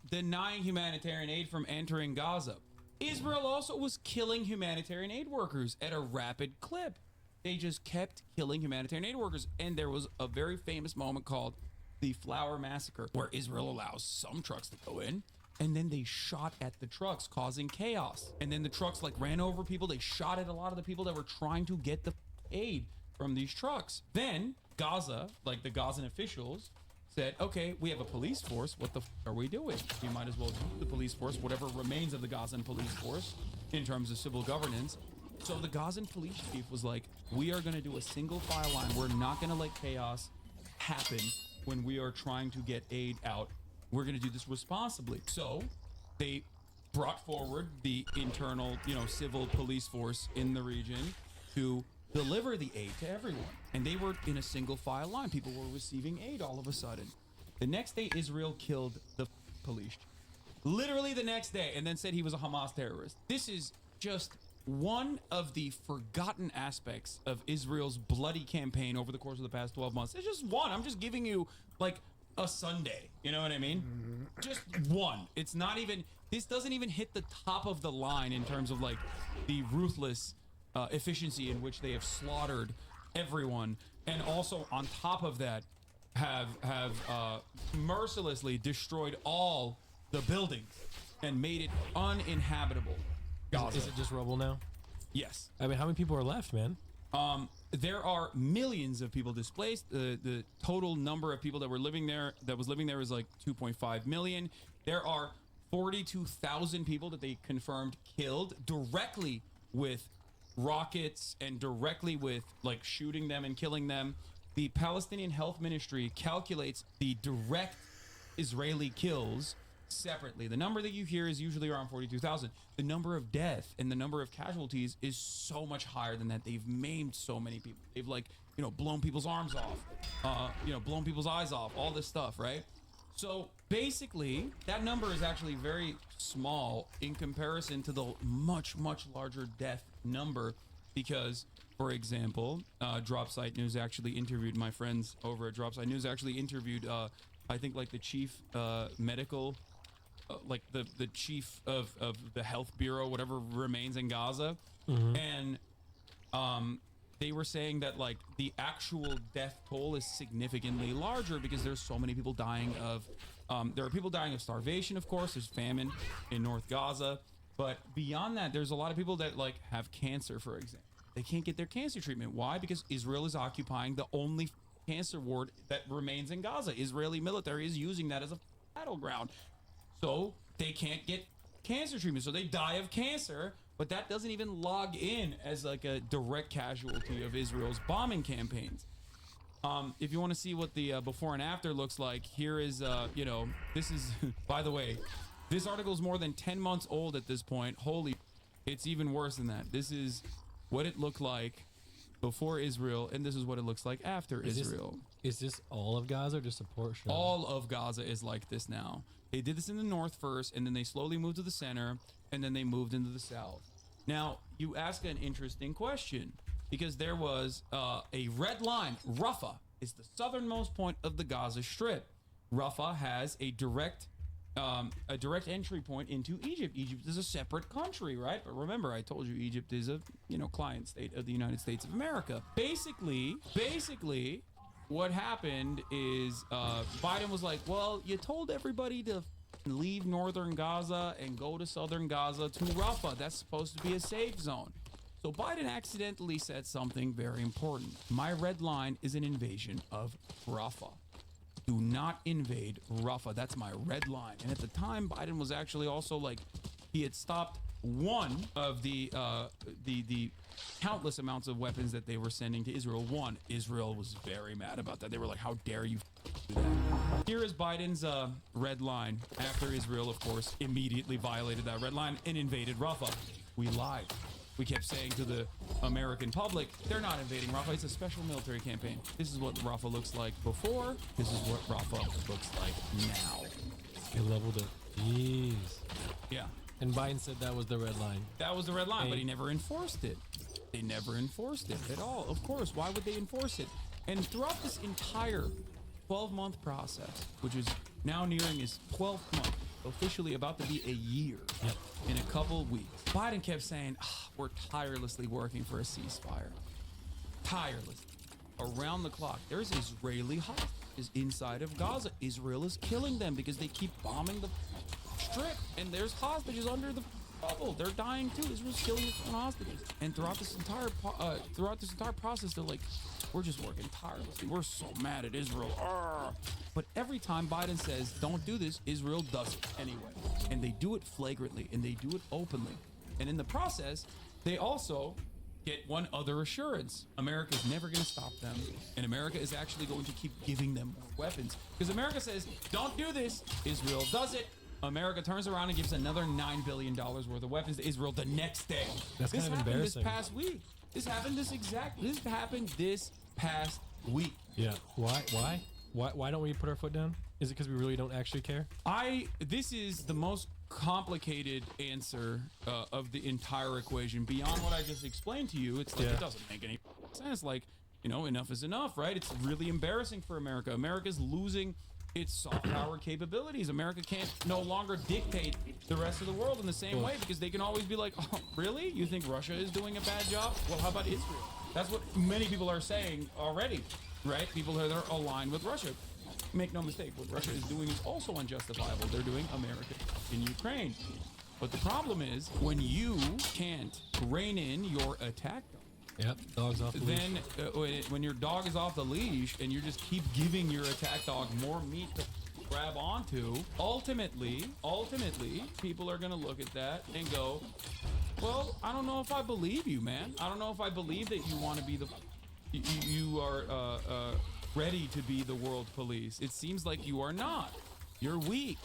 denying humanitarian aid from entering Gaza. Israel also was killing humanitarian aid workers at a rapid clip. They just kept killing humanitarian aid workers. And there was a very famous moment called the Flower Massacre, where Israel allows some trucks to go in, and then they shot at the trucks, causing chaos. And then the trucks like ran over people. They shot at a lot of the people that were trying to get the aid from these trucks. Then Gaza, like the Gazan officials, said, okay, we have a police force. What the are we doing? We might as well do the police force, whatever remains of the Gazan police force in terms of civil governance. So the Gazan police chief was like, we are going to do a single file line. We're not going to let chaos happen when we are trying to get aid out. We're going to do this responsibly. So they brought forward the internal, civil police force in the region to deliver the aid to everyone. And they were in a single file line. People were receiving aid all of a sudden. The next day, Israel killed the police. Literally the next day, and then said he was a Hamas terrorist. This is just one of the forgotten aspects of Israel's bloody campaign over the course of the past 12 months. It's just one. I'm just giving you like a Sunday. You know what I mean? Just one. It's not even, this doesn't even hit the top of the line in terms of like the ruthless efficiency in which they have slaughtered everyone, and also on top of that have mercilessly destroyed all the buildings and made it uninhabitable. Is it just rubble now? Yes. I mean, how many people are left, man? There are millions of people displaced. The total number of people that was living there is like 2.5 million. There are 42,000 people that they confirmed killed directly with rockets and directly with like shooting them and killing them. The Palestinian Health Ministry calculates the direct Israeli kills separately. The number that you hear is usually around 42,000. The number of death and the number of casualties is so much higher than that. They've maimed so many people. They've like, blown people's arms off, blown people's eyes off, all this stuff, right? So basically, that number is actually very small in comparison to the much, much larger death number because, for example, Dropsite News actually interviewed my friends over at Dropsite News actually interviewed, I think, like the chief medical, like the chief of the health bureau, whatever remains in Gaza. And they were saying that like the actual death toll is significantly larger because there's so many people dying of there are people dying of starvation, of course. There's famine in North Gaza, but beyond that, there's a lot of people that like have cancer, for example. They can't get their cancer treatment. Why? Because Israel is occupying the only cancer ward that remains in Gaza. Israeli military is using that as a battleground, so they can't get cancer treatment, so they die of cancer. But that doesn't even log in as like a direct casualty of Israel's bombing campaigns. If you want to see what the before and after looks like, here is, this is, by the way, this article is more than 10 months old at this point. Holy, it's even worse than that. This is what it looked like before Israel, and this is what it looks like after Israel. Is this all of Gaza or just a portion? All of Gaza is like this now. They did this in the north first, and then they slowly moved to the center, and then they moved into the south. Now, you ask an interesting question, because there was a red line. Rafah is the southernmost point of the Gaza Strip. Rafah has a direct entry point into Egypt. Egypt is a separate country, right? But remember, I told you Egypt is a client state of the United States of America. Basically, what happened is Biden was like, well, you told everybody to leave northern Gaza and go to southern Gaza to Rafah. That's supposed to be a safe zone. So Biden accidentally said something very important. My red line is an invasion of Rafah. Do not invade Rafah. That's my red line. And at the time, Biden was actually also like, he had stopped one of the countless amounts of weapons that they were sending to Israel. One, Israel was very mad about that. They were like, how dare you do that? Here is Biden's red line after Israel, of course, immediately violated that red line and invaded Rafah. We lied. We kept saying to the American public, they're not invading Rafah. It's a special military campaign. This is what Rafah looks like before. This is what Rafah looks like now. They leveled it. Jeez. Yeah. And Biden said that was the red line. That was the red line, but he never enforced it. They never enforced it at all. Of course, why would they enforce it? And throughout this entire 12-month process, which is now nearing his 12th month, officially about to be a year in a couple weeks, Biden kept saying, we're tirelessly working for a ceasefire. Tirelessly. Around the clock. There's Israeli hostages inside of Gaza. Israel is killing them because they keep bombing the strip, and there's hostages under the bubble. They're dying too. Israel's killing its own hostages. And throughout this entire process, they're like, we're just working tirelessly. We're so mad at Israel. Arrgh. But every time Biden says, don't do this, Israel does it anyway. And they do it flagrantly, and they do it openly. And in the process, they also get one other assurance. America's never going to stop them. And America is actually going to keep giving them more weapons. Because America says, don't do this. Israel does it. America turns around and gives another $9 billion worth of weapons to Israel the next day. That's kind of embarrassing. This past week. This happened this past week. Yeah. Why don't we put our foot down? Is it because we really don't actually care? This is the most complicated answer of the entire equation. Beyond what I just explained to you, it's like it doesn't make any sense. Like, enough is enough, right? It's really embarrassing for America. America's losing its soft power capabilities. America can't no longer dictate the rest of the world in the same way, because they can always be like, oh, really? You think Russia is doing a bad job? Well, how about Israel? That's what many people are saying already, right? People that are aligned with Russia. Make no mistake, what Russia is doing is also unjustifiable. They're doing America in Ukraine. But the problem is, when you can't rein in your attack dog, dog's off the leash. Then when your dog is off the leash and you just keep giving your attack dog more meat to grab onto, ultimately, people are going to look at that and go, well, I don't know if I believe you, man. I don't know if I believe that you want to be you are ready to be the world police. It seems like you are not. You're weak.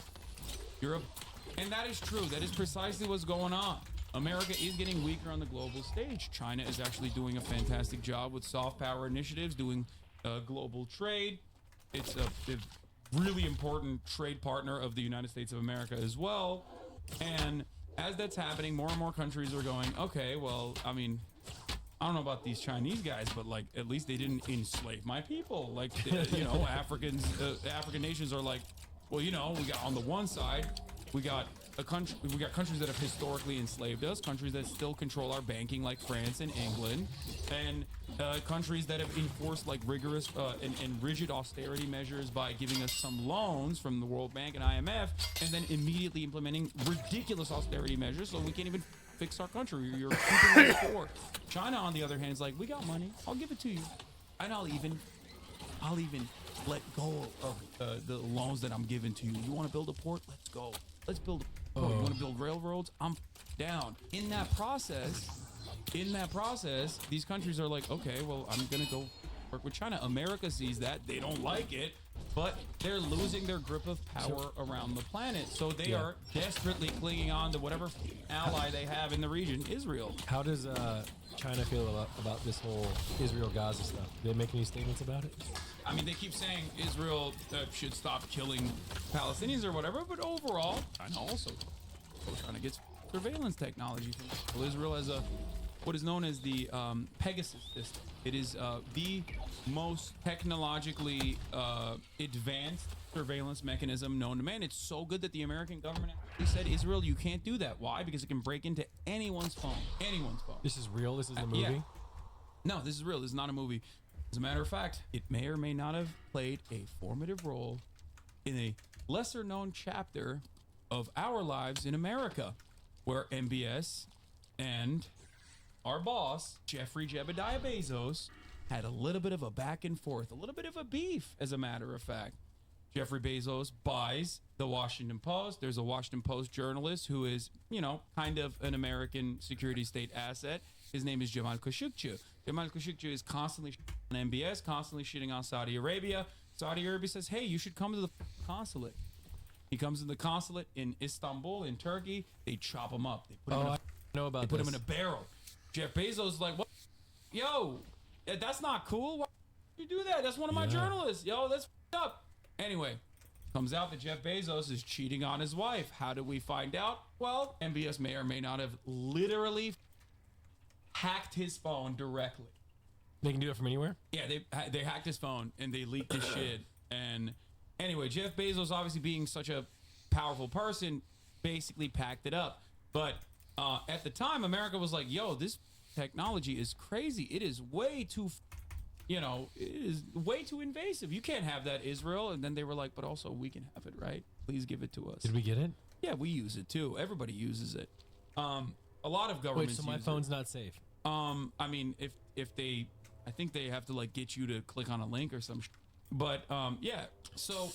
And that is true. That is precisely what's going on. America is getting weaker on the global stage. China is actually doing a fantastic job with soft power initiatives, doing global trade. It's a really important trade partner of the United States of America as well. And as that's happening, more and more countries are going, okay, well, I mean, I don't know about these Chinese guys, but like, at least they didn't enslave my people. Like, African nations are like, well, we got on the one side, we got countries that have historically enslaved us, countries that still control our banking like France and England, and countries that have enforced like rigorous and rigid austerity measures by giving us some loans from the World Bank and IMF, and then immediately implementing ridiculous austerity measures so we can't even fix our country. You're keeping us poor. China, on the other hand, is like, we got money, I'll give it to you, and I'll even let go of the loans that I'm giving to you. You want to build a port? Let's go. Let's build a port. You want to build railroads? I'm down. In that process, these countries are like, okay, well, I'm gonna go work with China. America sees that. They don't like it, but they're losing their grip of power around the planet. So they are desperately clinging on to whatever ally they have in the region, Israel. How does China feel about this whole Israel-Gaza stuff? Do they make any statements about it? I mean, they keep saying Israel should stop killing Palestinians or whatever, but overall, China also trying to get surveillance technology from Israel as what is known as the Pegasus system. It is the most technologically advanced surveillance mechanism known to man. It's so good that the American government actually said, Israel, you can't do that. Why? Because it can break into anyone's phone. Anyone's phone. This is real? This is a movie? Yeah. No, this is real. This is not a movie. As a matter of fact, it may or may not have played a formative role in a lesser known chapter of our lives in America, where MBS and our boss, Jeffrey Jebediah Bezos, had a little bit of a back and forth, a little bit of a beef, as a matter of fact. Jeffrey Bezos buys the Washington Post. There's a Washington Post journalist who is, kind of an American security state asset. His name is Jamal Khashoggi. Jamal Khashoggi is constantly on MBS, constantly shitting on Saudi Arabia. Saudi Arabia says, hey, you should come to the consulate. He comes to the consulate in Istanbul, in Turkey. They chop him up. They put him in a barrel. Jeff Bezos is like, what? Yo, that's not cool. Why would you do that? That's one of my journalists. Yo, that's up. Anyway, comes out that Jeff Bezos is cheating on his wife. How did we find out? Well, MBS may or may not have literally hacked his phone directly. They can do it from anywhere? Yeah, they hacked his phone and they leaked his shit. And anyway, Jeff Bezos, obviously being such a powerful person, basically packed it up. But at the time, America was like, yo, this technology is crazy. It is way too, it is way too invasive. You can't have that, Israel. And then they were like, but also we can have it, right? Please give it to us. Did we get it? Yeah, we use it too. Everybody uses it. A lot of governments. Wait, so my phone's not safe? I mean, if they, I think they have to like get you to click on a link or some. But yeah. So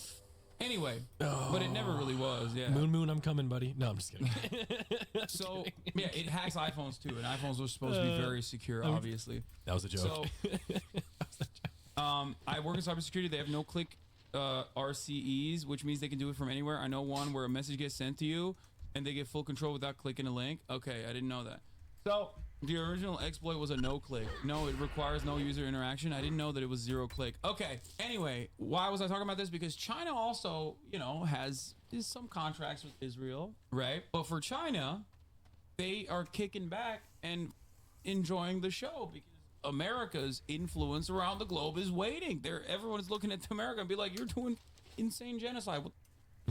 anyway, but it never really was. Yeah. Moon, I'm coming, buddy. No, I'm just kidding. So yeah, it hacks iPhones too, and iPhones were supposed to be very secure, obviously. That was a joke. So, I work in cybersecurity. They have no-click RCEs, which means they can do it from anywhere. I know one where a message gets sent to you, and they get full control without clicking a link. Okay, I didn't know that. So the original exploit was a no-click. No, it requires no user interaction. I didn't know that it was zero-click. Okay. Anyway, why was I talking about this? Because China also, has some contracts with Israel, right? But for China, they are kicking back and enjoying the show because America's influence around the globe is waiting. Everyone's looking at America and be like, "You're doing insane genocide.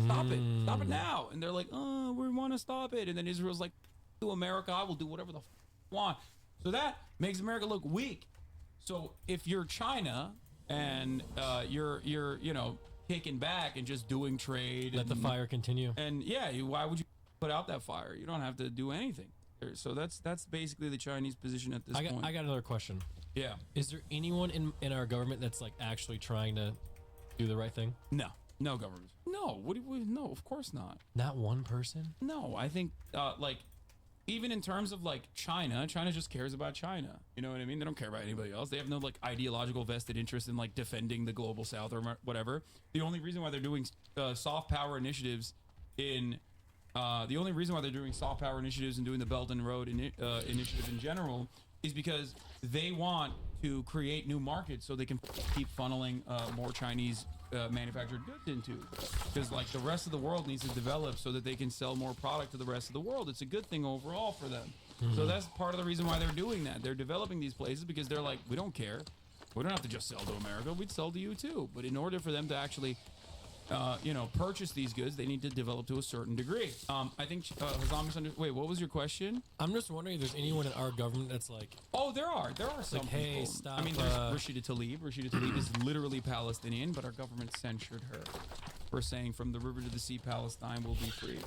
Stop it! Stop it now!" And they're like, "Oh, we want to stop it." And then Israel's like, "To America, I will do whatever the f I want." So that makes America look weak. So if you're China and you're kicking back and just doing trade, let the fire continue. And yeah, why would you put out that fire? You don't have to do anything. So that's basically the Chinese position at this point. I got another question. Yeah. Is there anyone in our government that's like actually trying to do the right thing? No government. No. No, of course not. Not one person? No, I think even in terms of like China just cares about China. You know what I mean? They don't care about anybody else. They have no like ideological vested interest in like defending the global south or whatever. The only reason why they're doing soft power initiatives and doing the Belt and Road initiative in general is because they want to create new markets so they can keep funneling more Chinese manufactured goods into, because like the rest of the world needs to develop so that they can sell more product to the rest of the world. It's a good thing overall for them. So that's part of the reason why they're doing that. They're developing these places because they're like, we don't care. We don't have to just sell to America. We'd sell to you too. But in order for them to actually purchase these goods, they need to develop to a certain degree. I think Hazam misunderstood. Wait, what was your question? I'm just wondering if there's anyone in our government that's like, oh, there are some like, hey, people. stop. I mean, there's Rashida Tlaib. Rashida Tlaib is literally Palestinian, but our government censured her for saying "from the river to the sea, Palestine will be free."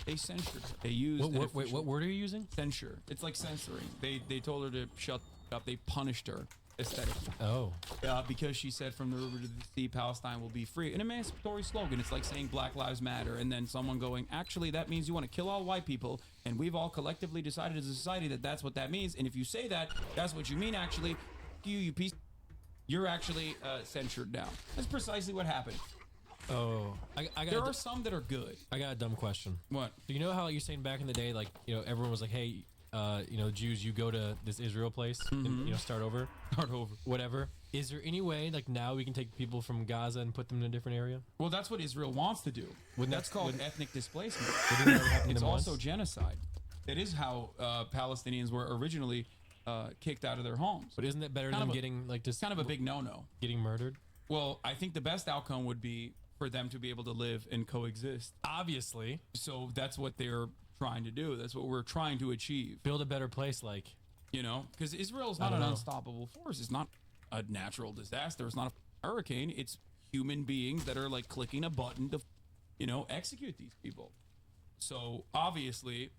They censured her. They used what word are you using? Censure. It's like censoring. They told her to shut up. They punished her aesthetically. Oh. Because she said "from the river to the sea, Palestine will be free." An emancipatory slogan. It's like saying Black Lives Matter, and then someone going, actually, that means you want to kill all white people, and we've all collectively decided as a society that that's what that means. And if you say that, that's what you mean. Actually, you piece. You're actually censured now. That's precisely what happened. Oh, there are some that are good. I got a dumb question. What? Do you know how you're saying back in the day, like, everyone was like, hey, Jews, you go to this Israel place and, start over, whatever. Is there any way, like, now we can take people from Gaza and put them in a different area? Well, that's what Israel wants to do. That's called ethnic displacement. It's also genocide. That is how Palestinians were originally kicked out of their homes. But isn't that better than getting, like, just kind of a big no-no? Getting murdered? Well, I think the best outcome would be for them to be able to live and coexist. Obviously. So that's what they're trying to do. That's what we're trying to achieve. Build a better place, like, because Israel is not an unstoppable force. It's not a natural disaster. It's not a hurricane. It's human beings that are like clicking a button to, execute these people. So obviously,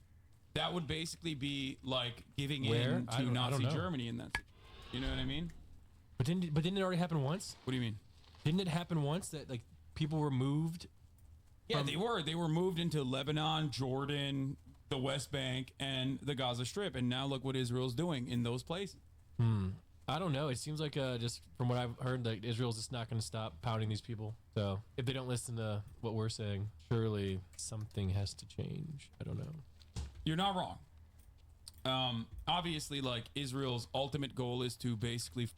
that would basically be like giving in to Nazi Germany, and that's, you know what I mean? But didn't it already happen once? What do you mean? Didn't it happen once that like people were moved? Yeah, they were moved into Lebanon, Jordan, the West Bank, and the Gaza Strip, and now look what Israel's doing in those places. I don't know. It seems like just from what I've heard, like Israel's just not going to stop pounding these people. So if they don't listen to what we're saying, surely something has to change. I don't know. You're not wrong. Obviously, like, Israel's ultimate goal is to basically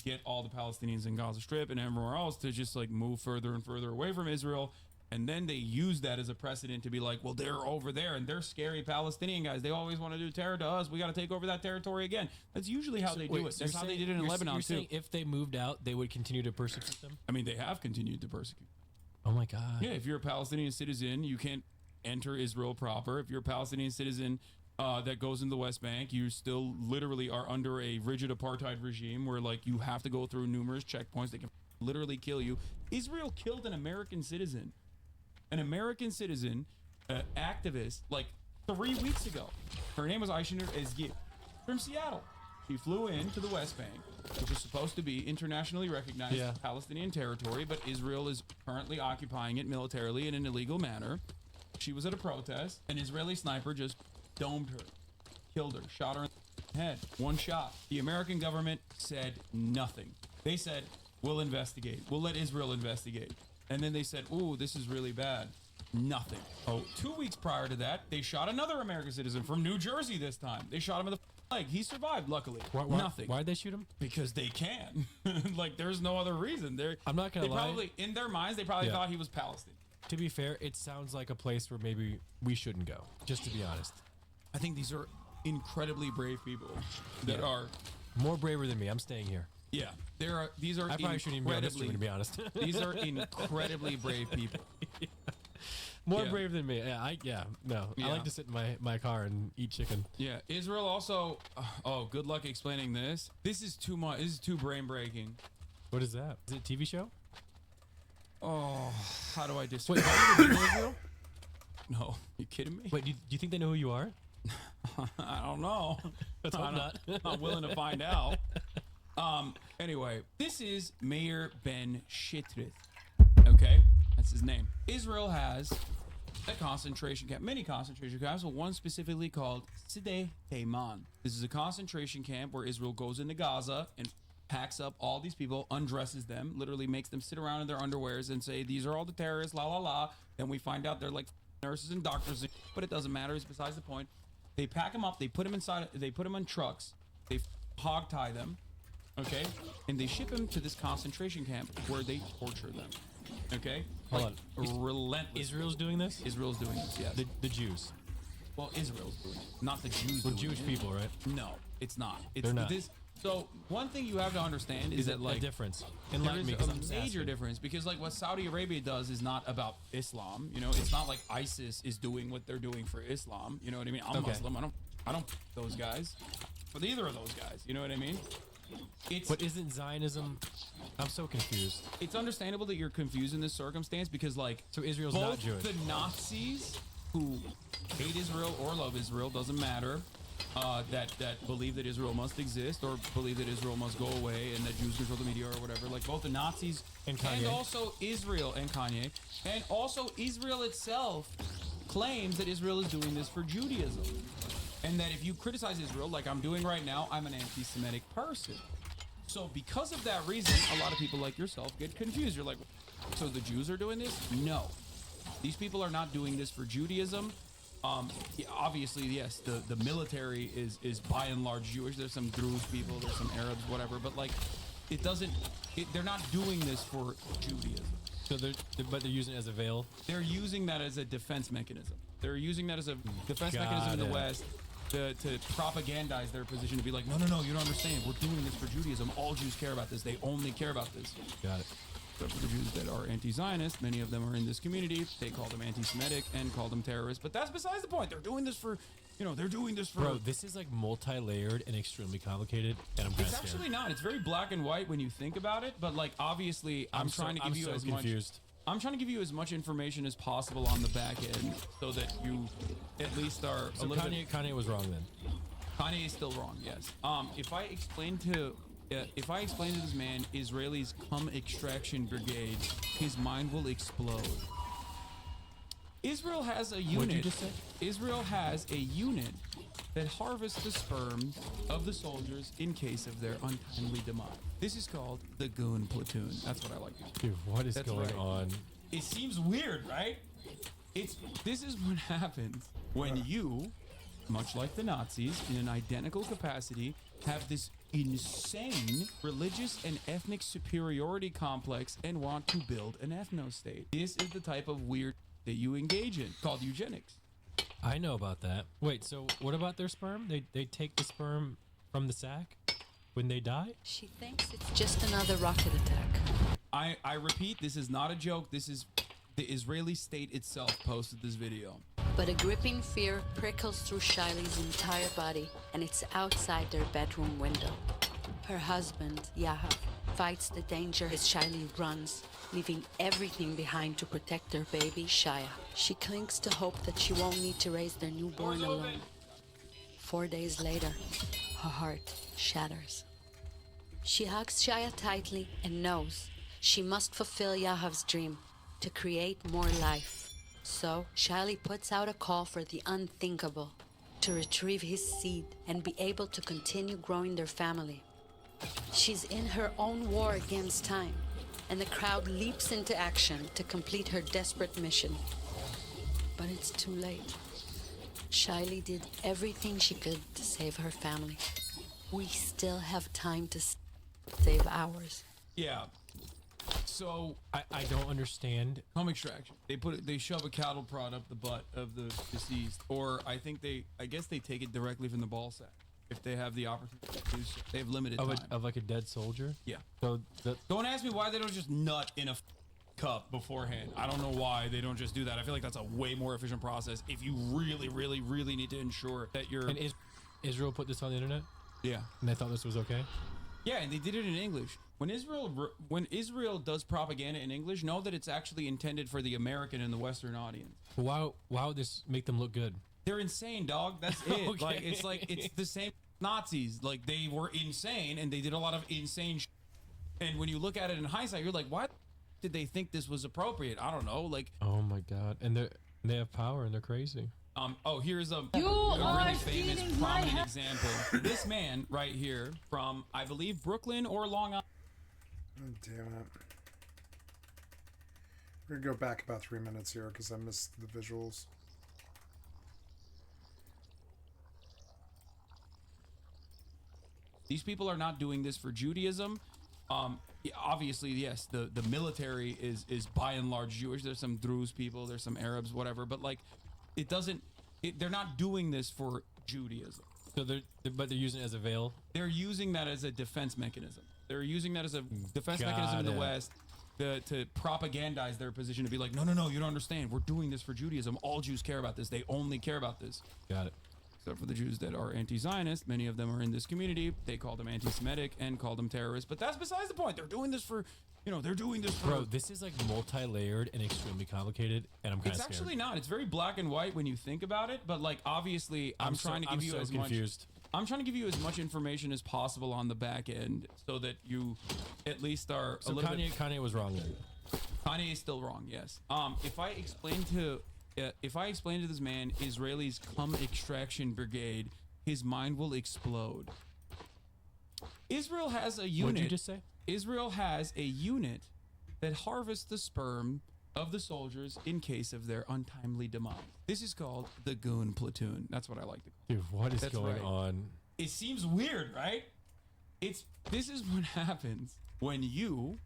get all the Palestinians in Gaza Strip and everywhere else to just like move further and further away from Israel. And then they use that as a precedent to be like, well, they're over there and they're scary Palestinian guys. They always want to do terror to us. We got to take over that territory again. That's usually how they do it. That's how they did it in Lebanon, you're too. saying if they moved out, they would continue to persecute them? I mean, they have continued to persecute. Oh, my God. Yeah, if you're a Palestinian citizen, you can't enter Israel proper. If you're a Palestinian citizen that goes in the West Bank, you still literally are under a rigid apartheid regime where, like, you have to go through numerous checkpoints. They can literally kill you. Israel killed an American citizen. An American citizen activist like 3 weeks ago. Her name was Aishiner Ezgi from Seattle. She flew into the West Bank, which is supposed to be internationally recognized Palestinian territory, but Israel is currently occupying it militarily in an illegal manner. She was at a protest. An Israeli sniper just domed her, killed her, shot her in the head. One shot. The American government said nothing. They said, we'll investigate. We'll let Israel investigate. And then they said, ooh, this is really bad. Nothing. Oh, 2 weeks prior to that, they shot another American citizen from New Jersey this time. They shot him in the leg. He survived, luckily. Nothing. Why'd they shoot him? Because they can. Like, there's no other reason. I'm not going to lie. Probably, in their minds, they probably thought he was Palestinian. To be fair, it sounds like a place where maybe we shouldn't go, just to be honest. I think these are incredibly brave people that are... more braver than me. I'm staying here. Yeah, these are I probably shouldn't even be on this stream, to be honest. These are incredibly brave people. More brave than me. I like to sit in my car and eat chicken. Yeah, Israel also. Oh, good luck explaining this. This is too much. This is too brain breaking. What is that? Is it a TV show? Oh, how do I describe? Wait, are you Israel? No, you kidding me? Wait, do you think they know who you are? I don't know. Let's hope not. I'm willing to find out. Anyway, this is Meir Ben Shitrith. Okay, that's his name. Israel has a concentration camp, many concentration camps, but one specifically called Sde Heyman. This is a concentration camp where Israel goes into Gaza and packs up all these people, undresses them, literally makes them sit around in their underwears and say, these are all the terrorists, la la la. Then we find out they're like nurses and doctors, but it doesn't matter. It's besides the point. They pack them up, they put them inside, they put them on trucks, they hog tie them. Okay, and they ship him to this concentration camp where they torture them. Okay, Hold on. Relentless. Israel's doing this? Israel's doing this. Yes. The Jews. Well, Israel's doing it, not the Jews. Well, Jewish people, right? No, it's not. It's They're not. This. So one thing you have to understand is that, like, a difference. There Enlighten me, is 'cause a I'm just major asking. difference, because like what Saudi Arabia does is not about Islam. You know, it's not like ISIS is doing what they're doing for Islam. You know what I mean? I'm Muslim. I don't those guys, but either of those guys. You know what I mean? But isn't Zionism? I'm so confused. It's understandable that you're confused in this circumstance because, like, so Israel's both not Jewish. The Nazis who hate Israel or love Israel, doesn't matter, that believe that Israel must exist or believe that Israel must go away and that Jews control the media or whatever. Like both the Nazis and also Israel and Kanye, and also Israel itself claims that Israel is doing this for Judaism. And that if you criticize Israel, like I'm doing right now, I'm an anti-Semitic person. So because of that reason, a lot of people like yourself get confused. You're like, so the Jews are doing this? No. These people are not doing this for Judaism. Obviously, yes, the military is by and large Jewish. There's some Druze people, there's some Arabs, whatever. But like, they're not doing this for Judaism. So but they're using it as a veil? They're using that as a defense mechanism. They're using that as a defense mechanism in the West. To propagandize their position, to be like, no, you don't understand. We're doing this for Judaism. All Jews care about this. They only care about this. Got it. So for the Jews that are anti-Zionist, many of them are in this community. They call them anti-Semitic and call them terrorists. But that's besides the point. They're doing this for, they're doing this for... Bro, this is like multi-layered and extremely complicated, and I'm kind of scared. It's actually not. It's very black and white when you think about it. But like, obviously, I'm trying to give you as confused. I'm trying to give you as much information as possible on the back end so that you at least are so a little bit... Kanye was wrong then. Kanye is still wrong, yes. If I explain to this man Israelis come extraction brigade, his mind will explode. Israel has a unit. What did you just say? Israel has a unit that harvests the sperm of the soldiers in case of their untimely demise. This is called the Goon Platoon. That's what I like to do. Dude, what is going on? It seems weird, right? This is what happens when you much like the Nazis, in an identical capacity, have this insane religious and ethnic superiority complex and want to build an ethno-state. This is the type of weird that you engage in, called eugenics. I know about that. Wait, so what about their sperm? They take the sperm from the sac when they die? She thinks it's just another rocket attack. I repeat, this is not a joke. This is the Israeli state itself posted this video. But a gripping fear prickles through Shiley's entire body, and it's outside their bedroom window. Her husband, Yahav, fights the danger as Shiley runs, leaving everything behind to protect their baby, Shaya. She clings to hope that she won't need to raise their newborn alone. 4 days later, her heart shatters. She hugs Shaya tightly and knows she must fulfill Yahav's dream to create more life. So, Shiley puts out a call for the unthinkable, to retrieve his seed and be able to continue growing their family. She's in her own war against time, and the crowd leaps into action to complete her desperate mission. But it's too late. Shiley did everything she could to save her family. We still have time to save ours. Yeah. So I don't understand. home extraction. They shove a cattle prod up the butt of the deceased, or I guess they take it directly from the ball sack if they have the opportunity to do so. They have limited time. Of like a dead soldier? Yeah. So Don't ask me why they don't just nut in a cup beforehand. I don't know why they don't just do that. I feel like that's a way more efficient process if you really, really, really need to ensure that you're. And Israel put this on the internet? Yeah. And they thought this was okay? Yeah, and they did it in English. When Israel does propaganda in English, know that it's actually intended for the American and the Western audience. Why would this make them look good? They're insane, dog. That's it. Okay. It's the same Nazis. Like, they were insane and they did a lot of insane shit. And when you look at it in hindsight, you're like, why did they think this was appropriate? I don't know. Like, oh my god. And they have power and they're crazy. Here's a really famous, prominent example. This man right here from, I believe, Brooklyn or Long Island. Oh, damn it. We're gonna go back about 3 minutes here because I missed the visuals. These people are not doing this for Judaism. Obviously, yes, the military is by and large Jewish. There's some Druze people, there's some Arabs, whatever. But like, they're not doing this for Judaism. So but they're using it as a veil. They're using that as a defense mechanism. They're using that as a defense mechanism in the West to propagandize their position, to be like, no, you don't understand. We're doing this for Judaism. All Jews care about this. They only care about this. Got it. Except for the Jews that are anti-Zionist. Many of them are in this community. They call them anti-Semitic and call them terrorists. But that's besides the point. They're doing this for, they're doing this for... Bro, this is like multi-layered and extremely complicated, and I'm kind of scared. It's actually not. It's very black and white when you think about it. But like, obviously, I'm trying to give you as much information as possible on the back end so that you at least are so Kanye was wrong then. Kanye is still wrong, yes. If I explain to this man Israeli's cum extraction brigade, his mind will explode. Israel has a unit. What did you just say? Israel has a unit that harvests the sperm of the soldiers in case of their untimely demise. This is called the Goon Platoon. That's what I like to call it. Dude, what is going on? It seems weird, right? This is what happens when you,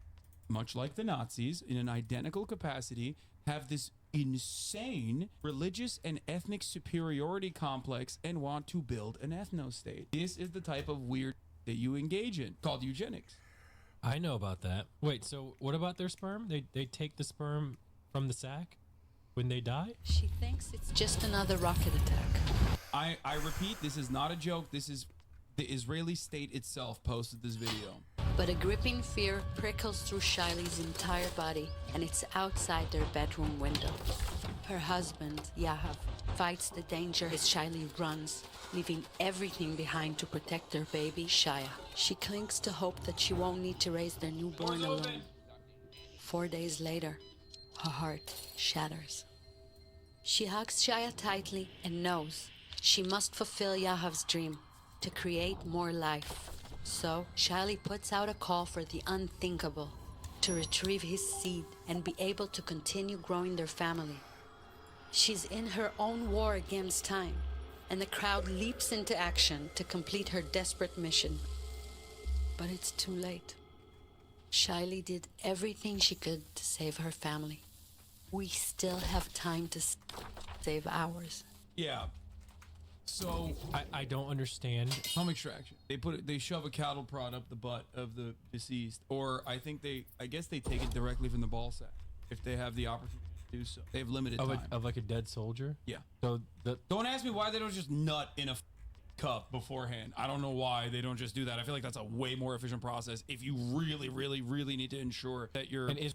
much like the Nazis, in an identical capacity, have this insane religious and ethnic superiority complex and want to build an ethno-state. This is the type of weird that you engage in, called eugenics. I know about that. Wait, so what about their sperm? They take the sperm from the sac when they die? She thinks it's just another rocket attack. I repeat, this is not a joke. This is the Israeli state itself posted this video. But a gripping fear prickles through Shiley's entire body, and it's outside their bedroom window. Her husband, Yahav, fights the danger as Shiley runs, leaving everything behind to protect their baby, Shaya. She clings to hope that she won't need to raise their newborn alone. 4 days later, her heart shatters. She hugs Shaya tightly and knows she must fulfill Yahav's dream to create more life. So, Shiley puts out a call for the unthinkable, to retrieve his seed and be able to continue growing their family. She's in her own war against time, and the crowd leaps into action to complete her desperate mission. But it's too late. Shiley did everything she could to save her family. We still have time to save ours. Yeah. So I don't understand. home extraction. They shove a cattle prod up the butt of the deceased, or I guess they take it directly from the ball sack if they have the opportunity to do so. They have limited time. Of like a dead soldier? Yeah. So Don't ask me why they don't just nut in a cup beforehand. I don't know why they don't just do that. I feel like that's a way more efficient process if you really, really, really need to ensure that you're. And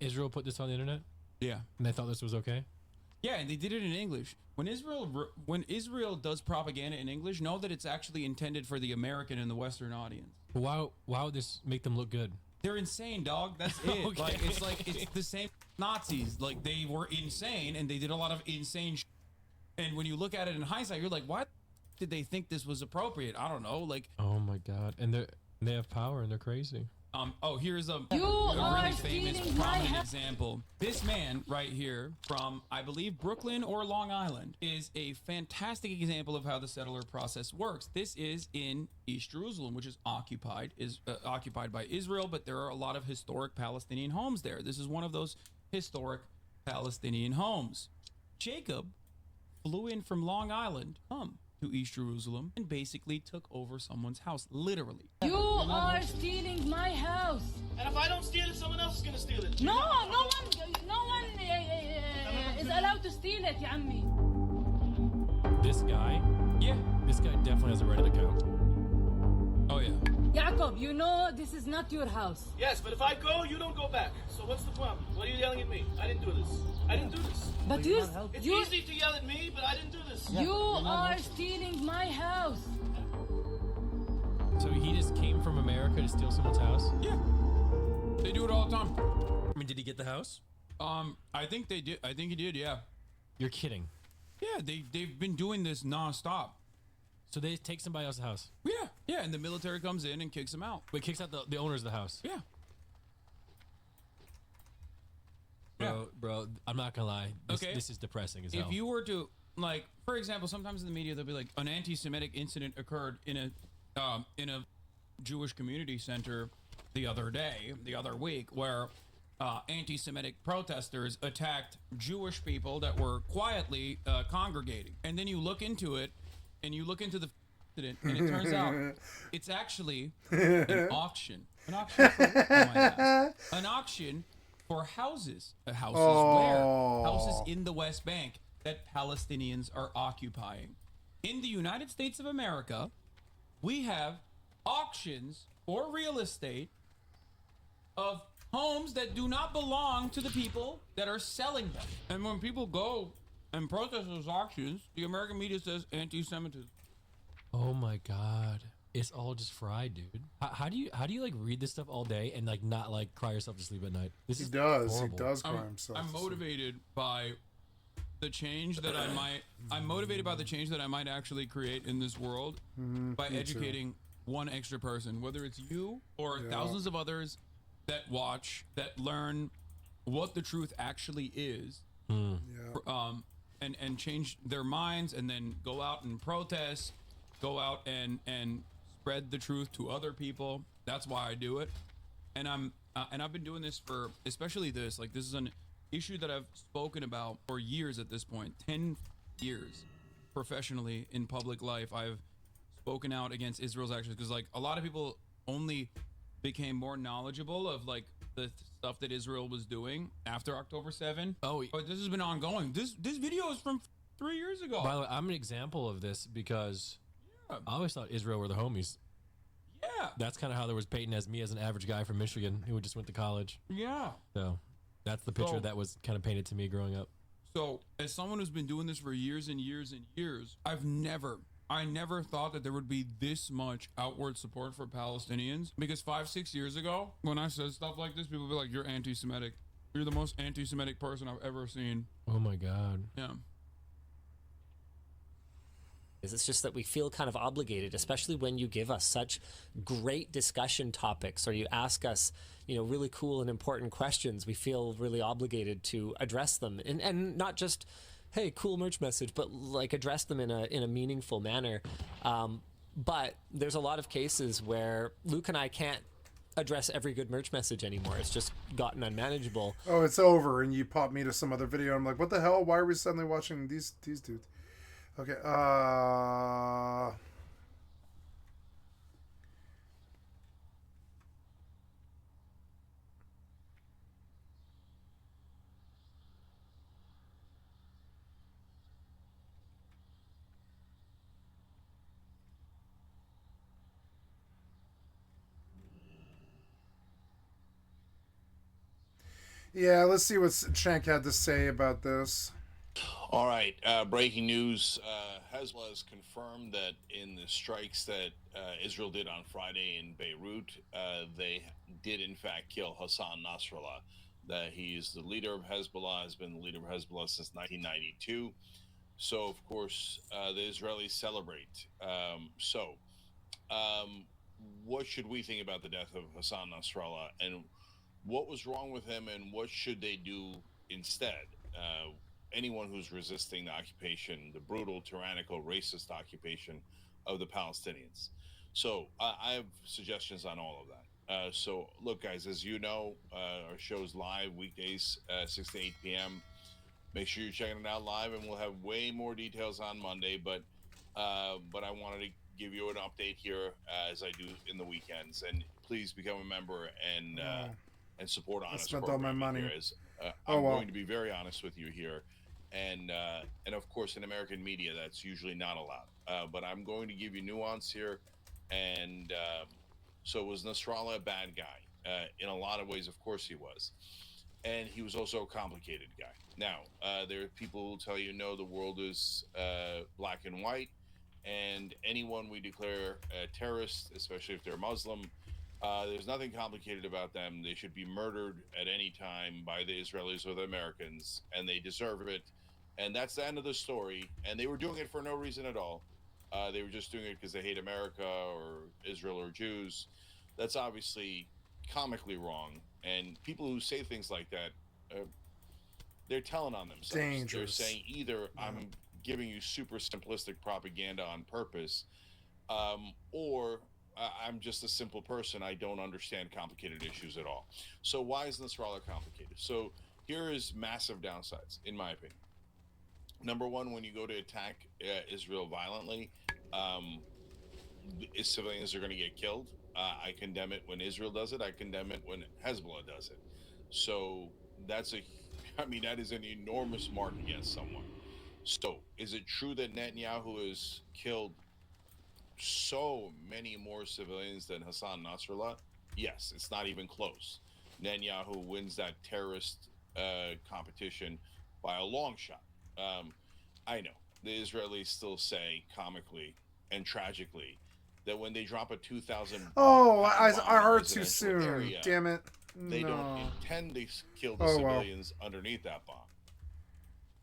Israel put this on the internet? Yeah. And they thought this was okay? Yeah, and they did it in English. When Israel does propaganda in English, know that it's actually intended for the American and the Western audience. Why would this make them look good? They're insane, dog. That's it. Okay. It's the same Nazis. Like, they were insane and they did a lot of insane shit. And when you look at it in hindsight, you're like, why did they think this was appropriate? I don't know. Like, oh my god. And they have power and they're crazy. Here's a really famous prominent example. This man right here from, I believe, Brooklyn or Long Island is a fantastic example of how the settler process works. This is in East Jerusalem, which is occupied by Israel, but there are a lot of historic Palestinian homes there. This is one of those historic Palestinian homes. Jacob flew in from Long Island, to East Jerusalem, and basically took over someone's house, literally. You are stealing my house. And if I don't steal it, someone else is gonna steal it. No one is allowed to steal it, ya ammi. This guy? Yeah. This guy definitely has a Reddit account. Oh yeah. Jacob, you know this is not your house. Yes, but if I go, you don't go back. So what's the problem? Why are you yelling at me? I didn't do this. I didn't do this. But it's easy to yell at me, but I didn't do this. You are stealing my house. So he just came from America to steal someone's house? Yeah. They do it all the time. I mean, did he get the house? I think they did. I think he did, yeah. You're kidding. Yeah, they've been doing this nonstop. So they take somebody else's house? Yeah, and the military comes in and kicks them out. Wait, kicks out the owners of the house? Yeah. Bro, I'm not gonna lie. This is depressing as hell. If you were to, like, for example, sometimes in the media they'll be like, an anti-Semitic incident occurred in a Jewish community center the other week, where anti-Semitic protesters attacked Jewish people that were quietly congregating. And then you look into it, and you look into the incident, and it turns out it's actually an auction. An auction for what, I might ask? An auction for houses. Houses where? Houses in the West Bank that Palestinians are occupying. In the United States of America, we have auctions for real estate of homes that do not belong to the people that are selling them. And when people go and protest those auctions, the American media says anti-Semitism. Oh my god. It's all just fried, dude. How do you like read this stuff all day and like not like cry yourself to sleep at night? He does cry himself. I'm motivated by the change that I'm motivated by the change that I might actually create in this world by educating one extra person, whether it's you or thousands of others that watch, that learn what the truth actually is, and change their minds, and then go out and protest, go out and spread the truth to other people. That's why I do it. And I've been doing this for, especially this is an issue that I've spoken about for years at this point, 10 years professionally in public life. I've spoken out against Israel's actions because like a lot of people only became more knowledgeable of like the stuff that Israel was doing after October 7. But this has been ongoing. This video is from 3 years ago. By the way, I'm an example of this because I always thought Israel were the homies. Yeah. That's kind of how there was Peyton as me as an average guy from Michigan who just went to college. Yeah. So that's the picture that was kind of painted to me growing up. So as someone who's been doing this for years and years and years, I never thought that there would be this much outward support for Palestinians, because 5-6 years ago, when I said stuff like this, people would be like, you're anti-Semitic. You're the most anti-Semitic person I've ever seen. Oh my God. Yeah. It's just that we feel kind of obligated, especially when you give us such great discussion topics or you ask us, really cool and important questions. We feel really obligated to address them, and not just hey, cool merch message, but like address them in a meaningful manner. But there's a lot of cases where Luke and I can't address every good merch message anymore. It's just gotten unmanageable. Oh, it's over, and you pop me to some other video. I'm like, what the hell? Why are we suddenly watching these dudes? Okay. Yeah, let's see what Shank had to say about this. All right, breaking news. Hezbollah has confirmed that in the strikes that Israel did on Friday in Beirut, they did in fact kill Hassan Nasrallah. That he is the leader of Hezbollah, has been the leader of Hezbollah since 1992. So, of course, the Israelis celebrate. What should we think about the death of Hassan Nasrallah, and what was wrong with him, and what should they do instead? Anyone who's resisting the occupation, the brutal, tyrannical, racist occupation of the Palestinians. So I have suggestions on all of that. So look, guys, as you know, our show's live weekdays, 6 to 8 p.m. Make sure you're checking it out live, and we'll have way more details on Monday. But I wanted to give you an update here as I do in the weekends. And please become a member and support honest. I spent all my money. I'm going to be very honest with you here. And of course, in American media, that's usually not allowed. But I'm going to give you nuance here. And so was Nasrallah a bad guy? In a lot of ways, of course he was. And he was also a complicated guy. Now, there are people who tell you, no, the world is black and white. And anyone we declare a terrorist, especially if they're Muslim, there's nothing complicated about them. They should be murdered at any time by the Israelis or the Americans, and they deserve it. And that's the end of the story. And they were doing it for no reason at all. They were just doing it because they hate America or Israel or Jews. That's obviously comically wrong. And people who say things like that, they're telling on themselves. Dangerous. They're saying either I'm giving you super simplistic propaganda on purpose, or I'm just a simple person. I don't understand complicated issues at all. So why is Nasrallah complicated? So here is massive downsides, in my opinion. Number one, when you go to attack Israel violently, civilians are going to get killed. I condemn it when Israel does it. I condemn it when Hezbollah does it. So that is an enormous mark against someone. So is it true that Netanyahu has killed so many more civilians than Hassan Nasrallah? Yes, it's not even close. Netanyahu wins that terrorist competition by a long shot. I know the Israelis still say comically and tragically that when they drop a 2,000 I heard too soon. Area, damn it. They don't intend to kill the civilians underneath that bomb.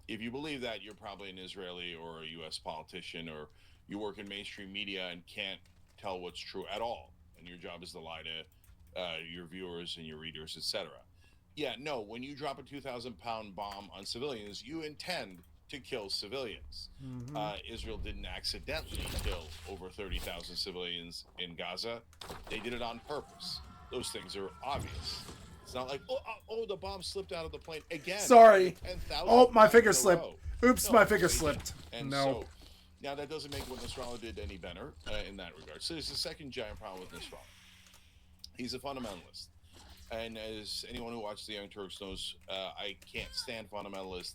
If you believe that, you're probably an Israeli or a U.S. politician, or you work in mainstream media and can't tell what's true at all, and your job is to lie to your viewers and your readers, etc. Yeah, no, when you drop a 2,000-pound bomb on civilians, you intend to kill civilians. Israel didn't accidentally kill over 30,000 civilians in Gaza. They did it on purpose. Those things are obvious. It's not like, the bomb slipped out of the plane again. Sorry. Oh, my finger slipped. Oops, my finger slipped. And so, now that doesn't make what Nasrallah did any better in that regard. So there's a second giant problem with Nasrallah. He's a fundamentalist. And as anyone who watches the Young Turks knows, I can't stand fundamentalists.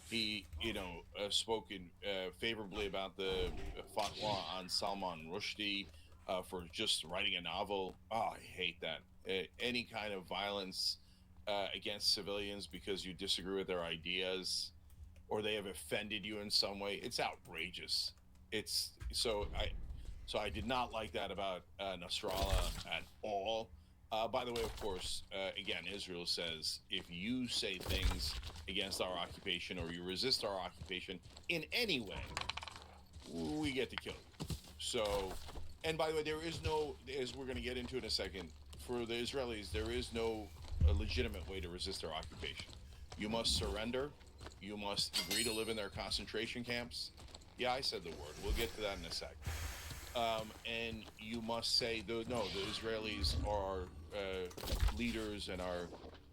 He, spoken favorably about the fatwa on Salman Rushdie for just writing a novel. Oh, I hate that. Any kind of violence against civilians because you disagree with their ideas or they have offended you in some way, it's outrageous. So I did not like that about Nasrallah at all. By the way, of course, again, Israel says if you say things against our occupation or you resist our occupation in any way, we get to kill you. So, and by the way, there is no, as we're going to get into in a second, for the Israelis, there is no legitimate way to resist our occupation. You must surrender You must agree to live in their concentration camps. Yeah, I said the word. We'll get to that in a sec. And you must say, the Israelis are leaders and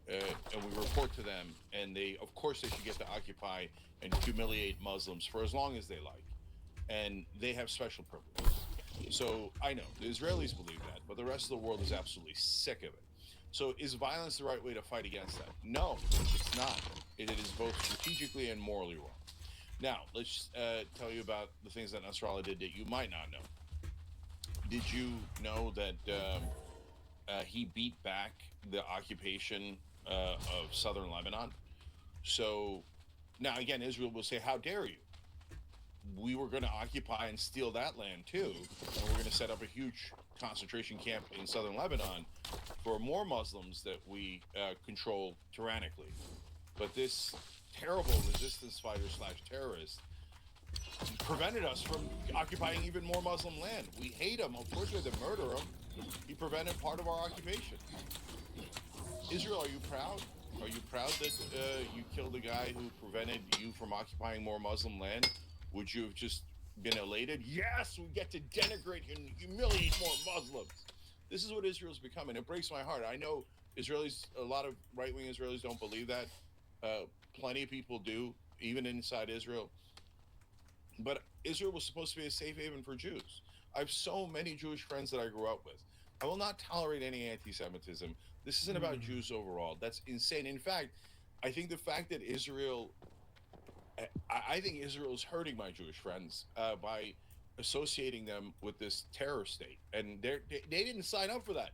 and we report to them, and of course, they should get to occupy and humiliate Muslims for as long as they like. And they have special privileges. So I know the Israelis believe that, but the rest of the world is absolutely sick of it. So is violence the right way to fight against that? No, it's not. It is both strategically and morally wrong. Now, let's tell you about the things that Nasrallah did that you might not know. Did you know that he beat back the occupation of southern Lebanon? So now, again, Israel will say, how dare you? We were going to occupy and steal that land too, and we're going to set up a huge concentration camp in southern Lebanon for more Muslims that we control tyrannically. But this terrible resistance fighter / terrorist prevented us from occupying even more Muslim land. We hate him. Of course we had to murder him. He prevented part of our occupation. Israel, are you proud? Are you proud that you killed a guy who prevented you from occupying more Muslim land? Would you have just been elated? Yes, we get to denigrate and humiliate more Muslims. This is what Israel's becoming. It breaks my heart. I know Israelis, a lot of right-wing Israelis don't believe that. Plenty of people do, even inside Israel. But Israel was supposed to be a safe haven for Jews. I have so many Jewish friends that I grew up with. I will not tolerate any anti-Semitism. This isn't about Jews overall. That's insane. In fact, I think the fact that I think Israel is hurting my Jewish friends by associating them with this terror state, and they didn't sign up for that.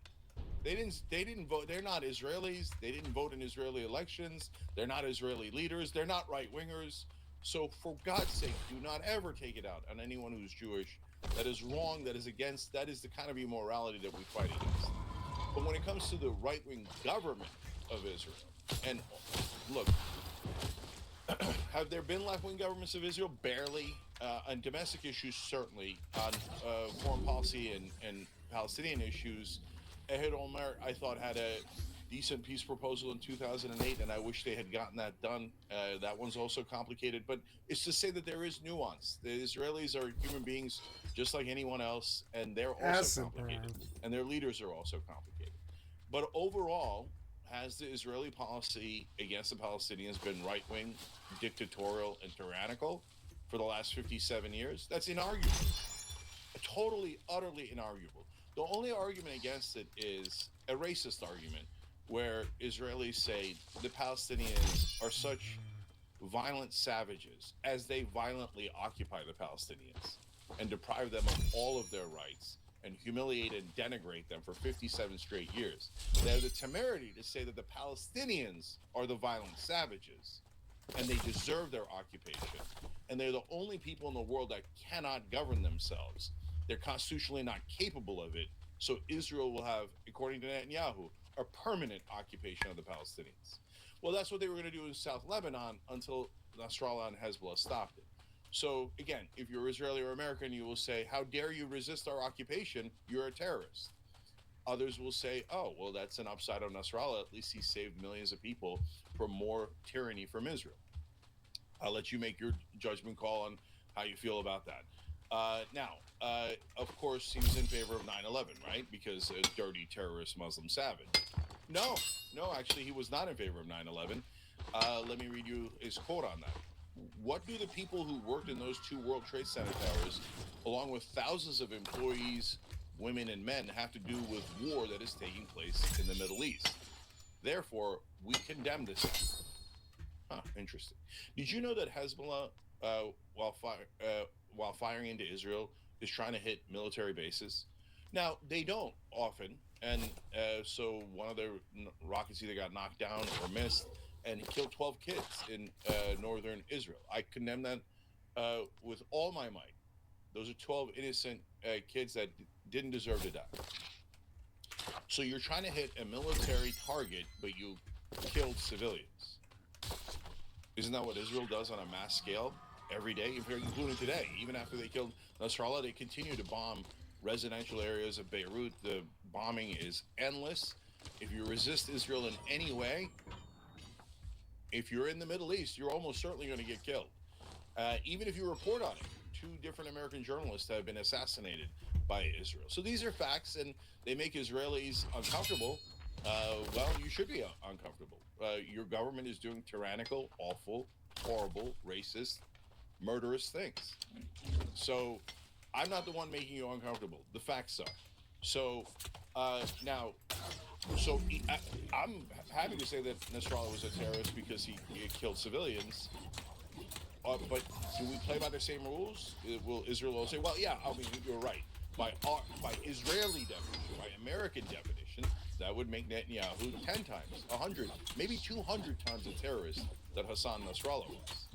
They didn't vote. They're not Israelis. They didn't vote in Israeli elections. They're not Israeli leaders. They're not right wingers. So for God's sake, do not ever take it out on anyone who's Jewish. That is wrong. That is the kind of immorality that we fight against. But when it comes to the right-wing government of Israel, and look, have there been left-wing governments of Israel? Barely. On domestic issues, certainly. On foreign policy and Palestinian issues, Ehud Olmert, I thought, had a decent peace proposal in 2008, and I wish they had gotten that done. That one's also complicated, but it's to say that there is nuance. The Israelis are human beings just like anyone else, and they're also complicated, and their leaders are also complicated. But overall, has the Israeli policy against the Palestinians been right-wing, dictatorial, and tyrannical for the last 57 years? That's inarguable. Totally, utterly inarguable. The only argument against it is a racist argument, where Israelis say the Palestinians are such violent savages as they violently occupy the Palestinians and deprive them of all of their rights and humiliate and denigrate them for 57 straight years. They have the temerity to say that the Palestinians are the violent savages and they deserve their occupation. And they're the only people in the world that cannot govern themselves. They're constitutionally not capable of it. So Israel will have, according to Netanyahu, a permanent occupation of the Palestinians. Well, that's what they were going to do in South Lebanon until Nasrallah and Hezbollah stopped it. So again, if you're Israeli or American, you will say, how dare you resist our occupation? You're a terrorist. Others will say, oh, well, that's an upside on Nasrallah. At least he saved millions of people from more tyranny from Israel. I'll let you make your judgment call on how you feel about that. Of course, he was in favor of 9/11, right? Because a dirty terrorist Muslim savage. No, actually, he was not in favor of 9/11. Let me read you his quote on that. What do the people who worked in those two World Trade Center towers, along with thousands of employees, women and men, have to do with war that is taking place in the Middle East? Therefore, we condemn this. Interesting. Did you know that Hezbollah, while firing into Israel, is trying to hit military bases? Now, they don't often, and so one of their rockets either got knocked down or missed, and killed 12 kids in northern Israel. I condemn that with all my might. Those are 12 innocent kids that didn't deserve to die. So you're trying to hit a military target, but you killed civilians. Isn't that what Israel does on a mass scale every day, including today? Even after they killed Nasrallah, they continue to bomb residential areas of Beirut. The bombing is endless. If you resist Israel in any way, if you're in the Middle East, you're almost certainly going to get killed. Even if you report on it, 2 different American journalists have been assassinated by Israel. So these are facts, and they make Israelis uncomfortable. Well, you should be uncomfortable. Your government is doing tyrannical, awful, horrible, racist, murderous things. So I'm not the one making you uncomfortable. The facts are. So now, I'm happy to say that Nasrallah was a terrorist because he killed civilians. But do we play by the same rules? Will Israel say, well, yeah, I mean, you're right. By Israeli definition, by American definition, that would make Netanyahu 10 times, 100, maybe 200 times a terrorist that Hassan Nasrallah was.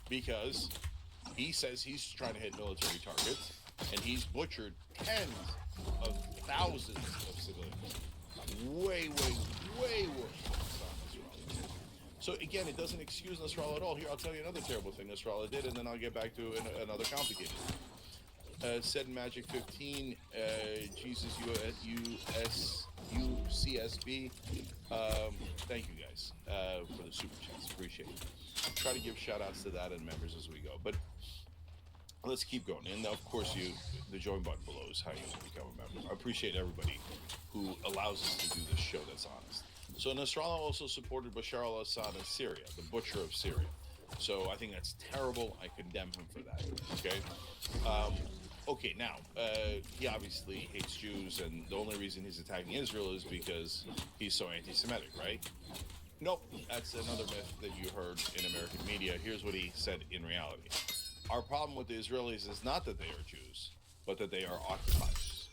Because he says he's trying to hit military targets, and he's butchered tens of thousands of civilians. Way worse than Hassan Nasrallah. So again, it doesn't excuse Nasrallah at all. Here, I'll tell you another terrible thing Nasrallah did, and then I'll get back to another complicated. Said in Magic 15, Jesus UCSB. Thank you guys for the super chats. Appreciate it. I'll try to give shout outs to that and members as we go. But let's keep going. And of course, the join button below is how you become a member. I appreciate everybody who allows us to do this show that's honest. So Nasrallah also supported Bashar al-Assad in Syria, the butcher of Syria. So I think that's terrible. I condemn him for that. Okay. Okay, now, he obviously hates Jews, and the only reason he's attacking Israel is because he's so anti-Semitic, right? Nope, that's another myth that you heard in American media. Here's what he said in reality. Our problem with the Israelis is not that they are Jews, but that they are occupiers.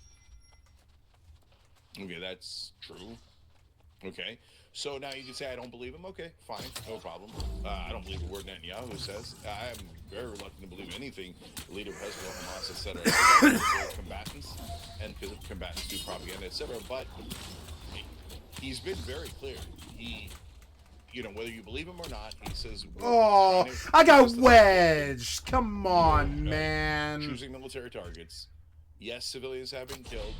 Okay, that's true. Okay, so now you can say, I don't believe him. Okay, fine, no problem. I don't believe a word Netanyahu says. I am very reluctant to believe anything the leader of Hezbollah, Hamas, etc. combatants, and because combatants do propaganda, etc. But he's been very clear. He, whether you believe him or not, he says. Oh, I got wedged. Come on, man. Choosing military targets. Yes, civilians have been killed.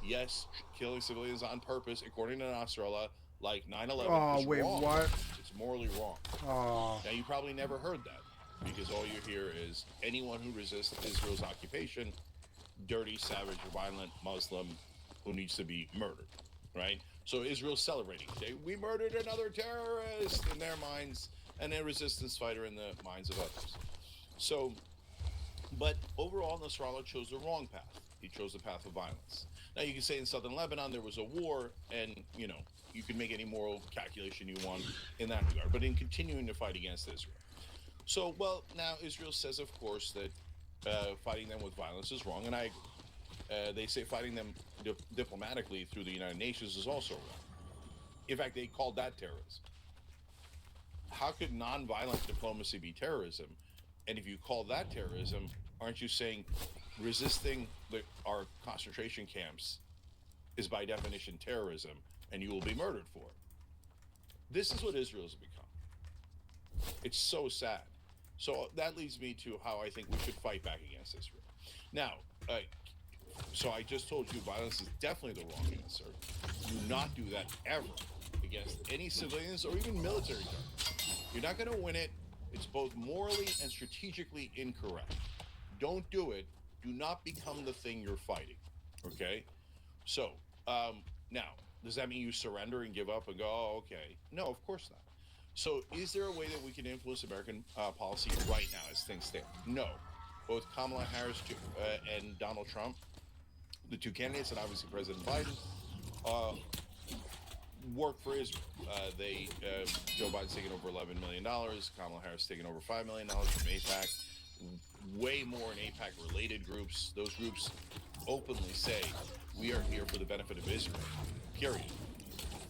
Yes, killing civilians on purpose, according to Nasrallah, like 9/11, is wrong. What? It's morally wrong. Oh. Now, you probably never heard that, because all you hear is anyone who resists Israel's occupation, dirty, savage, violent Muslim who needs to be murdered, right? So Israel's celebrating. We murdered another terrorist in their minds, and a resistance fighter in the minds of others. So, but overall, Nasrallah chose the wrong path. He chose the path of violence. Now, you can say in southern Lebanon there was a war, and, you can make any moral calculation you want in that regard, but in continuing to fight against Israel. So, well, now Israel says, of course, that fighting them with violence is wrong, and I agree. They say fighting them diplomatically through the United Nations is also wrong. In fact, they called that terrorism. How could nonviolent diplomacy be terrorism? And if you call that terrorism, aren't you saying resisting our concentration camps is by definition terrorism, and you will be murdered for it? This is what Israel has become. It's so sad. So that leads me to how I think we should fight back against Israel. Now, so I just told you violence is definitely the wrong answer. Do not do that ever against any civilians or even military targets. You're not going to win it. It's both morally and strategically incorrect. Don't do it. Do not become the thing you're fighting. Okay? So, now, does that mean you surrender and give up and go, oh, okay? No, of course not. So, is there a way that we can influence American policy right now as things stand? No. Both Kamala Harris and Donald Trump, the two candidates, and obviously President Biden, work for Israel. Joe Biden's taking over $11 million. Kamala Harris taking over $5 million from AIPAC. Way more in AIPAC-related groups. Those groups openly say, we are here for the benefit of Israel, period.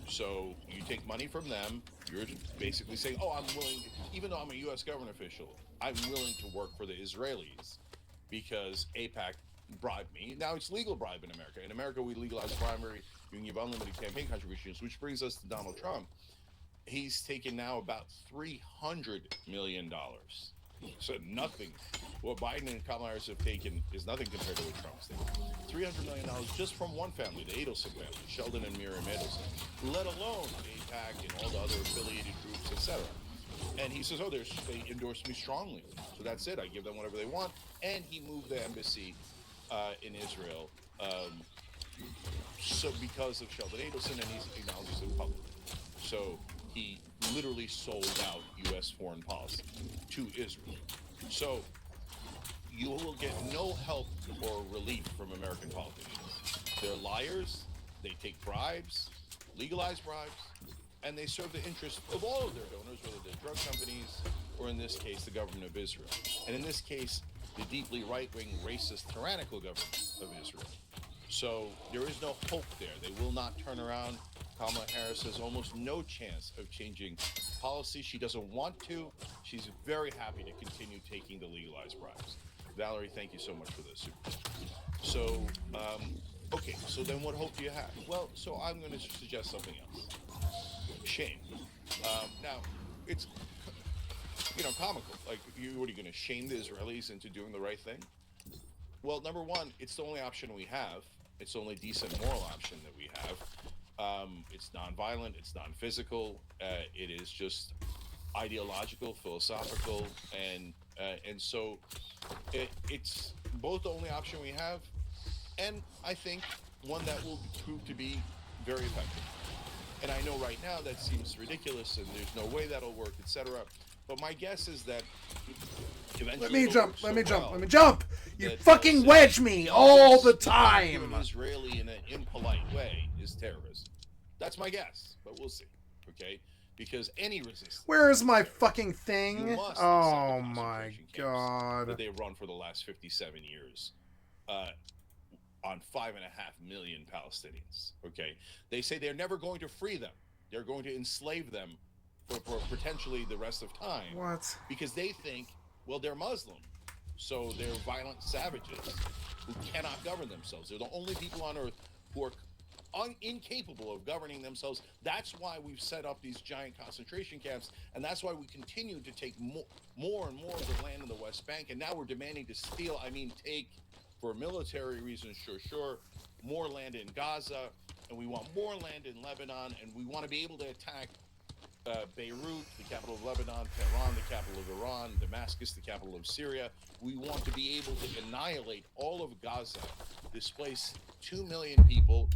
So you take money from them, you're basically saying, oh, I'm willing, even though I'm a U.S. government official, I'm willing to work for the Israelis because AIPAC bribed me. Now, it's legal bribe in America. In America, we legalize primary. You can give unlimited campaign contributions, which brings us to Donald Trump. He's taken now about $300 million. So nothing. What Biden and Kamala Harris have taken is nothing compared to what Trump's taken. $300 million just from one family, the Adelson family, Sheldon and Miriam Adelson, let alone AIPAC and all the other affiliated groups, etc. And he says, oh, they endorse me strongly. So that's it. I give them whatever they want. And he moved the embassy in Israel so because of Sheldon Adelson, and he's acknowledged it publicly. So he literally sold out U.S. foreign policy to Israel. So you will get no help or relief from American politicians. They're liars. They take bribes, legalize bribes, and they serve the interests of all of their donors, whether they're drug companies or, in this case, the government of Israel. And in this case, the deeply right-wing, racist, tyrannical government of Israel. So there is no hope there. They will not turn around. Kamala Harris has almost no chance of changing policy. She doesn't want to. She's very happy to continue taking the legalized bribes. Valerie, thank you so much for this. So, okay, so then what hope do you have? Well, so I'm going to suggest something else. Shame. Now, it's, comical. Like, what are you going to shame the Israelis into doing the right thing? Well, number one, it's the only option we have. It's the only decent moral option that we have. It's non-violent. It's non-physical. It is just ideological, philosophical, and so it's both the only option we have, and I think one that will prove to be very effective. And I know right now that seems ridiculous, and there's no way that'll work, etc. But my guess is that eventually Let me jump! You fucking wedge me all the time! An Israeli in an impolite way is terrorism. That's my guess, but we'll see. Okay? Because any resistance. Where is my fucking thing? Oh my god. That they've run for the last 57 years on 5.5 million Palestinians. Okay? They say they're never going to free them. They're going to enslave them for potentially the rest of time. What? Because they think, well, they're Muslim. So they're violent savages who cannot govern themselves. They're the only people on earth who are incapable of governing themselves. That's why we've set up these giant concentration camps, and that's why we continue to take more and more of the land in the West Bank, and now we're demanding to steal, take, for military reasons, sure, more land in Gaza, and we want more land in Lebanon, and we want to be able to attack Beirut, the capital of Lebanon, Tehran, the capital of Iran, Damascus, the capital of Syria. We want to be able to annihilate all of Gaza, displace 2 million people,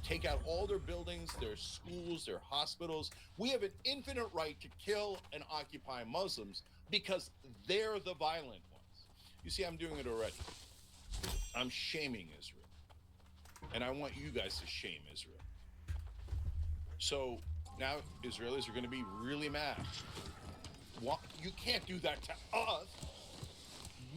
take out all their buildings, their schools, their hospitals. We have an infinite right to kill and occupy Muslims because they're the violent ones. You see, I'm doing it already. I'm shaming Israel. And I want you guys to shame Israel. So now Israelis are going to be really mad. You can't do that to us.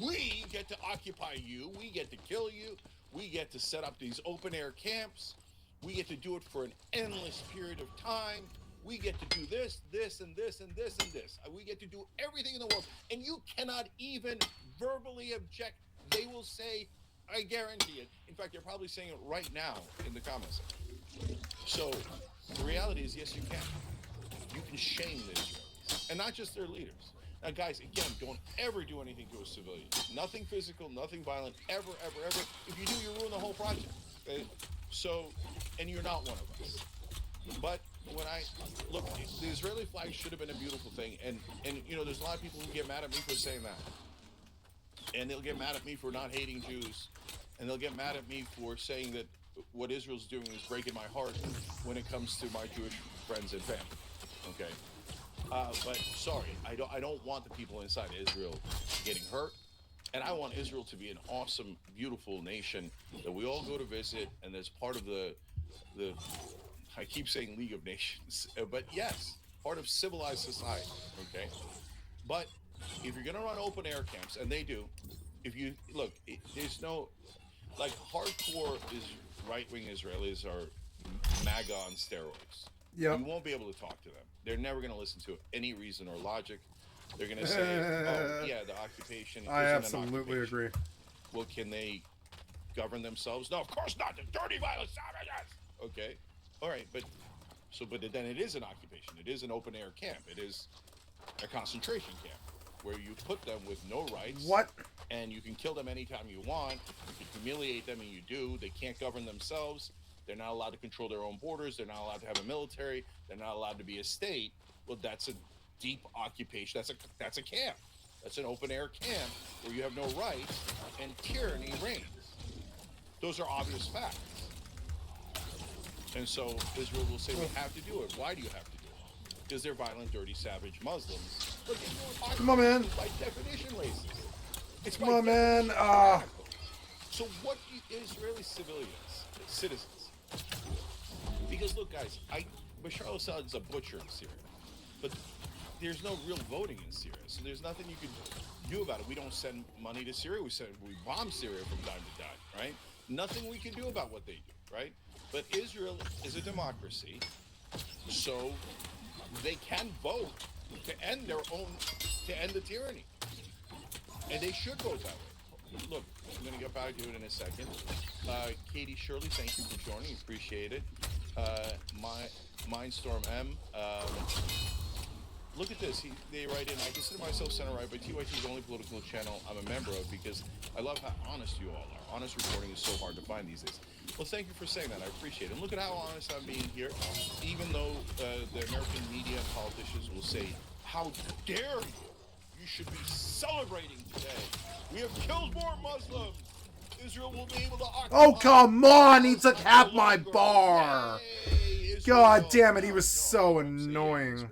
We get to occupy you. We get to kill you. We get to set up these open-air camps. We get to do it for an endless period of time. We get to do this, this, and this, and this, and this. We get to do everything in the world. And you cannot even verbally object. They will say, I guarantee it. In fact, they're probably saying it right now in the comments. So the reality is, yes, you can. You can shame the Israelis. And not just their leaders. Now, guys, again, don't ever do anything to a civilian. Nothing physical, nothing violent, ever, ever, ever. If you do, you ruin the whole project. Okay? So, and you're not one of us. But when I look, the Israeli flag should have been a beautiful thing. And there's a lot of people who get mad at me for saying that. And they'll get mad at me for not hating Jews. And they'll get mad at me for saying that what Israel's doing is breaking my heart when it comes to my Jewish friends and family. Okay? But sorry, I don't want the people inside Israel getting hurt. And I want Israel to be an awesome, beautiful nation that we all go to visit, and that's part of the I keep saying League of Nations, but yes, part of civilized society, okay? But if you're going to run open air camps, and they do, if you, look, there's no, like, hardcore right-wing Israelis are MAGA on steroids. Yep. You won't be able to talk to them. They're never going to listen to any reason or logic. They're going to say, oh, yeah, the occupation isn't I absolutely agree. Well, can they govern themselves? No, of course not. The dirty, violent savages. Okay. All right. But then it is an occupation. It is an open air camp. It is a concentration camp where you put them with no rights. What? And you can kill them anytime you want. You can humiliate them, and you do. They can't govern themselves. They're not allowed to control their own borders. They're not allowed to have a military. They're not allowed to be a state. Well, that's deep occupation. That's a camp. That's an open air camp where you have no rights and tyranny reigns. Those are obvious facts. And so Israel will say we have to do it. Why do you have to do it? Because they're violent, dirty, savage Muslims. Look, come on, man. By definition, racist. It's come on, man. So what do Israeli citizens? Because look, guys, Bashar al-Assad's a butcher in Syria, but there's no real voting in Syria, so there's nothing you can do about it. We don't send money to Syria. We bomb Syria from time to time, right? Nothing we can do about what they do, right? But Israel is a democracy, so they can vote to end the tyranny, and they should vote that way. Look, I'm going to get back to it in a second. Katie Shirley, thank you for joining. Appreciate it. Mindstorm M. Look at this. They write in, I consider myself center-right, but TYT is the only political channel I'm a member of because I love how honest you all are. Honest reporting is so hard to find these days. Well, thank you for saying that. I appreciate it. And look at how honest I'm being here. Even though the American media and politicians will say, how dare you? You should be celebrating today. We have killed more Muslims. Israel will be able to occupy. Oh, come on. He took half my bar. God damn it. He was so annoying.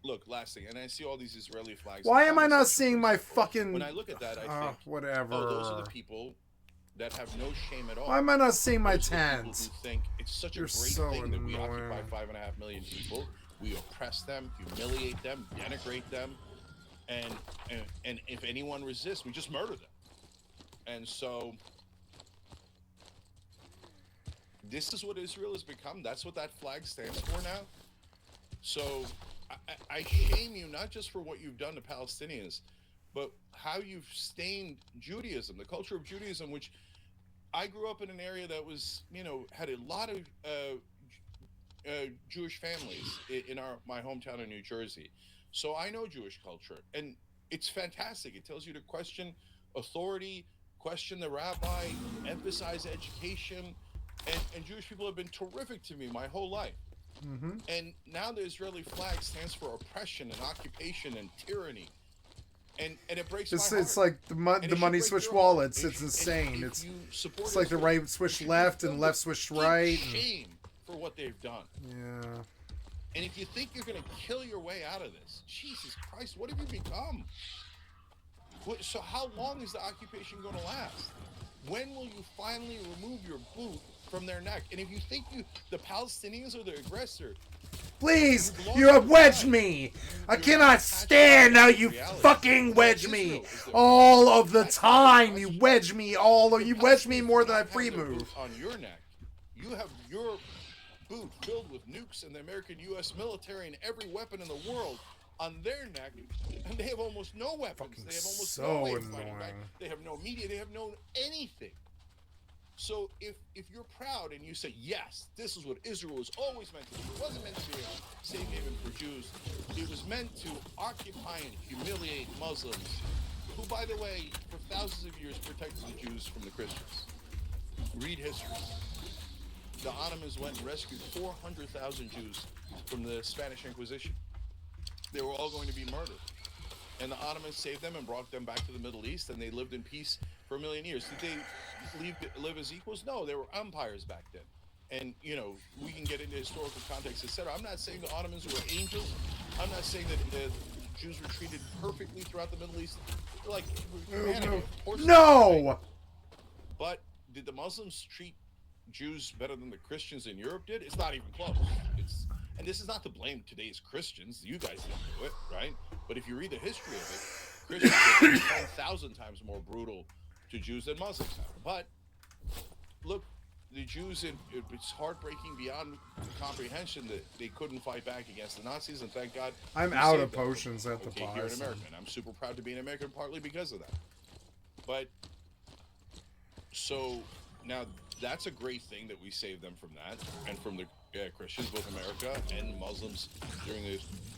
Look, last thing, and I see all these Israeli flags. Why am I not seeing my fucking... When I look at that, I think, whatever. Oh, those are the people that have no shame at all. Why am I not seeing my those tent? Who think it's such You're a great so thing that we annoying. occupy 5.5 million people. We oppress them, humiliate them, denigrate them, and if anyone resists, we just murder them. And so this is what Israel has become. That's what that flag stands for now. So I shame you not just for what you've done to Palestinians, but how you've stained Judaism, the culture of Judaism, which I grew up in an area that was, had a lot of Jewish families in my hometown in New Jersey. So I know Jewish culture, and it's fantastic. It tells you to question authority, question the rabbi, emphasize education, and Jewish people have been terrific to me my whole life. Mm-hmm. And now the Israeli flag stands for oppression and occupation and tyranny, and it breaks my heart. It's like the money switch wallets. It's insane. It's like the right switched left and left switched right. Shame for what they've done. Yeah. And if you think you're going to kill your way out of this, Jesus Christ, what have you become? So how long is the occupation going to last? When will you finally remove your boot from their neck? And if you think the Palestinians are the aggressor, please, you have wedged me. I cannot stand how you fucking wedge me all of the time. You wedge me you wedge me more than I free move. On your neck, you have your boot filled with nukes and the American U.S. military and every weapon in the world on their neck, and they have almost no weapons. They have almost no way of fighting back. They have no media. They have no anything. So if you're proud and you say, yes, this is what Israel was always meant to do. It wasn't meant to be a safe haven for Jews. It was meant to occupy and humiliate Muslims, who, by the way, for thousands of years protected the Jews from the Christians. Read history. The Ottomans went and rescued 400,000 Jews from the Spanish Inquisition. They were all going to be murdered. And the Ottomans saved them and brought them back to the Middle East, and they lived in peace for 1 million years. Did they live as equals? No, they were empires back then. And, we can get into historical context, etc. I'm not saying the Ottomans were angels. I'm not saying that the Jews were treated perfectly throughout the Middle East. Like humanity, of course. No! Right? But did the Muslims treat Jews better than the Christians in Europe did? It's not even close. And this is not to blame today's Christians. You guys didn't do it, right? But if you read the history of it, Christians are 10,000 times more brutal to Jews than Muslims have. But look, the Jews, it's heartbreaking beyond comprehension that they couldn't fight back against the Nazis, and thank God. I'm out of potions at the boss. Here in America, and I'm super proud to be an American, partly because of that. But so now that's a great thing that we saved them from that, and from the Christians, both America and Muslims, during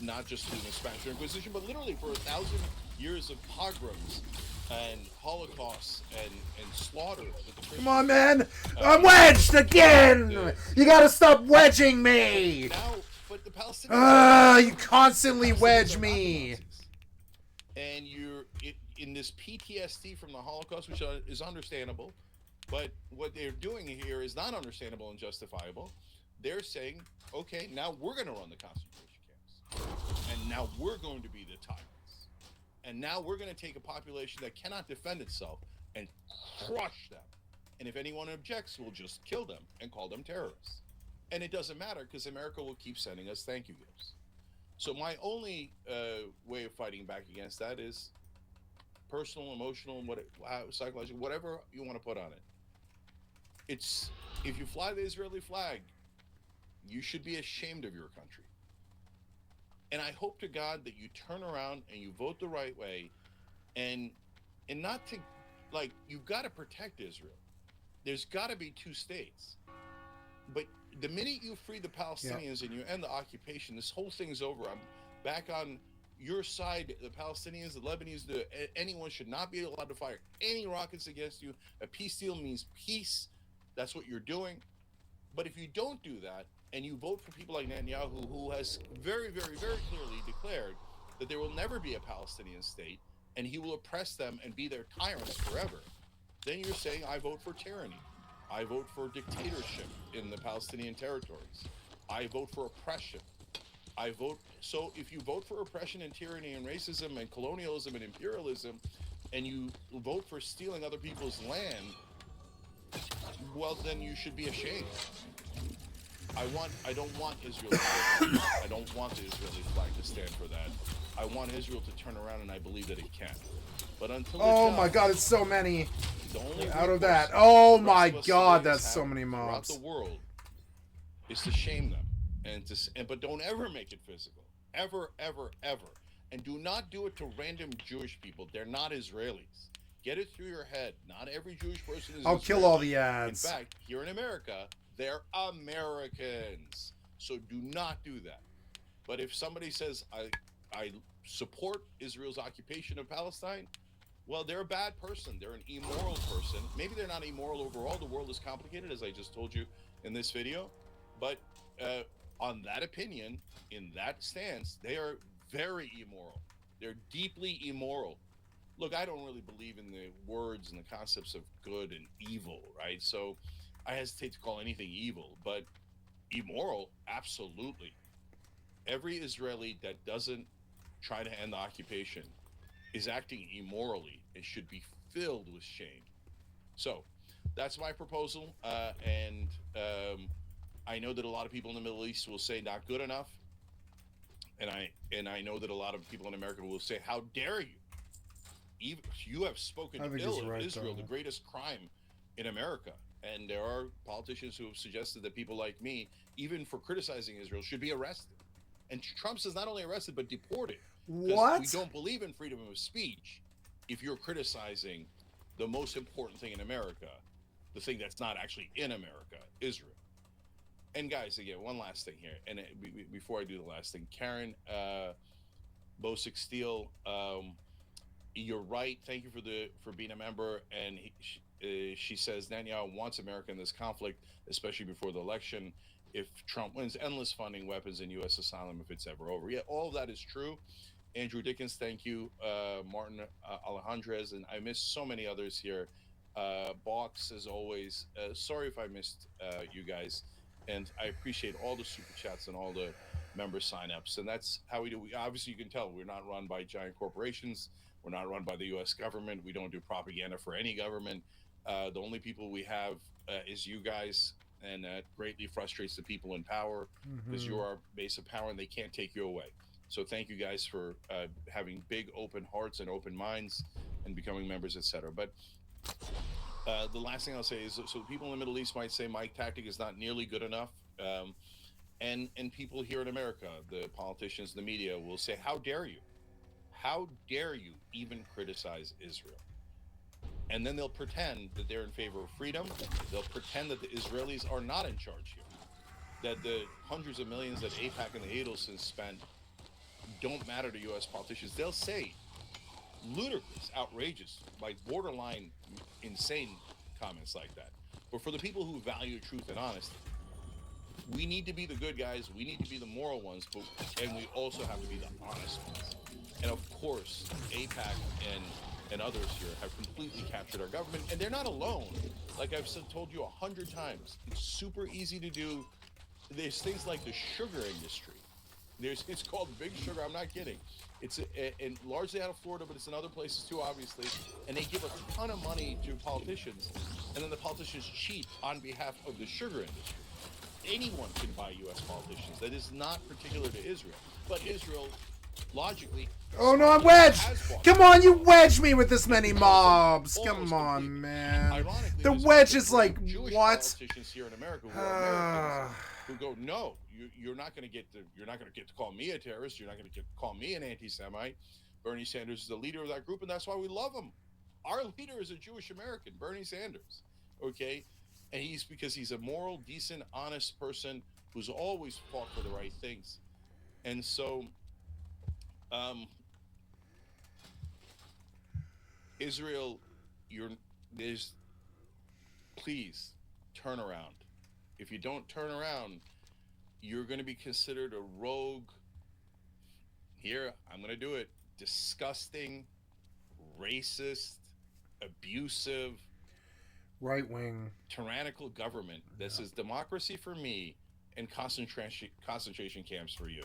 not just during the Spanish Inquisition, but literally for 1,000 years of pogroms and Holocausts and slaughter. Come on, man! I'm wedged again! You gotta stop wedging me! Now, but the Palestinians. You constantly wedge me. And you're in this PTSD from the Holocaust, which is understandable, but what they're doing here is not understandable and justifiable. They're saying, okay, now we're going to run the concentration camps, and now we're going to be the tyrants, and now we're going to take a population that cannot defend itself and crush them. And if anyone objects, we'll just kill them and call them terrorists. And it doesn't matter because America will keep sending us thank you gifts. So my only way of fighting back against that is personal, emotional, psychological, whatever you want to put on it. It's if you fly the Israeli flag, you should be ashamed of your country. And I hope to God that you turn around and you vote the right way, and not to, like, you've got to protect Israel. There's got to be two states. But the minute you free the Palestinians and you end the occupation, this whole thing's over. I'm back on your side. The Palestinians, the Lebanese, anyone should not be allowed to fire any rockets against you. A peace deal means peace. That's what you're doing. But if you don't do that, and you vote for people like Netanyahu, who has very, very, very clearly declared that there will never be a Palestinian state, and he will oppress them and be their tyrants forever, then you're saying, I vote for tyranny. I vote for dictatorship in the Palestinian territories. I vote for oppression. So if you vote for oppression and tyranny and racism and colonialism and imperialism, and you vote for stealing other people's land, well, then you should be ashamed. I don't want Israel to I don't want the Israeli flag to stand for that. I want Israel to turn around, and I believe that it can. But until oh my God, it's so many. Out of that. Oh my God, that's so many mobs. Throughout the world is to shame them but don't ever make it physical. Ever, ever, ever. And do not do it to random Jewish people. They're not Israelis. Get it through your head. Not every Jewish person is I'll Israeli. kill all the ads. In fact, here in America, they're Americans. So do not do that. But if somebody says, I support Israel's occupation of Palestine, well, they're a bad person. They're an immoral person. Maybe they're not immoral overall. The world is complicated, as I just told you in this video. But on that opinion, in that stance, they are very immoral. They're deeply immoral. Look, I don't really believe in the words and the concepts of good and evil, right? So I hesitate to call anything evil, but immoral, absolutely. Every Israeli that doesn't try to end the occupation is acting immorally and should be filled with shame. So that's my proposal. And I know that a lot of people in the Middle East will say not good enough. And I know that a lot of people in America will say, how dare you? You have spoken ill of Israel, the greatest crime in America. And there are politicians who have suggested that people like me, even for criticizing Israel, should be arrested. And Trump says not only arrested, but deported. What? We don't believe in freedom of speech if you're criticizing the most important thing in America, the thing that's not actually in America, Israel. And guys, again, one last thing here. And before I do the last thing, Karen Bosick Steele, you're right. Thank you for being a member. And she says Netanyahu wants America in this conflict, especially before the election. If Trump wins, endless funding, weapons, and U.S. asylum if it's ever over. Yeah, all of that is true. Andrew Dickens, thank you. Martin Alejandrez, and I missed so many others here. Box, as always. Sorry if I missed you guys. And I appreciate all the super chats and all the member signups. And that's how we do. Obviously, you can tell we're not run by giant corporations. We're not run by the U.S. government. We don't do propaganda for any government. The only people we have is you guys. And that greatly frustrates the people in power because you're our base of power and they can't take you away. So thank you guys for having big open hearts and open minds and becoming members, etc. But the last thing I'll say is, so people in the Middle East might say my tactic is not nearly good enough. And people here in America, the politicians, the media will say, how dare you? How dare you even criticize Israel? And then they'll pretend that they're in favor of freedom. They'll pretend that the Israelis are not in charge here. That the hundreds of millions that AIPAC and the Adelsons spent don't matter to U.S. politicians. They'll say ludicrous, outrageous, like borderline insane comments like that. But for the people who value truth and honesty, We need to be the good guys. We need to be the moral ones, and we also have to be the honest ones. And of course, APAC and others here have completely captured our government, and they're not alone. Like I've told you 100 times, it's super easy to do. There's things like the sugar industry. It's called Big Sugar. I'm not kidding. It's and largely out of Florida, but it's in other places too, obviously. And they give a ton of money to politicians, and then the politicians cheat on behalf of the sugar industry. Anyone can buy U.S. politicians. That is not particular to Israel, but Israel, logically. Oh no, I'm wedged! Come on, you wedged me with this many mobs. Come on, man. The wedge is like Jewish what? Politicians here in America who are Americans who go, no, you're not going to get to call me a terrorist. You're not going to get to call me an anti-Semite. Bernie Sanders is the leader of that group, and that's why we love him. Our leader is a Jewish American, Bernie Sanders. Okay, and because he's a moral, decent, honest person who's always fought for the right things, and so. Israel, please turn around. If you don't turn around, you're going to be considered a rogue. Here, I'm going to do it. Disgusting, racist, abusive, right-wing, tyrannical government. This is democracy for me and concentration camps for you.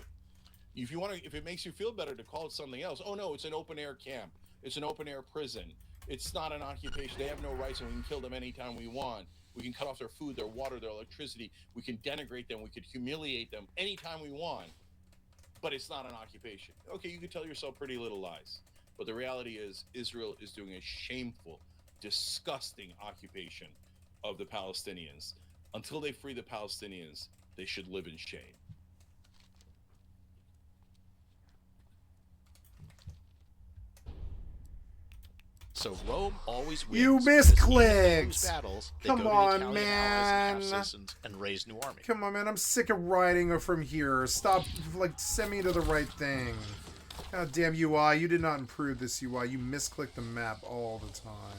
If it makes you feel better to call it something else, oh no, it's an open air camp. It's an open air prison. It's not an occupation. They have no rights, and we can kill them anytime we want. We can cut off their food, their water, their electricity. We can denigrate them. We could humiliate them anytime we want. But it's not an occupation. Okay, you can tell yourself pretty little lies. But the reality is, Israel is doing a shameful, disgusting occupation of the Palestinians. Until they free the Palestinians, they should live in shame. So Rome always wins. You misclicked. Battles, they Come go to on, the Italian man. allies and have citizens and raise new army. Come on, man. I'm sick of riding from here. Stop. Send me to the right thing. God damn UI. You did not improve this UI. You misclicked the map all the time.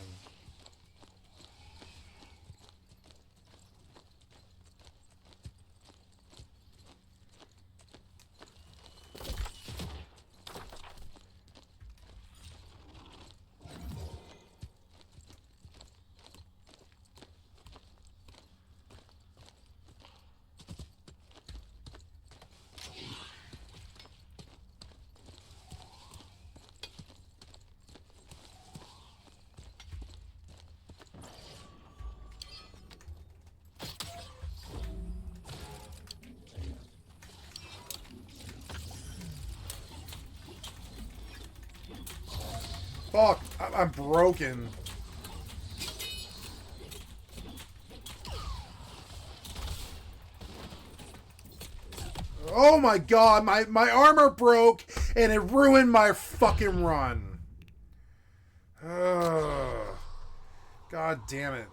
Fuck, I'm broken. Oh my god, my armor broke and it ruined my fucking run. Ugh. God damn it.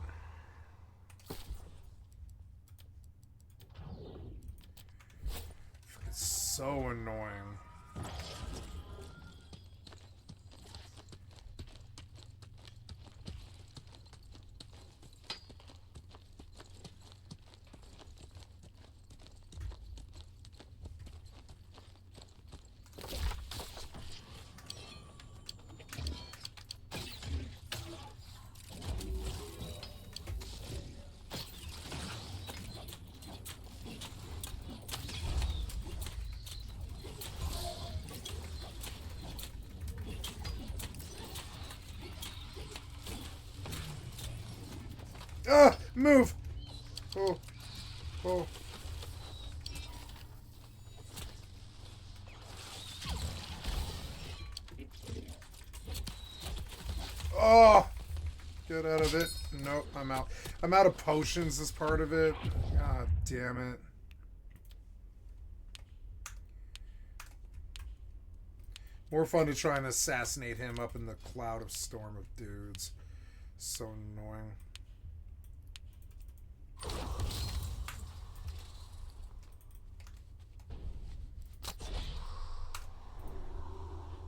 It's so annoying. Move! Oh. Oh. Oh! Get out of it. Nope, I'm out. I'm out of potions as part of it. God damn it. More fun to try and assassinate him up in the cloud of storm of dudes. So annoying.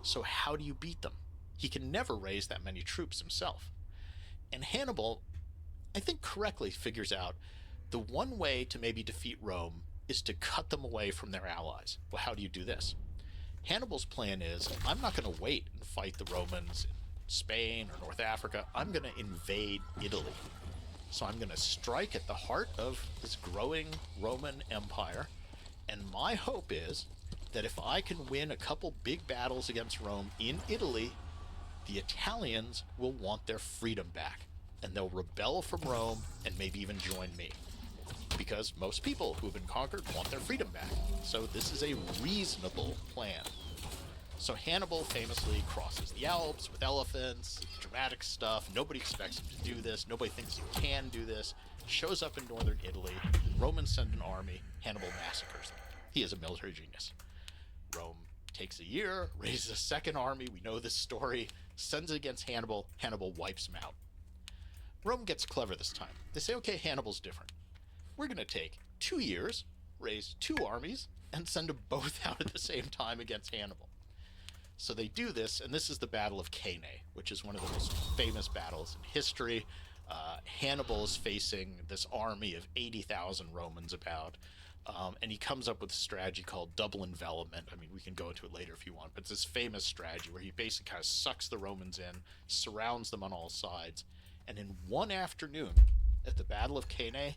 So how do you beat them? He can never raise that many troops himself. And Hannibal, I think, correctly figures out The one way to maybe defeat Rome is to cut them away from their allies. Well, how do you do this? Hannibal's plan is, I'm not going to wait and fight the Romans in Spain or North Africa. I'm going to invade Italy. So I'm going to strike at the heart of this growing Roman Empire. And my hope is that if I can win a couple big battles against Rome in Italy, the Italians will want their freedom back. And they'll rebel from Rome and maybe even join me. Because most people who have been conquered want their freedom back. So this is a reasonable plan. So Hannibal famously crosses the Alps with elephants, dramatic stuff. Nobody expects him to do this. Nobody thinks he can do this. Shows up in northern Italy. Romans send an army. Hannibal massacres them. He is a military genius. Rome takes a year, raises a second army. We know this story. Sends it against Hannibal. Hannibal wipes him out. Rome gets clever this time. They say, okay, Hannibal's different. We're going to take 2 years, raise 2 armies, and send them both out at the same time against Hannibal. So they do this, and this is the Battle of Cannae, which is one of the most famous battles in history. Hannibal is facing this army of 80,000 Romans about, and he comes up with a strategy called double envelopment. I mean, we can go into it later if you want, but it's this famous strategy where he basically kind of sucks the Romans in, surrounds them on all sides, and in one afternoon, at the Battle of Cannae,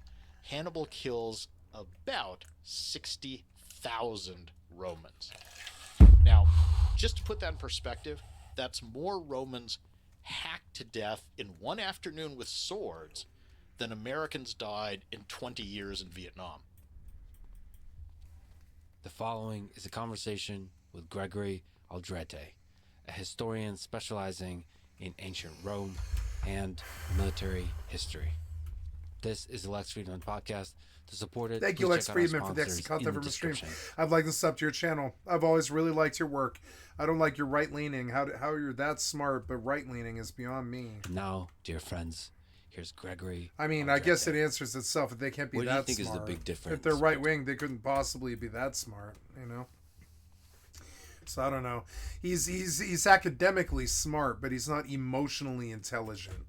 Hannibal kills about 60,000 Romans. Now, just to put that in perspective, that's more Romans hacked to death in one afternoon with swords than Americans died in 20 years in Vietnam. The following is a conversation with Gregory Alldayerrydaybaby, a historian specializing in ancient Rome and military history. This is the Lex Friedman podcast. To support it, thank you, Lex Friedman, for the extra content from the stream. I'd like to sub to your channel. I've always really liked your work. I don't like your right-leaning. How you're that smart, but right-leaning is beyond me. Now, dear friends, here's Gregory. I mean, I guess it answers itself. If they can't be what that do you think smart. Is the big difference? If they're right-wing, they couldn't possibly be that smart, you know? So I don't know. He's academically smart, but he's not emotionally intelligent.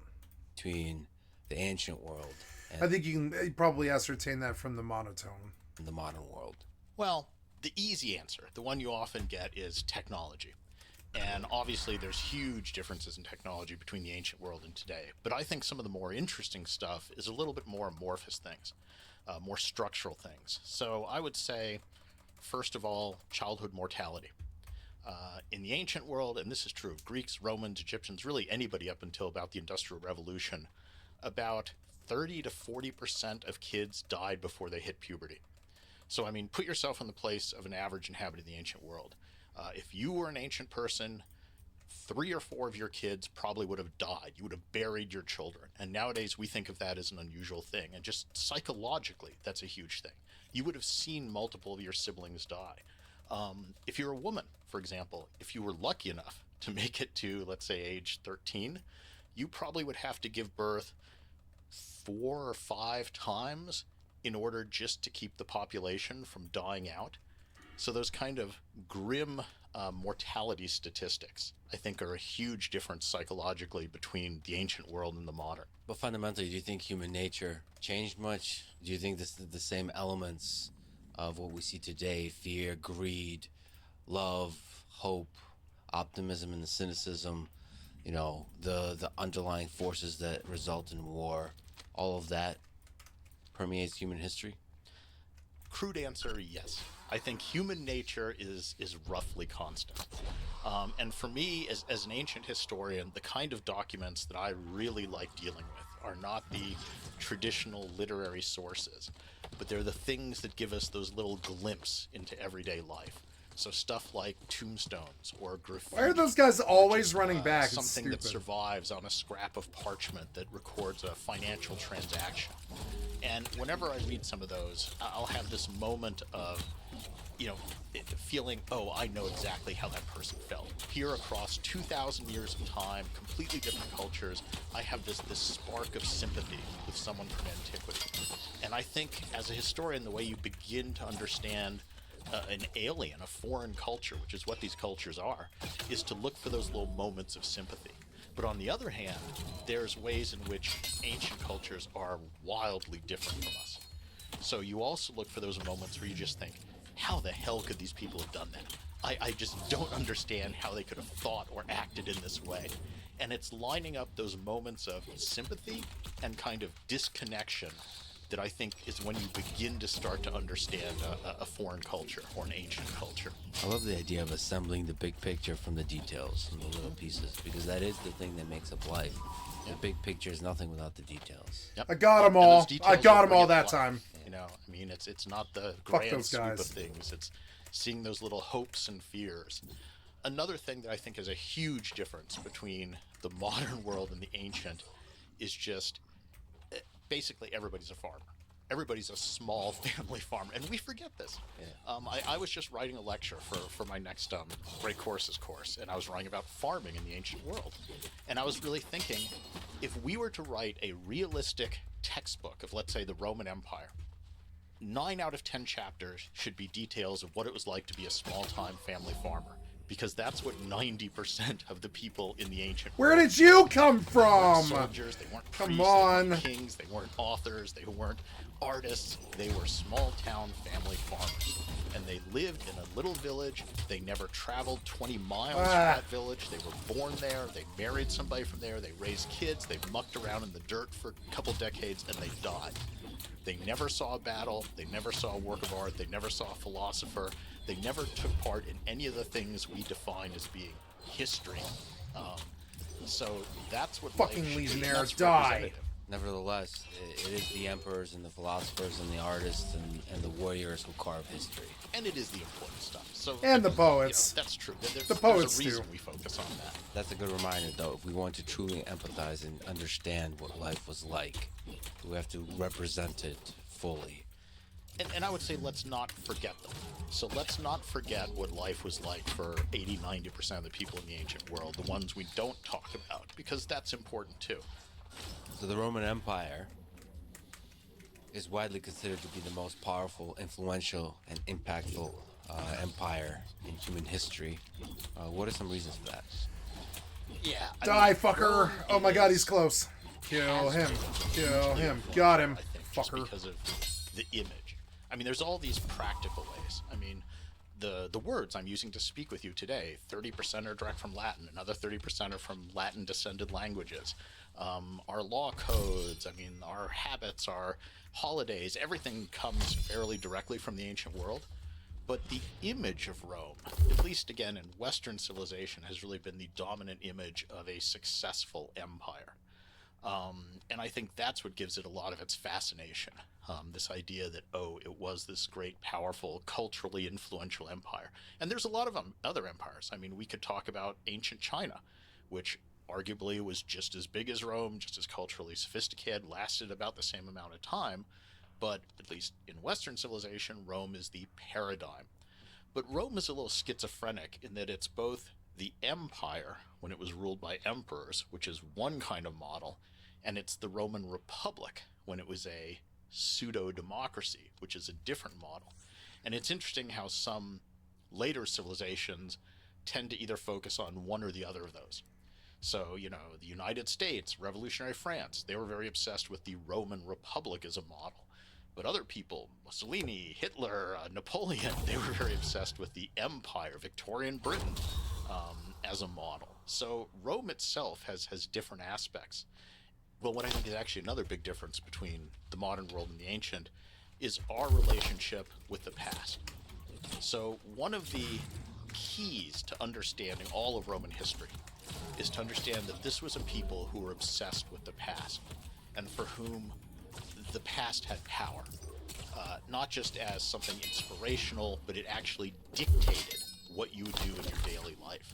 Between the ancient world and I think you can probably ascertain that from the monotone. The modern world. Well, the easy answer, the one you often get, is technology. And obviously there's huge differences in technology between the ancient world and today. But I think some of the more interesting stuff is a little bit more amorphous things, more structural things. So I would say, first of all, childhood mortality. In the ancient world, and this is true of Greeks, Romans, Egyptians, really anybody up until about the Industrial Revolution, about 30 to 40% of kids died before they hit puberty. So, I mean, put yourself in the place of an average inhabitant of the ancient world. If you were an ancient person, 3 or 4 of your kids probably would have died. You would have buried your children. And nowadays we think of that as an unusual thing. And just psychologically, that's a huge thing. You would have seen multiple of your siblings die. If you're a woman, for example, if you were lucky enough to make it to, let's say, age 13, you probably would have to give birth 4 or 5 times in order just to keep the population from dying out. So those kind of grim mortality statistics, I think, are a huge difference psychologically between the ancient world and the modern. But fundamentally, do you think human nature changed much? Do you think this is the same elements of what we see today? Fear, greed, love, hope, optimism, and the cynicism, you know, the underlying forces that result in war, all of that permeates human history? Crude answer, yes. I think human nature is roughly constant. And for me, as an ancient historian, the kind of documents that I really like dealing with are not the traditional literary sources, but they're the things that give us those little glimpses into everyday life. So stuff like tombstones or graffiti. Why are those guys always running back? Something that survives on a scrap of parchment that records a financial transaction. And whenever I read some of those, I'll have this moment of, you know, feeling, oh, I know exactly how that person felt. Here across 2,000 years of time, completely different cultures, I have this spark of sympathy with someone from antiquity. And I think as a historian, the way you begin to understand an alien, a foreign culture, which is what these cultures are, is to look for those little moments of sympathy. But on the other hand, there's ways in which ancient cultures are wildly different from us. So you also look for those moments where you just think, how the hell could these people have done that? I just don't understand how they could have thought or acted in this way. And it's lining up those moments of sympathy and kind of disconnection that I think is when you begin to start to understand a foreign culture or an ancient culture. I love the idea of assembling the big picture from the details and the little pieces, because that is the thing that makes up life. The big picture is nothing without the details. Yep. I got them And those all. details I got will them all bring it that to time. life. You know, I mean, it's not the Fuck grand those sweep guys. of things. It's seeing those little hopes and fears. Another thing that I think is a huge difference between the modern world and the ancient is just basically everybody's a farmer. Everybody's a small family farm, and we forget this. Yeah. I was just writing a lecture for my next Great Courses course, and I was writing about farming in the ancient world. And I was really thinking, if we were to write a realistic textbook of, let's say, the Roman Empire, 9 out of 10 chapters should be details of what it was like to be a small-time family farmer, because that's what 90% of the people in the ancient Where world did you come They weren't from? soldiers, they weren't Come priests, they on. weren't kings, they weren't authors, they weren't artists, they were small-town family farmers. And they lived in a little village. They never traveled 20 miles from that village. They were born there. They married somebody from there. They raised kids. They mucked around in the dirt for a couple decades, and they died. They never saw a battle. They never saw a work of art. They never saw a philosopher. They never took part in any of the things we define as being history. So that's what Fucking life should be. legionnaires That's die. representative. Nevertheless, it is the emperors and the philosophers and the artists and the warriors who carve history. And it is the important stuff. So, And the you know, poets. that's true. There's, The poets there's a reason too. we focus on that. That's a good reminder, though. If we want to truly empathize and understand what life was like, we have to represent it fully. And I would say let's not forget them. So let's not forget what life was like for 80-90% of the people in the ancient world, the ones we don't talk about, because that's important too. So the Roman Empire is widely considered to be the most powerful, influential, and impactful empire in human history. What are some reasons for that? Yeah. Die, fucker! Oh my god, he's close. Kill him. Kill him. Got him. Just Fucker. because of the image. I mean, there's all these practical ways. I mean, the words I'm using to speak with you today, 30% are direct from Latin, another 30% are from Latin-descended languages. Our law codes, I mean, our habits, our holidays, everything comes fairly directly from the ancient world. But the image of Rome, at least again in Western civilization, has really been the dominant image of a successful empire. And I think that's what gives it a lot of its fascination. This idea that, oh, it was this great, powerful, culturally influential empire. And there's a lot of other empires. I mean, we could talk about ancient China, which arguably was just as big as Rome, just as culturally sophisticated, lasted about the same amount of time. But at least in Western civilization, Rome is the paradigm. But Rome is a little schizophrenic in that it's both the empire, when it was ruled by emperors, which is one kind of model, and it's the Roman Republic, when it was a pseudo-democracy, which is a different model. And it's interesting how some later civilizations tend to either focus on one or the other of those. So, you know, the United States, Revolutionary France, they were very obsessed with the Roman Republic as a model. But other people, Mussolini, Hitler, Napoleon, they were very obsessed with the empire, Victorian Britain, as a model. So Rome itself has different aspects. Well, what I think is actually another big difference between the modern world and the ancient is our relationship with the past. So one of the keys to understanding all of Roman history is to understand that this was a people who were obsessed with the past, and for whom the past had power. Not just as something inspirational, but it actually dictated what you would do in your daily life.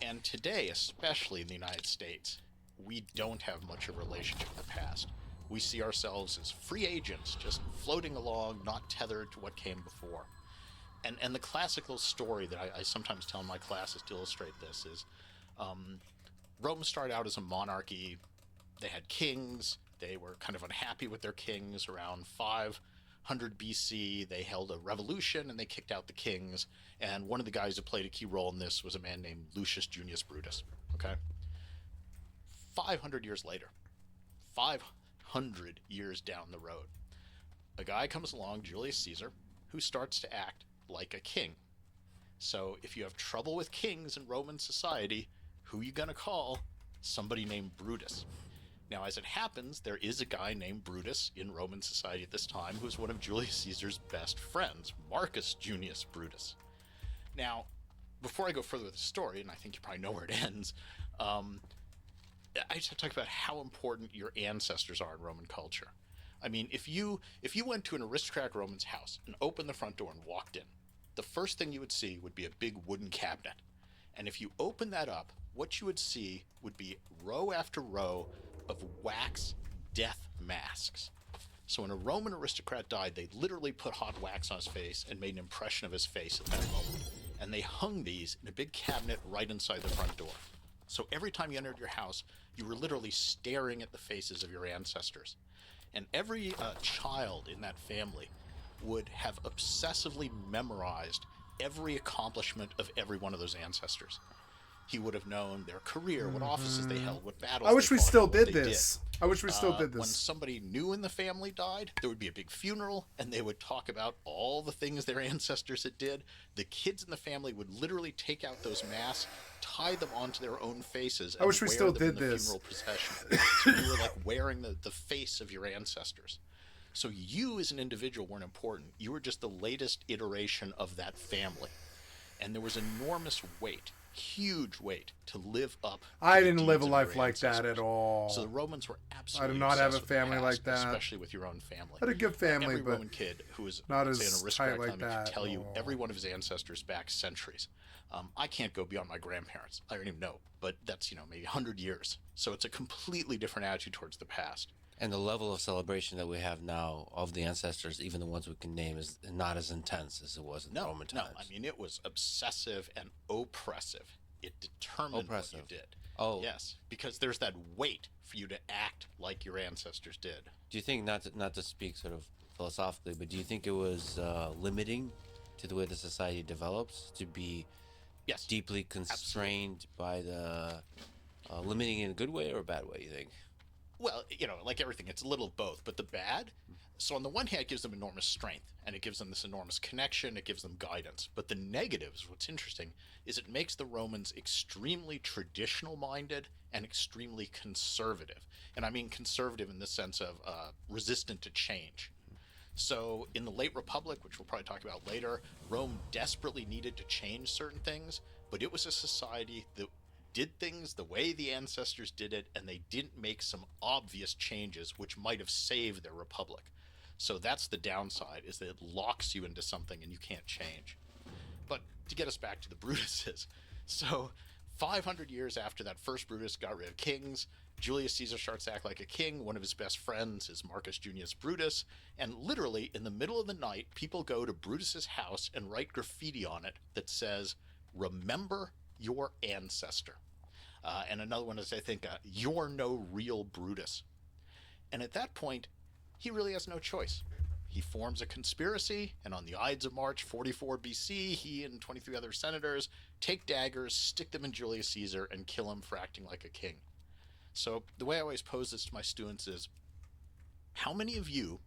And today, especially in the United States, we don't have much of a relationship with the past. We see ourselves as free agents, just floating along, not tethered to what came before. And the classical story that I sometimes tell in my classes to illustrate this is Rome started out as a monarchy. They had kings. They were kind of unhappy with their kings. Around 500 BC, they held a revolution and they kicked out the kings. And one of the guys who played a key role in this was a man named Lucius Junius Brutus. Okay? 500 years later, 500 years down the road, a guy comes along, Julius Caesar, who starts to act like a king. So if you have trouble with kings in Roman society, who are you going to call? Somebody named Brutus. Now, as it happens, there is a guy named Brutus in Roman society at this time who's one of Julius Caesar's best friends, Marcus Junius Brutus. Now, before I go further with the story, and I think you probably know where it ends, I just have to talk about how important your ancestors are in Roman culture. I mean, if you went to an aristocratic Roman's house and opened the front door and walked in, the first thing you would see would be a big wooden cabinet. And if you open that up, what you would see would be row after row of wax death masks. So when a Roman aristocrat died, they literally put hot wax on his face and made an impression of his face at that moment. And they hung these in a big cabinet right inside the front door. So every time you entered your house, you were literally staring at the faces of your ancestors. And every child in that family would have obsessively memorized every accomplishment of every one of those ancestors. He would have known their career, what offices they held, what battles I wish they we fought, still what did they this. I wish we still did When this. somebody new in the family died, there would be a big funeral, and they would talk about all the things their ancestors had did. The kids in the family would literally take out those masks, tie them onto their own faces, and I wish we wear still them in did the this. funeral procession. So you were like wearing the face of your ancestors. So you as an individual weren't important. You were just the latest iteration of that family. And there was enormous weight, huge weight, to live up to I the didn't live deeds a of life your like that ancestors. at all. So the Romans were absolutely I did not have a obsessed with the family past, like that. especially with your own family. I had a good family, Every but Roman kid who was not say, as an aristocrat tight like family that. could tell you Oh. every one of his ancestors back centuries. I can't go beyond my grandparents. I don't even know, but that's maybe 100 years. So it's a completely different attitude towards the past. And the level of celebration that we have now of the ancestors, even the ones we can name, is not as intense as it was in Roman times. No, I mean, it was obsessive and oppressive. It determined what you did. Oh. Yes, because there's that weight for you to act like your ancestors did. Do you think, not to speak sort of philosophically, but do you think it was limiting to the way the society develops to be deeply constrained by the limiting in a good way or a bad way, you think? Well, like everything, it's a little of both, but the bad. So on the one hand, it gives them enormous strength, and it gives them this enormous connection, it gives them guidance. But the negatives, what's interesting, is it makes the Romans extremely traditional-minded and extremely conservative. And I mean conservative in the sense of resistant to change. So in the late Republic, which we'll probably talk about later, Rome desperately needed to change certain things, but it was a society that did things the way the ancestors did it, and they didn't make some obvious changes which might have saved their republic. So that's the downside, is that it locks you into something and you can't change. But to get us back to the Brutuses, so 500 years after that first Brutus got rid of kings, Julius Caesar starts to act like a king. One of his best friends is Marcus Junius Brutus, and literally in the middle of the night, people go to Brutus's house and write graffiti on it that says, "Remember your ancestor." And another one is, I think, "You're no real Brutus." And at that point, he really has no choice. He forms a conspiracy, and on the Ides of March 44 BC, he and 23 other senators take daggers, stick them in Julius Caesar, and kill him for acting like a king. So the way I always pose this to my students is, how many of you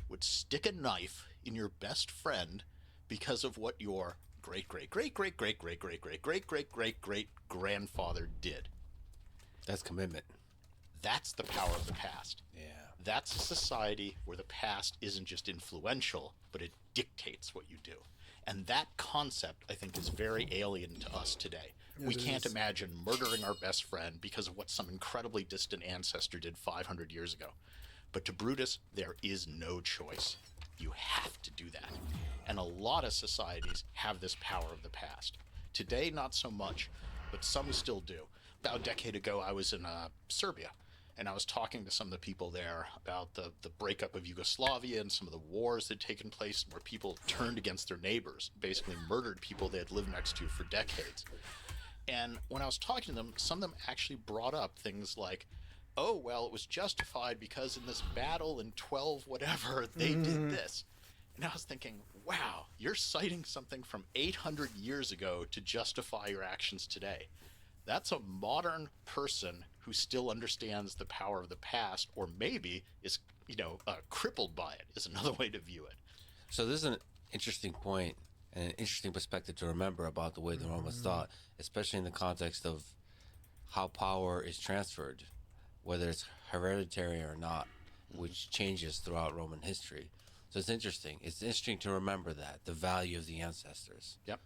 would stick a knife in your best friend because of what your great-great-great-great-great-great-great-great-great-great-grandfather did? That's commitment. That's the power of the past. Yeah. That's a society where the past isn't just influential, but it dictates what you do. And that concept, I think, is very alien to us today. We can't imagine murdering our best friend because of what some incredibly distant ancestor did 500 years ago. But to Brutus, there is no choice. You have to do that. And a lot of societies have this power of the past. Today, not so much, but some still do. About a decade ago, I was in Serbia, and I was talking to some of the people there about the breakup of Yugoslavia and some of the wars that had taken place where people turned against their neighbors, basically murdered people they had lived next to for decades. And when I was talking to them, some of them actually brought up things like, oh, well, it was justified because in this battle in 12 whatever, they did this. And I was thinking, wow, you're citing something from 800 years ago to justify your actions today. That's a modern person who who still understands the power of the past, or maybe is, crippled by it, is another way to view it. So this is an interesting point and an interesting perspective to remember about the way the Romans thought, especially in the context of how power is transferred, whether it's hereditary or not, which changes throughout Roman history. So it's interesting. It's interesting to remember that, the value of the ancestors. Yep.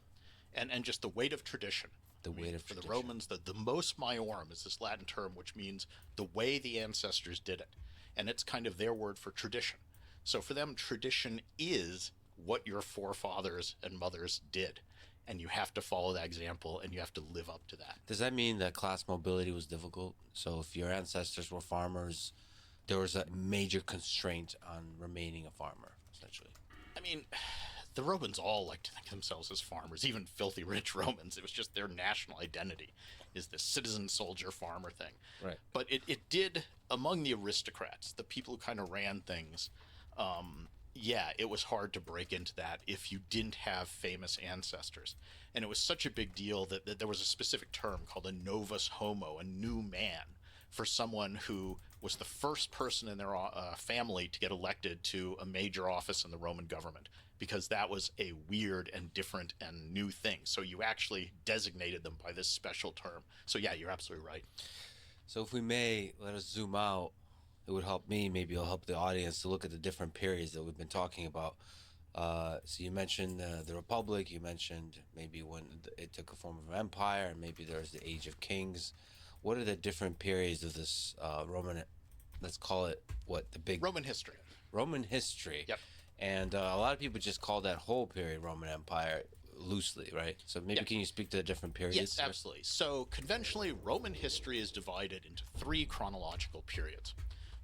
And just the weight of tradition. The weight of for tradition. the Romans, the mos maiorum is this Latin term which means the way the ancestors did it. And it's kind of their word for tradition. So for them, tradition is what your forefathers and mothers did. And you have to follow that example, and you have to live up to that. Does that mean that class mobility was difficult? So if your ancestors were farmers, there was a major constraint on remaining a farmer, essentially? I mean, the Romans all like to think of themselves as farmers, even filthy rich Romans. It was just their national identity, is this citizen, soldier, farmer thing. Right. But it did, among the aristocrats, the people who kind of ran things, it was hard to break into that if you didn't have famous ancestors. And it was such a big deal that there was a specific term called a novus homo, a new man, for someone who was the first person in their family to get elected to a major office in the Roman government, because that was a weird and different and new thing. So you actually designated them by this special term. So yeah, you're absolutely right. So if we may, let us zoom out. It would help me, maybe it'll help the audience to look at the different periods that we've been talking about. So you mentioned the Republic, you mentioned maybe when it took a form of empire, and maybe there's the Age of Kings. What are the different periods of this Roman, let's call it, the big... Roman history. Roman history. Yep. And a lot of people just call that whole period Roman Empire loosely, right? So maybe can you speak to the different periods? Yes, absolutely. So conventionally, Roman history is divided into 3 chronological periods.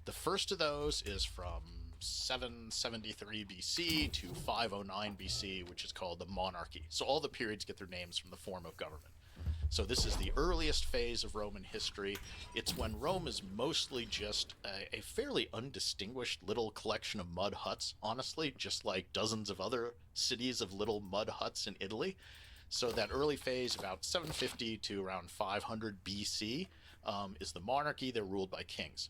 The first of those is from 773 BC to 509 BC, which is called the monarchy. So all the periods get their names from the form of government. So this is the earliest phase of Roman history. It's when Rome is mostly just a fairly undistinguished little collection of mud huts, honestly, just like dozens of other cities of little mud huts in Italy. So that early phase, about 750 to around 500 BC, is the monarchy. They're ruled by kings.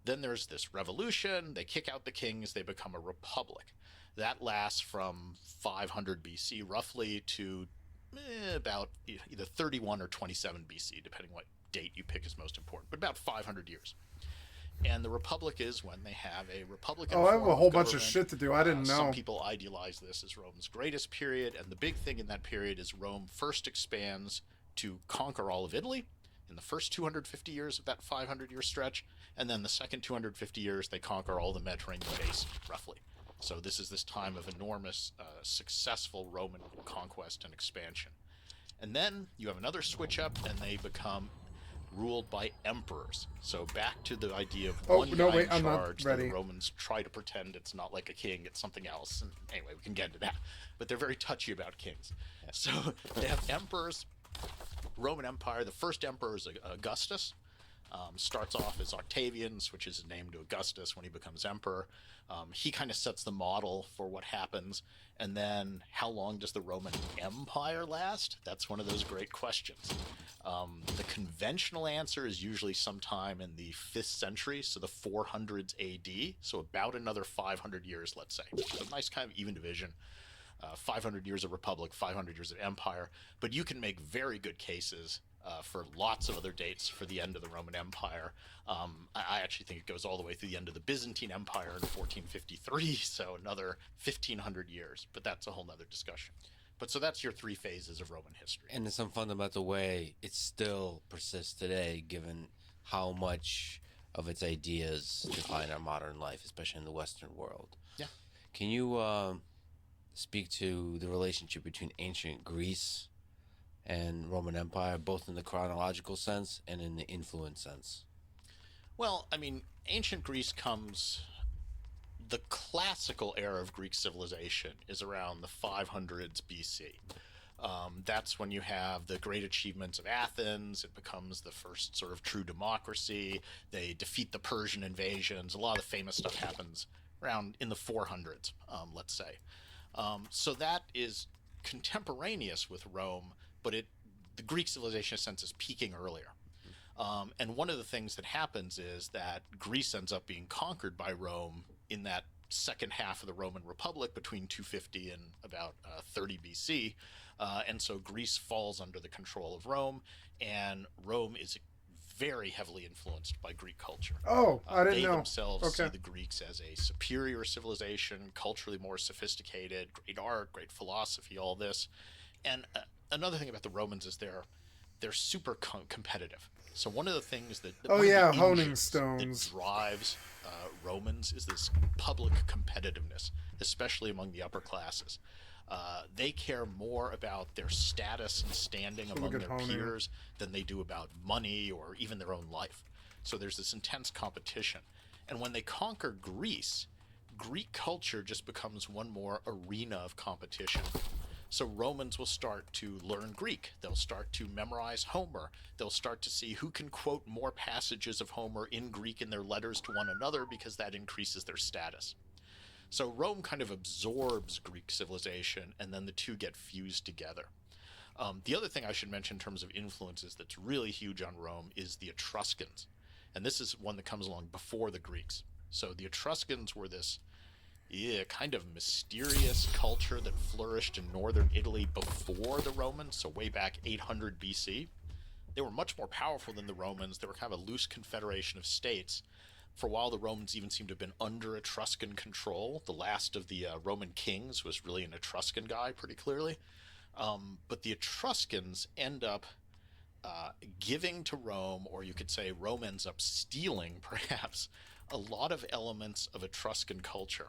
Then there's this revolution. They kick out the kings. They become a republic. That lasts from 500 BC roughly to about either 31 or 27 BC, depending what date you pick is most important, but about 500 years. And the Republic is when they have a Republican I have form a whole of bunch of government. shit to do. I didn't know. Some people idealize this as Rome's greatest period, and the big thing in that period is Rome first expands to conquer all of Italy in the first 250 years of that 500-year stretch, and then the second 250 years they conquer all the Mediterranean basin, roughly. So this is this time of enormous, successful Roman conquest and expansion. And then you have another switch up, and they become ruled by emperors. So back to the idea of one guy in charge. The Romans try to pretend it's not like a king, it's something else. And anyway, we can get into that. But they're very touchy about kings. So they have emperors. Roman Empire, the first emperor is Augustus. Starts off as Octavian, switches his name to Augustus when he becomes emperor. He kind of sets the model for what happens. And then how long does the Roman Empire last? That's one of those great questions. The conventional answer is usually sometime in the 5th century, so the 400s AD, so about another 500 yees, let's say. So a nice kind of even division. 500 years of republic, 500 years of empire, but you can make very good cases for lots of other dates for the end of the Roman Empire. I actually think it goes all the way through the end of the Byzantine Empire in 1453, so another 1500 years, but that's a whole nother discussion. But so that's your 3 phases of Roman history. And in some fundamental way, it still persists today, given how much of its ideas define our modern life, especially in the Western world. Yeah. Can you speak to the relationship between ancient Greece and Roman Empire, both in the chronological sense and in the influence sense? Well, I mean, ancient Greece comes... The classical era of Greek civilization is around the 500s BC. That's when you have the great achievements of Athens. It becomes the first sort of true democracy. They defeat the Persian invasions. A lot of the famous stuff happens around in the 400s, let's say. So that is contemporaneous with Rome, but the Greek civilization, in a sense, is peaking earlier. And one of the things that happens is that Greece ends up being conquered by Rome in that second half of the Roman Republic between 250 and about 30 BC. And so Greece falls under the control of Rome, and Rome is very heavily influenced by Greek culture. Oh, I didn't they know. themselves Okay. see the Greeks as a superior civilization, culturally more sophisticated, great art, great philosophy, all this. And another thing about the Romans is they're super competitive. So one of the things that Oh, one of yeah, the honing engines stones. that drives Romans is this public competitiveness, especially among the upper classes. They care more about their status and standing So among look at their honing. peers than they do about money or even their own life. So there's this intense competition. And when they conquer Greece, Greek culture just becomes one more arena of competition. So Romans will start to learn Greek. They'll start to memorize Homer. They'll start to see who can quote more passages of Homer in Greek in their letters to one another, because that increases their status. So Rome kind of absorbs Greek civilization, and then the two get fused together. The other thing I should mention in terms of influences that's really huge on Rome is the Etruscans. And this is one that comes along before the Greeks. So the Etruscans were this kind of mysterious culture that flourished in northern Italy before the Romans, so way back 800 BC. They were much more powerful than the Romans. They were kind of a loose confederation of states. For a while, the Romans even seemed to have been under Etruscan control. The last of the Roman kings was really an Etruscan guy, pretty clearly. But the Etruscans end up giving to Rome, or you could say Rome ends up stealing, perhaps, a lot of elements of Etruscan culture.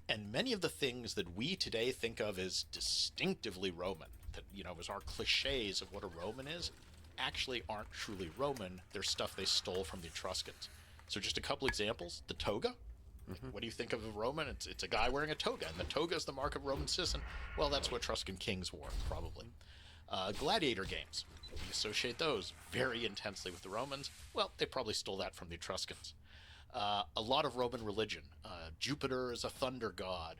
And many of the things that we today think of as distinctively Roman, that, as our cliches of what a Roman is, actually aren't truly Roman. They're stuff they stole from the Etruscans. So just a couple examples. The toga. What do you think of a Roman? It's a guy wearing a toga, and the toga is the mark of Roman citizen. Well, that's what Etruscan kings wore, probably. Gladiator games. We associate those very intensely with the Romans. Well, they probably stole that from the Etruscans. A lot of Roman religion. Jupiter is a thunder god.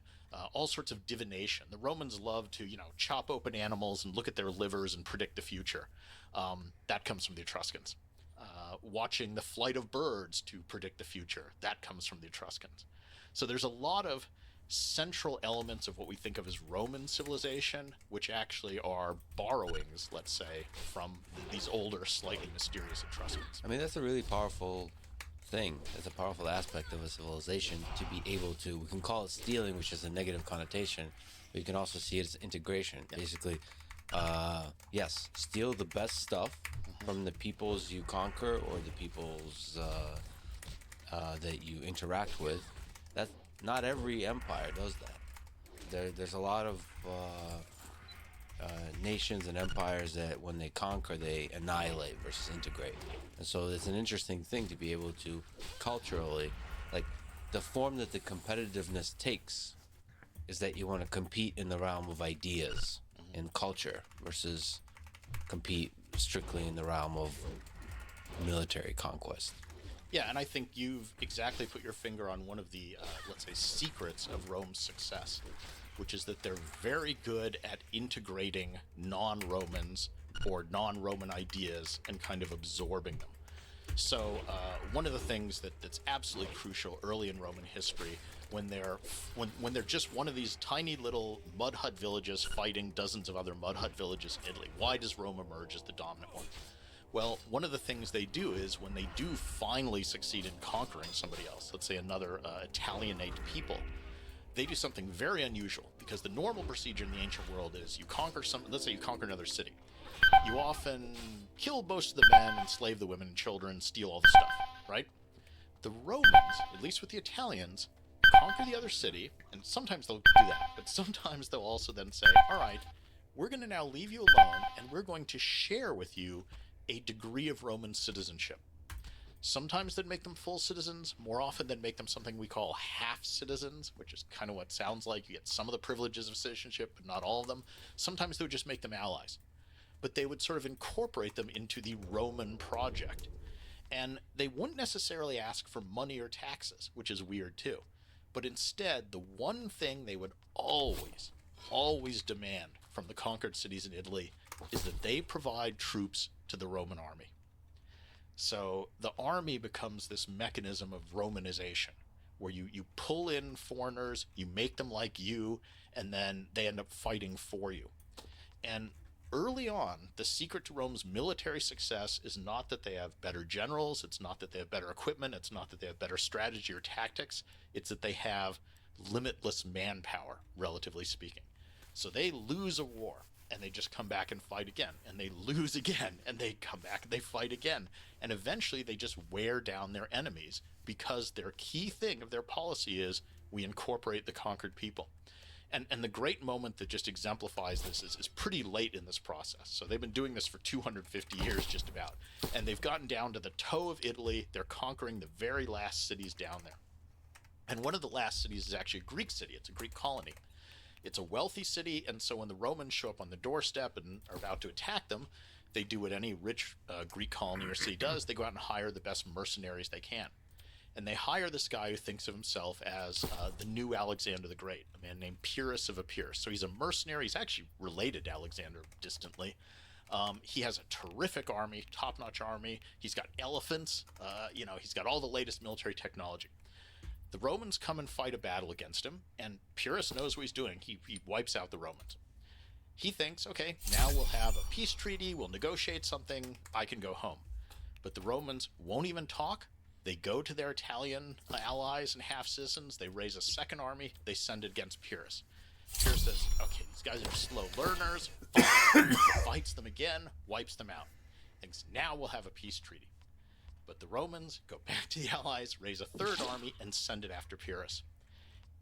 All sorts of divination. The Romans love to, chop open animals and look at their livers and predict the future. That comes from the Etruscans. Watching the flight of birds to predict the future. That comes from the Etruscans. So there's a lot of central elements of what we think of as Roman civilization, which actually are borrowings, let's say, from these older, slightly mysterious Etruscans. I mean, that's a really powerful thing. It's a powerful aspect of a civilization to be able to, we can call it stealing, which is a negative connotation, but you can also see it as integration. Yeah. Basically, yes, steal the best stuff from the peoples you conquer or the peoples that you interact with. That's not every empire does that. There's a lot of nations and empires that when they conquer, they annihilate versus integrate. And so it's an interesting thing to be able to culturally, like the form that the competitiveness takes is that you want to compete in the realm of ideas and culture versus compete strictly in the realm of military conquest. Yeah, and I think you've exactly put your finger on one of the, let's say, secrets of Rome's success, which is that they're very good at integrating non-Romans or non-Roman ideas and kind of absorbing them. So one of the things that's absolutely crucial early in Roman history, when they're just one of these tiny little mud hut villages fighting dozens of other mud hut villages in Italy, why does Rome emerge as the dominant one? Well, one of the things they do is when they do finally succeed in conquering somebody else, let's say another Italianate people, they do something very unusual, because the normal procedure in the ancient world is you conquer let's say you conquer another city. You often kill most of the men, enslave the women and children, steal all the stuff, right? The Romans, at least with the Italians, conquer the other city, and sometimes they'll do that, but sometimes they'll also then say, all right, we're going to now leave you alone, and we're going to share with you a degree of Roman citizenship. Sometimes they'd make them full citizens, more often they'd make them something we call half citizens, which is kind of what it sounds like. You get some of the privileges of citizenship, but not all of them. Sometimes they would just make them allies. But they would sort of incorporate them into the Roman project. And they wouldn't necessarily ask for money or taxes, which is weird too. But instead, the one thing they would always demand from the conquered cities in Italy is that they provide troops to the Roman army. So the army becomes this mechanism of Romanization, where you pull in foreigners, you make them like you, and then they end up fighting for you. And early on, the secret to Rome's military success is not that they have better generals, it's not that they have better equipment, it's not that they have better strategy or tactics, it's that they have limitless manpower, relatively speaking. So they lose a war, and they just come back and fight again, and they lose again, and they come back and they fight again, and eventually they just wear down their enemies, because their key thing of their policy is we incorporate the conquered people. And the great moment that just exemplifies this is pretty late in this process. So they've been doing this for 250 years just about, and they've gotten down to the toe of Italy. They're conquering the very last cities down there. And one of the last cities is actually a Greek city. It's a Greek colony. It's a wealthy city, and so when the Romans show up on the doorstep and are about to attack them, they do what any rich Greek colony or city does. They go out and hire the best mercenaries they can. And they hire this guy who thinks of himself as the new Alexander the Great, a man named Pyrrhus of Epirus. So he's a mercenary. He's actually related to Alexander distantly. He has a terrific army, top-notch army. He's got elephants. He's got all the latest military technology. The Romans come and fight a battle against him, and Pyrrhus knows what he's doing. He wipes out the Romans. He thinks, okay, now we'll have a peace treaty, we'll negotiate something, I can go home. But the Romans won't even talk. They go to their Italian allies and half-citizens, they raise a second army, they send it against Pyrrhus. Pyrrhus says, okay, these guys are slow learners, fights them again, wipes them out. Thinks, now we'll have a peace treaty. But the Romans go back to the allies, raise a third army, and send it after Pyrrhus.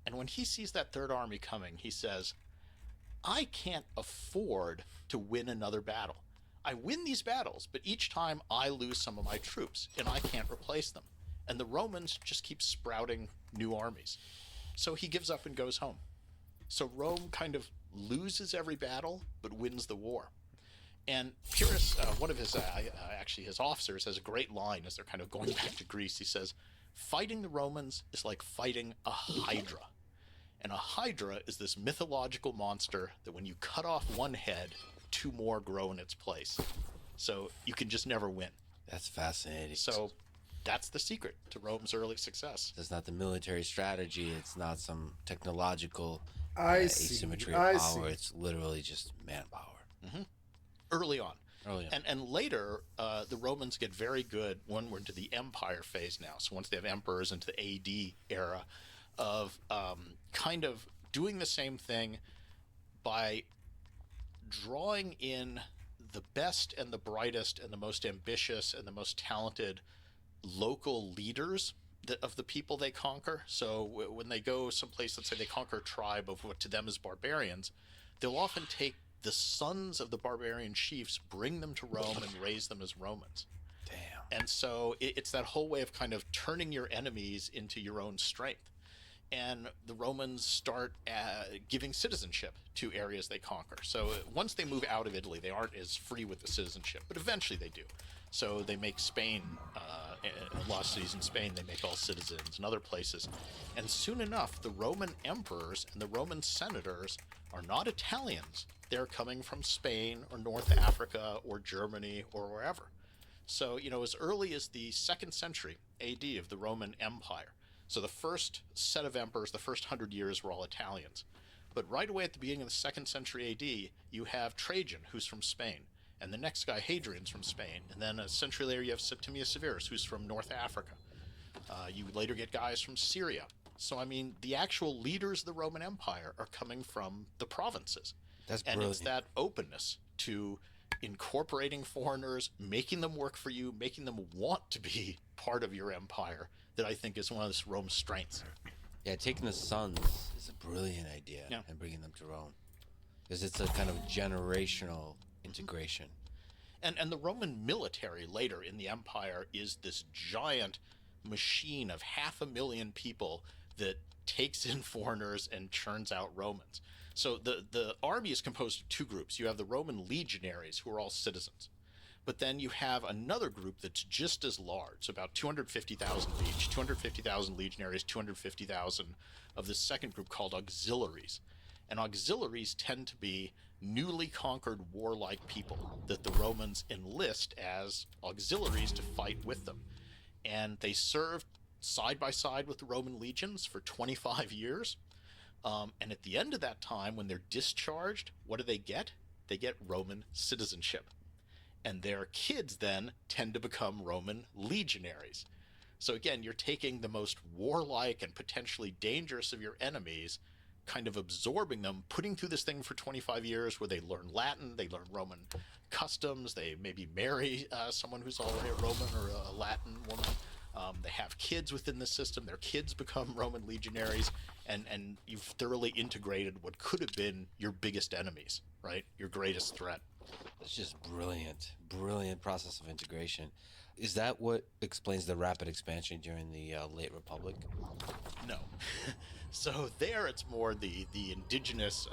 And when he sees that third army coming, he says, I can't afford to win another battle. I win these battles, but each time I lose some of my troops, and I can't replace them. And the Romans just keep sprouting new armies. So he gives up and goes home. So Rome kind of loses every battle, but wins the war. And Pyrrhus, one of his officers, has a great line as they're kind of going back to Greece. He says, fighting the Romans is like fighting a hydra. And a hydra is this mythological monster that when you cut off one head, two more grow in its place. So you can just never win. That's fascinating. So that's the secret to Rome's early success. It's not the military strategy. It's not some technological I asymmetry of power. see. It's literally just manpower. Mm-hmm. Early on. Early on. And later, the Romans get very good when we're into the empire phase now. So once they have emperors into the AD era of kind of doing the same thing by drawing in the best and the brightest and the most ambitious and the most talented local leaders of the people they conquer. So when they go someplace, let's say they conquer a tribe of what to them is barbarians, they'll often take the sons of the barbarian chiefs, bring them to Rome, and raise them as Romans. Damn. And so it's that whole way of kind of turning your enemies into your own strength. And the Romans start giving citizenship to areas they conquer. So once they move out of Italy, they aren't as free with the citizenship, but eventually they do. So they make Spain, a lot of cities in Spain, they make all citizens, and other places. And soon enough, the Roman emperors and the Roman senators are not Italians. They're coming from Spain or North Africa or Germany or wherever. So, as early as the 2nd century AD of the Roman Empire. So the first set of emperors, the first 100 years were all Italians. But right away at the beginning of the 2nd century AD, you have Trajan, who's from Spain. And the next guy, Hadrian's from Spain. And then a century later, you have Septimius Severus, who's from North Africa. You later get guys from Syria. So, the actual leaders of the Roman Empire are coming from the provinces. That's and brilliant. It's that openness to incorporating foreigners, making them work for you, making them want to be part of your empire, that I think is one of Rome's strengths. Yeah, taking the sons is a brilliant idea, and bringing them to Rome. Because it's a kind of generational integration. And the Roman military later in the empire is this giant machine of 500,000 people that takes in foreigners and churns out Romans. So the army is composed of two groups. You have the Roman legionaries, who are all citizens. But then you have another group that's just as large, about 250,000 each, 250,000 legionaries, 250,000 of the second group called auxiliaries. And auxiliaries tend to be newly conquered warlike people that the Romans enlist as auxiliaries to fight with them. And they served side by side with the Roman legions for 25 years. And at the end of that time, when they're discharged, what do they get? They get Roman citizenship. And their kids then tend to become Roman legionaries. So again, you're taking the most warlike and potentially dangerous of your enemies, kind of absorbing them, putting through this thing for 25 years where they learn Latin, they learn Roman customs, they maybe marry someone who's already a Roman or a Latin woman. They have kids within the system. Their kids become Roman legionaries, and you've thoroughly integrated what could have been your biggest enemies, right? Your greatest threat. It's just brilliant process of integration. Is that what explains the rapid expansion during the late Republic? No. So there it's more the indigenous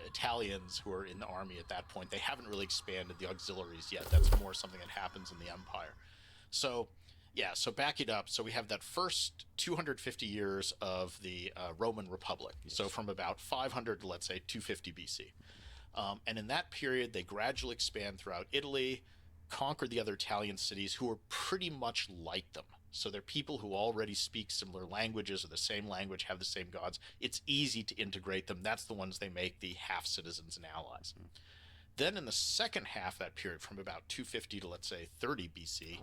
Italians who are in the army at that point. They haven't really expanded the auxiliaries yet. That's more something that happens in the Empire. So yeah, so back it up. So we have that first 250 years of the Roman Republic. Yes. So from about 500 to, let's say, 250 BC. And in that period, they gradually expand throughout Italy, conquer the other Italian cities who are pretty much like them. So they're people who already speak similar languages or the same language, have the same gods. It's easy to integrate them. That's the ones they make the half-citizens and allies. Mm-hmm. Then in the second half of that period, from about 250 to, let's say, 30 BC,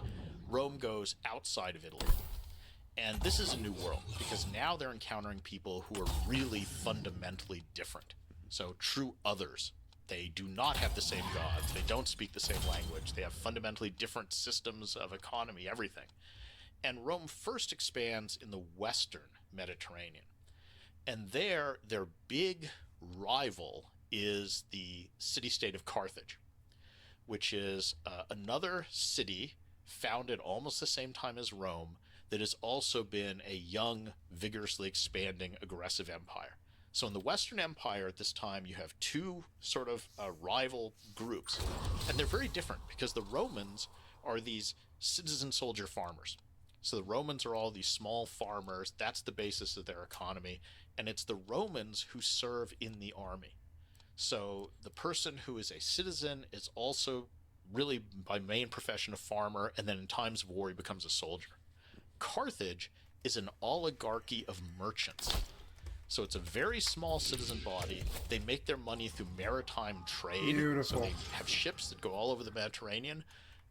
Rome goes outside of Italy. And this is a new world, because now they're encountering people who are really fundamentally different. So true others. They do not have the same gods. They don't speak the same language. They have fundamentally different systems of economy, everything. And Rome first expands in the Western Mediterranean. And there, their big rival is the city-state of Carthage, which is another city founded almost the same time as Rome that has also been a young, vigorously expanding, aggressive empire. So in the Western Empire at this time, you have two sort of rival groups. And they're very different because the Romans are these citizen soldier farmers. So the Romans are all these small farmers. That's the basis of their economy. And it's the Romans who serve in the army. So the person who is a citizen is also really by main profession a farmer, and then in times of war he becomes a soldier. Carthage is an oligarchy of merchants. So it's a very small citizen body. They make their money through maritime trade. Beautiful. So they have ships that go all over the Mediterranean.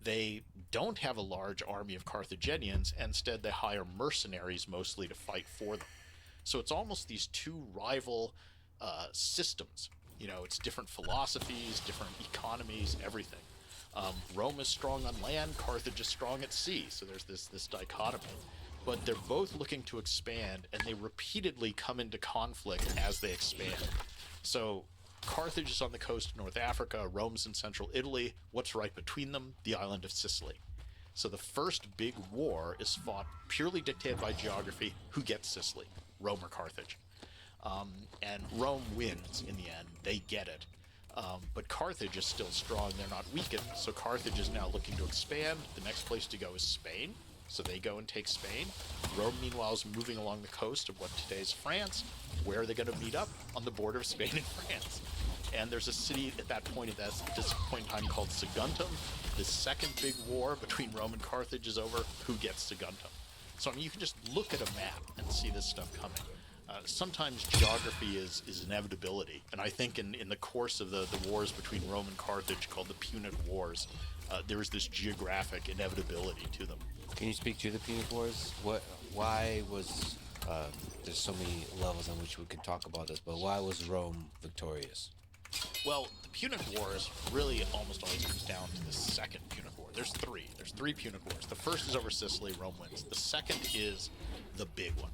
They don't have a large army of Carthaginians. Instead, they hire mercenaries mostly to fight for them. So it's almost these two rival systems. You know, it's different philosophies, different economies, everything. Rome is strong on land, Carthage is strong at sea. So there's this dichotomy. But they're both looking to expand, and they repeatedly come into conflict as they expand. So Carthage is on the coast of North Africa, Rome's in central Italy. What's right between them? The island of Sicily. So the first big war is fought purely dictated by geography. Who gets Sicily? Rome or Carthage? And Rome wins in the end. They get it. But Carthage is still strong. They're not weakened. So Carthage is now looking to expand. The next place to go is Spain. So they go and take Spain. Rome, meanwhile, is moving along the coast of what today is France. Where are they going to meet up? On the border of Spain and France. And there's a city at that point, at this point in time, called Saguntum. The second big war between Rome and Carthage is over. Who gets Saguntum? So, I mean, you can just look at a map and see this stuff coming. Sometimes geography is inevitability. And I think in the course of the wars between Rome and Carthage, called the Punic Wars, there was this geographic inevitability to them. Can you speak to the Punic Wars? Why was there's so many levels on which we can talk about this, but why was Rome victorious? Well, the Punic Wars really almost always comes down to the second Punic War. There's three. There's three Punic Wars. The first is over Sicily. Rome wins. The second is the big one.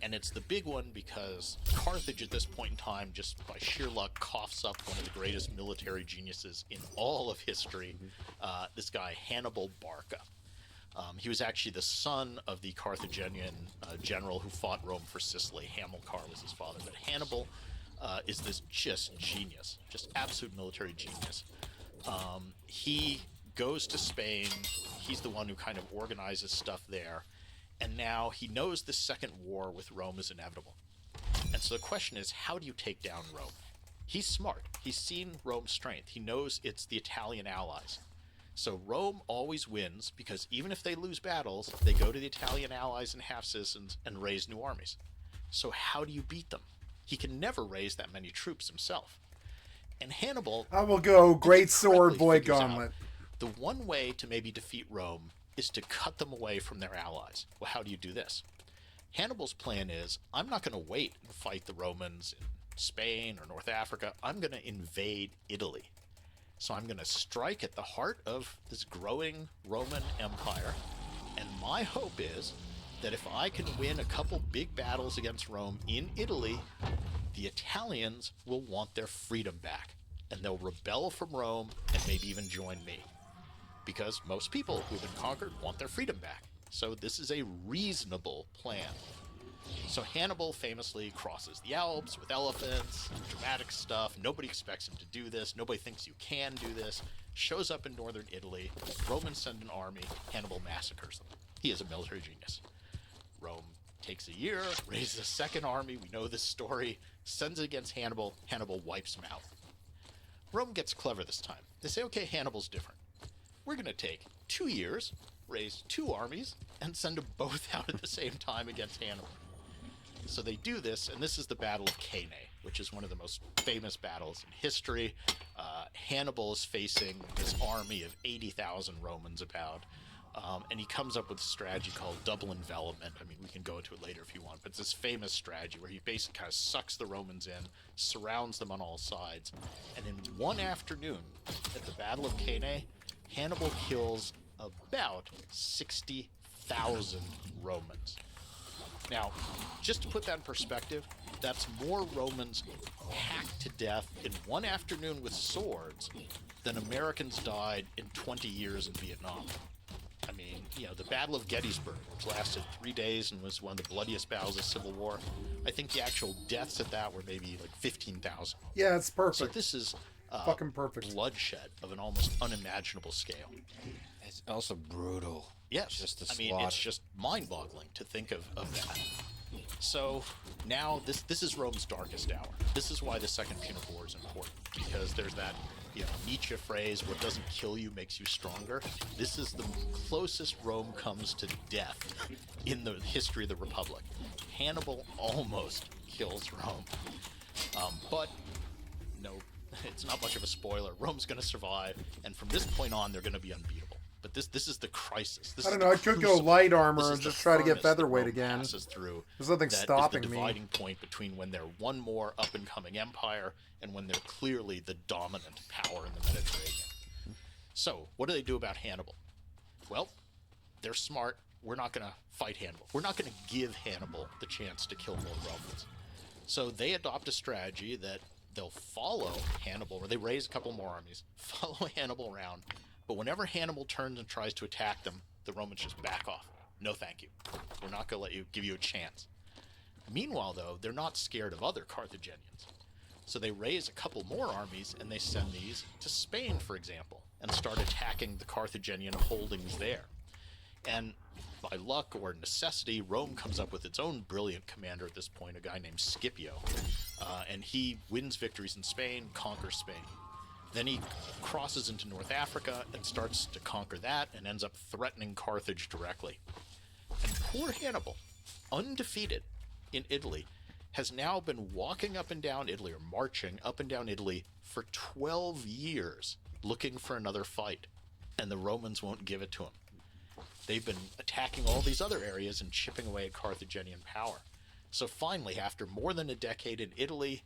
And it's the big one because Carthage at this point in time, just by sheer luck, coughs up one of the greatest military geniuses in all of history, this guy Hannibal Barca. He was actually the son of the Carthaginian general who fought Rome for Sicily. Hamilcar was his father. But Hannibal is this just genius, just absolute military genius. He goes to Spain. He's the one who kind of organizes stuff there. And now he knows the second war with Rome is inevitable. And And so the question is, how do you take down Rome? He's smart. He's seen Rome's strength. He knows it's the Italian allies. So Rome always wins because even if they lose battles, they go to the Italian allies and half-citizens and raise new armies. So how do you beat them? He can never raise that many troops himself. And Hannibal... I will go Great Sword, Void Gauntlet. The one way to maybe defeat Rome is to cut them away from their allies. Well, how do you do this? Hannibal's plan is, I'm not going to wait and fight the Romans in Spain or North Africa. I'm going to invade Italy. So I'm going to strike at the heart of this growing Roman Empire. And my hope is that if I can win a couple big battles against Rome in Italy, the Italians will want their freedom back. And they'll rebel from Rome and maybe even join me. Because most people who've been conquered want their freedom back. So this is a reasonable plan. So Hannibal famously crosses the Alps with elephants, dramatic stuff. Nobody expects him to do this. Nobody thinks you can do this. Shows up in northern Italy. Romans send an army. Hannibal massacres them. He is a military genius. Rome takes a year, raises a second army. We know this story. Sends it against Hannibal. Hannibal wipes him out. Rome gets clever this time. They say, okay, Hannibal's different. We're going to take 2 years, raise 2 armies, and send them both out at the same time against Hannibal. So they do this, and this is the Battle of Cannae, which is one of the most famous battles in history. Hannibal is facing this army of 80,000 Romans about, and he comes up with a strategy called double envelopment. I mean, we can go into it later if you want, but it's this famous strategy where he basically kind of sucks the Romans in, surrounds them on all sides, and in one afternoon at the Battle of Cannae, Hannibal kills about 60,000 Romans. Now, just to put that in perspective, that's more Romans hacked to death in one afternoon with swords than Americans died in 20 years in Vietnam. I mean, you know, the Battle of Gettysburg, which lasted 3 days and was one of the bloodiest battles of the Civil War, I think the actual deaths at that were maybe like 15,000. Yeah, it's perfect. So this is fucking perfect bloodshed of an almost unimaginable scale. It's also brutal. Yes, just the I mean, slaughter. it's just mind-boggling to think of that. So now this is Rome's darkest hour. This is why the Second Punic War is important, because there's that, you know, Nietzsche phrase, what doesn't kill you makes you stronger. This is the closest Rome comes to death in the history of the Republic. Hannibal almost kills Rome. But no, it's not much of a spoiler. Rome's going to survive, and from this point on, they're going to be unbeatable. But this is the crisis. This I don't is know. the I could go crucible. light armor This and is just the try to get furnace that featherweight Rome again. passes through. There's nothing That is stopping the me. dividing point between when they're one more up-and-coming empire and when they're clearly the dominant power in the Mediterranean. So, what do they do about Hannibal? Well, they're smart. We're not going to fight Hannibal. We're not going to give Hannibal the chance to kill more Romans. So they adopt a strategy that they'll follow Hannibal, or they raise a couple more armies, follow Hannibal around, but whenever Hannibal turns and tries to attack them, the Romans just back off. No thank you. We're not going to give you a chance. Meanwhile, though, they're not scared of other Carthaginians. So they raise a couple more armies, and they send these to Spain, for example, and start attacking the Carthaginian holdings there. And by luck or necessity, Rome comes up with its own brilliant commander at this point, a guy named Scipio. And he wins victories in Spain, conquers Spain. Then he crosses into North Africa and starts to conquer that and ends up threatening Carthage directly. And poor Hannibal, undefeated in Italy, has now been walking up and down Italy, or marching up and down Italy, for 12 years looking for another fight. And the Romans won't give it to him. They've been attacking all these other areas and chipping away at Carthaginian power. So finally, after more than a decade in Italy,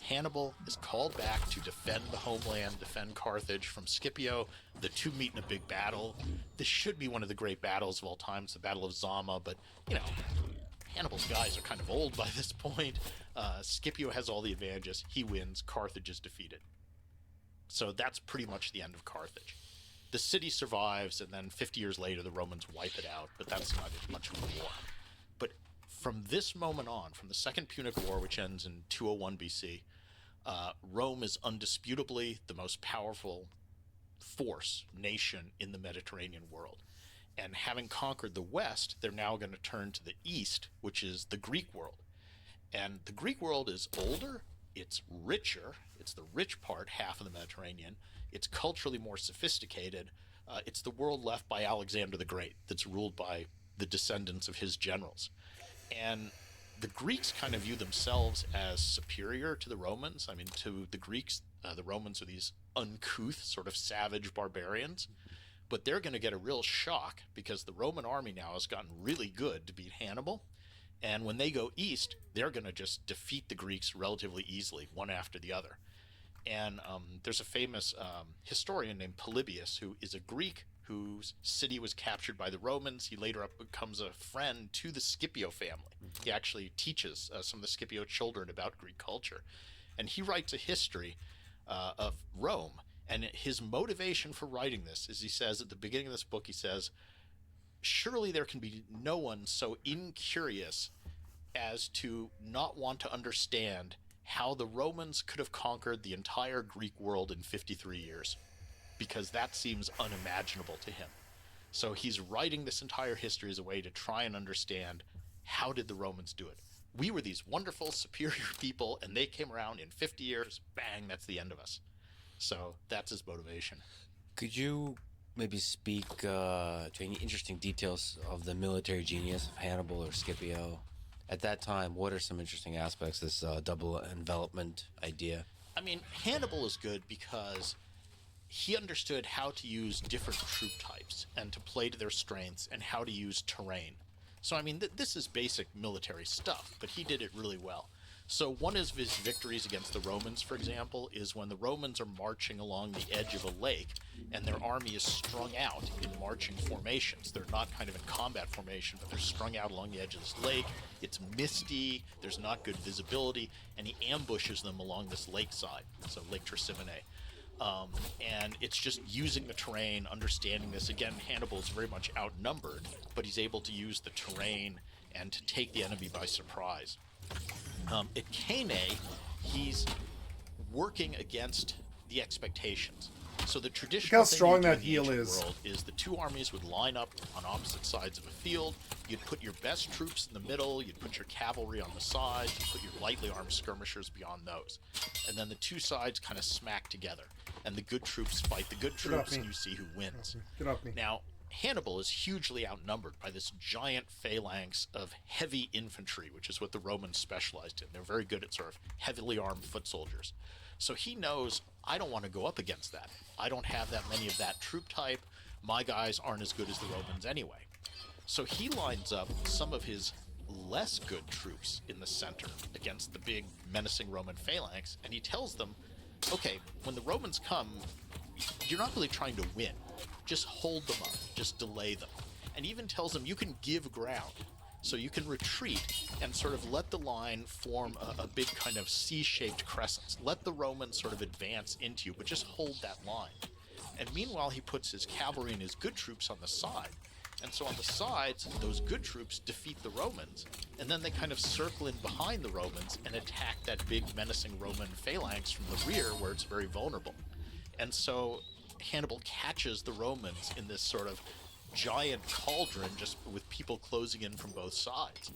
Hannibal is called back to defend the homeland, defend Carthage from Scipio. The two meet in a big battle. This should be one of the great battles of all time. It's the Battle of Zama, but, you know, Hannibal's guys are kind of old by this point. Scipio has all the advantages. He wins. Carthage is defeated. So that's pretty much the end of Carthage. The city survives, and then 50 years later, the Romans wipe it out, but that's not much of a war. But from this moment on, from the Second Punic War, which ends in 201 BC, Rome is undisputably the most powerful nation in the Mediterranean world. And having conquered the West, they're now going to turn to the East, which is the Greek world. And the Greek world is older, it's richer, it's the rich part, half of the Mediterranean, it's culturally more sophisticated, it's the world left by Alexander the Great that's ruled by the descendants of his generals. And the Greeks kind of view themselves as superior to the Romans. I mean, to the Greeks, the Romans are these uncouth, sort of savage barbarians. But they're going to get a real shock because the Roman army now has gotten really good to beat Hannibal. And when they go east, they're going to just defeat the Greeks relatively easily, one after the other. And there's a famous historian named Polybius, who is a Greek whose city was captured by the Romans. He later becomes a friend to the Scipio family. He actually teaches some of the Scipio children about Greek culture. And he writes a history of Rome. And his motivation for writing this is, he says at the beginning of this book, he says, surely there can be no one so incurious as to not want to understand how the Romans could have conquered the entire Greek world in 53 years, because that seems unimaginable to him. So he's writing this entire history as a way to try and understand, how did the Romans do it? We were these wonderful, superior people, and they came around in 50 years, bang, that's the end of us. So that's his motivation. Could you maybe speak to any interesting details of the military genius of Hannibal or Scipio? At that time, what are some interesting aspects of this double envelopment idea? I mean, Hannibal is good because he understood how to use different troop types and to play to their strengths and how to use terrain. So, I mean, this is basic military stuff, but he did it really well. So one of his victories against the Romans, for example, is when the Romans are marching along the edge of a lake and their army is strung out in marching formations. They're not kind of in combat formation, but they're strung out along the edge of this lake. It's misty, there's not good visibility, and he ambushes them along this lakeside, so Lake Trasimene. And it's just using the terrain, understanding this. Again, Hannibal is very much outnumbered, but he's able to use the terrain and to take the enemy by surprise. At Cannae, he's working against the expectations. So the traditional Look how strong that heel heel is. World is the two armies would line up on opposite sides of a field. You'd put your best troops in the middle. You'd put your cavalry on the sides. You'd put your lightly armed skirmishers beyond those. And then the two sides kind of smack together. And the good troops fight the good troops, and you see who wins. Get off me. Now, Hannibal is hugely outnumbered by this giant phalanx of heavy infantry, which is what the Romans specialized in. They're very good at sort of heavily armed foot soldiers. So he knows, I don't want to go up against that. I don't have that many of that troop type. My guys aren't as good as the Romans anyway. So he lines up some of his less good troops in the center against the big menacing Roman phalanx, and he tells them, okay, when the Romans come, you're not really trying to win. Just hold them up, just delay them. And even tells them you can give ground. So you can retreat and sort of let the line form a big kind of C-shaped crescent. Let the Romans sort of advance into you, but just hold that line. And meanwhile, he puts his cavalry and his good troops on the side. And so on the sides, those good troops defeat the Romans, and then they kind of circle in behind the Romans and attack that big menacing Roman phalanx from the rear where it's very vulnerable. And so Hannibal catches the Romans in this sort of giant cauldron, just with people closing in from both sides.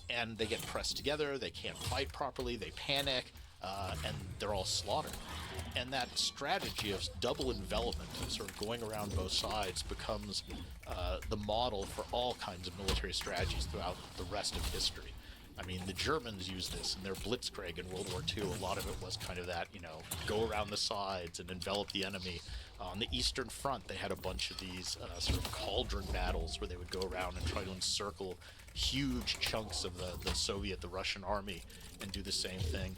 And they get pressed together, they can't fight properly, they panic, and they're all slaughtered. And that strategy of double envelopment, sort of going around both sides, becomes the model for all kinds of military strategies throughout the rest of history. I mean, the Germans used this in their Blitzkrieg in World War II. A lot of it was kind of that, go around the sides and envelop the enemy. On the Eastern Front, they had a bunch of these sort of cauldron battles where they would go around and try to encircle huge chunks of the Russian army and do the same thing.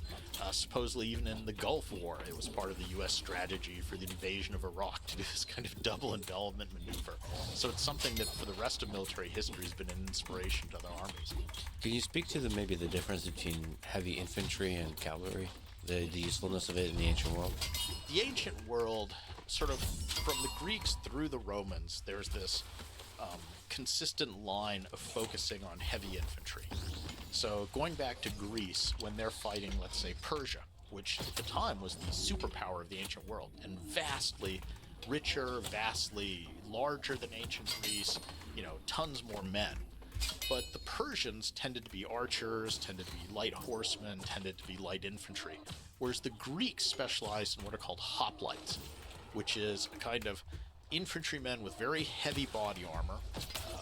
Supposedly, even in the Gulf War, it was part of the U.S. strategy for the invasion of Iraq to do this kind of double envelopment maneuver. So it's something that for the rest of military history has been an inspiration to other armies. Can you speak to maybe the difference between heavy infantry and cavalry? The usefulness of it in the ancient world? The ancient world, sort of from the Greeks through the Romans, there's this consistent line of focusing on heavy infantry. So going back to Greece, when they're fighting, let's say, Persia, which at the time was the superpower of the ancient world, and vastly richer, vastly larger than ancient Greece, tons more men. But the Persians tended to be archers, tended to be light horsemen, tended to be light infantry, whereas the Greeks specialized in what are called hoplites, which is a kind of infantrymen with very heavy body armor,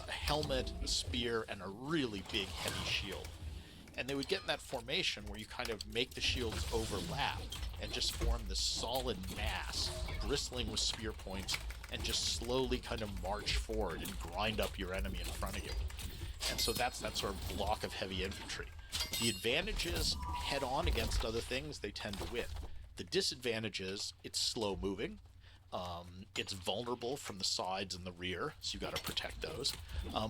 a helmet, a spear, and a really big heavy shield. And they would get in that formation where you kind of make the shields overlap and just form this solid mass, bristling with spear points, and just slowly kind of march forward and grind up your enemy in front of you. And so that's that sort of block of heavy infantry. The advantages head on against other things, they tend to win. The disadvantages, it's slow moving. It's vulnerable from the sides and the rear, so you got to protect those.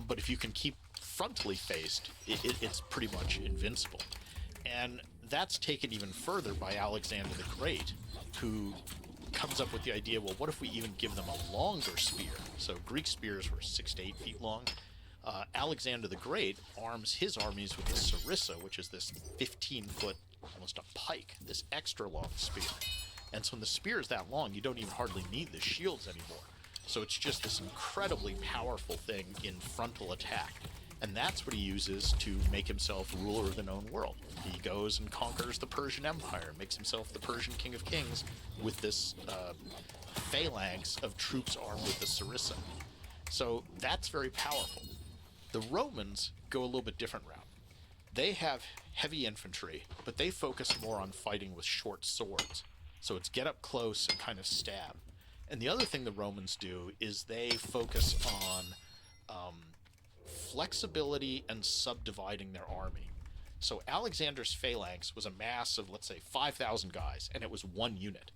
But if you can keep frontally faced, it's pretty much invincible. And that's taken even further by Alexander the Great, who comes up with the idea, well, what if we even give them a longer spear? So Greek spears were 6 to 8 feet long. Alexander the Great arms his armies with the sarissa, which is this 15-foot, almost a pike, this extra long spear. And so when the spear is that long, you don't even hardly need the shields anymore. So it's just this incredibly powerful thing in frontal attack. And that's what he uses to make himself ruler of the known world. He goes and conquers the Persian Empire, makes himself the Persian King of Kings with this phalanx of troops armed with the sarissa. So that's very powerful. The Romans go a little bit different route. They have heavy infantry, but they focus more on fighting with short swords. So it's get up close and kind of stab. And the other thing the Romans do is they focus on flexibility and subdividing their army. So Alexander's phalanx was a mass of, let's say, 5,000 guys, and it was one unit.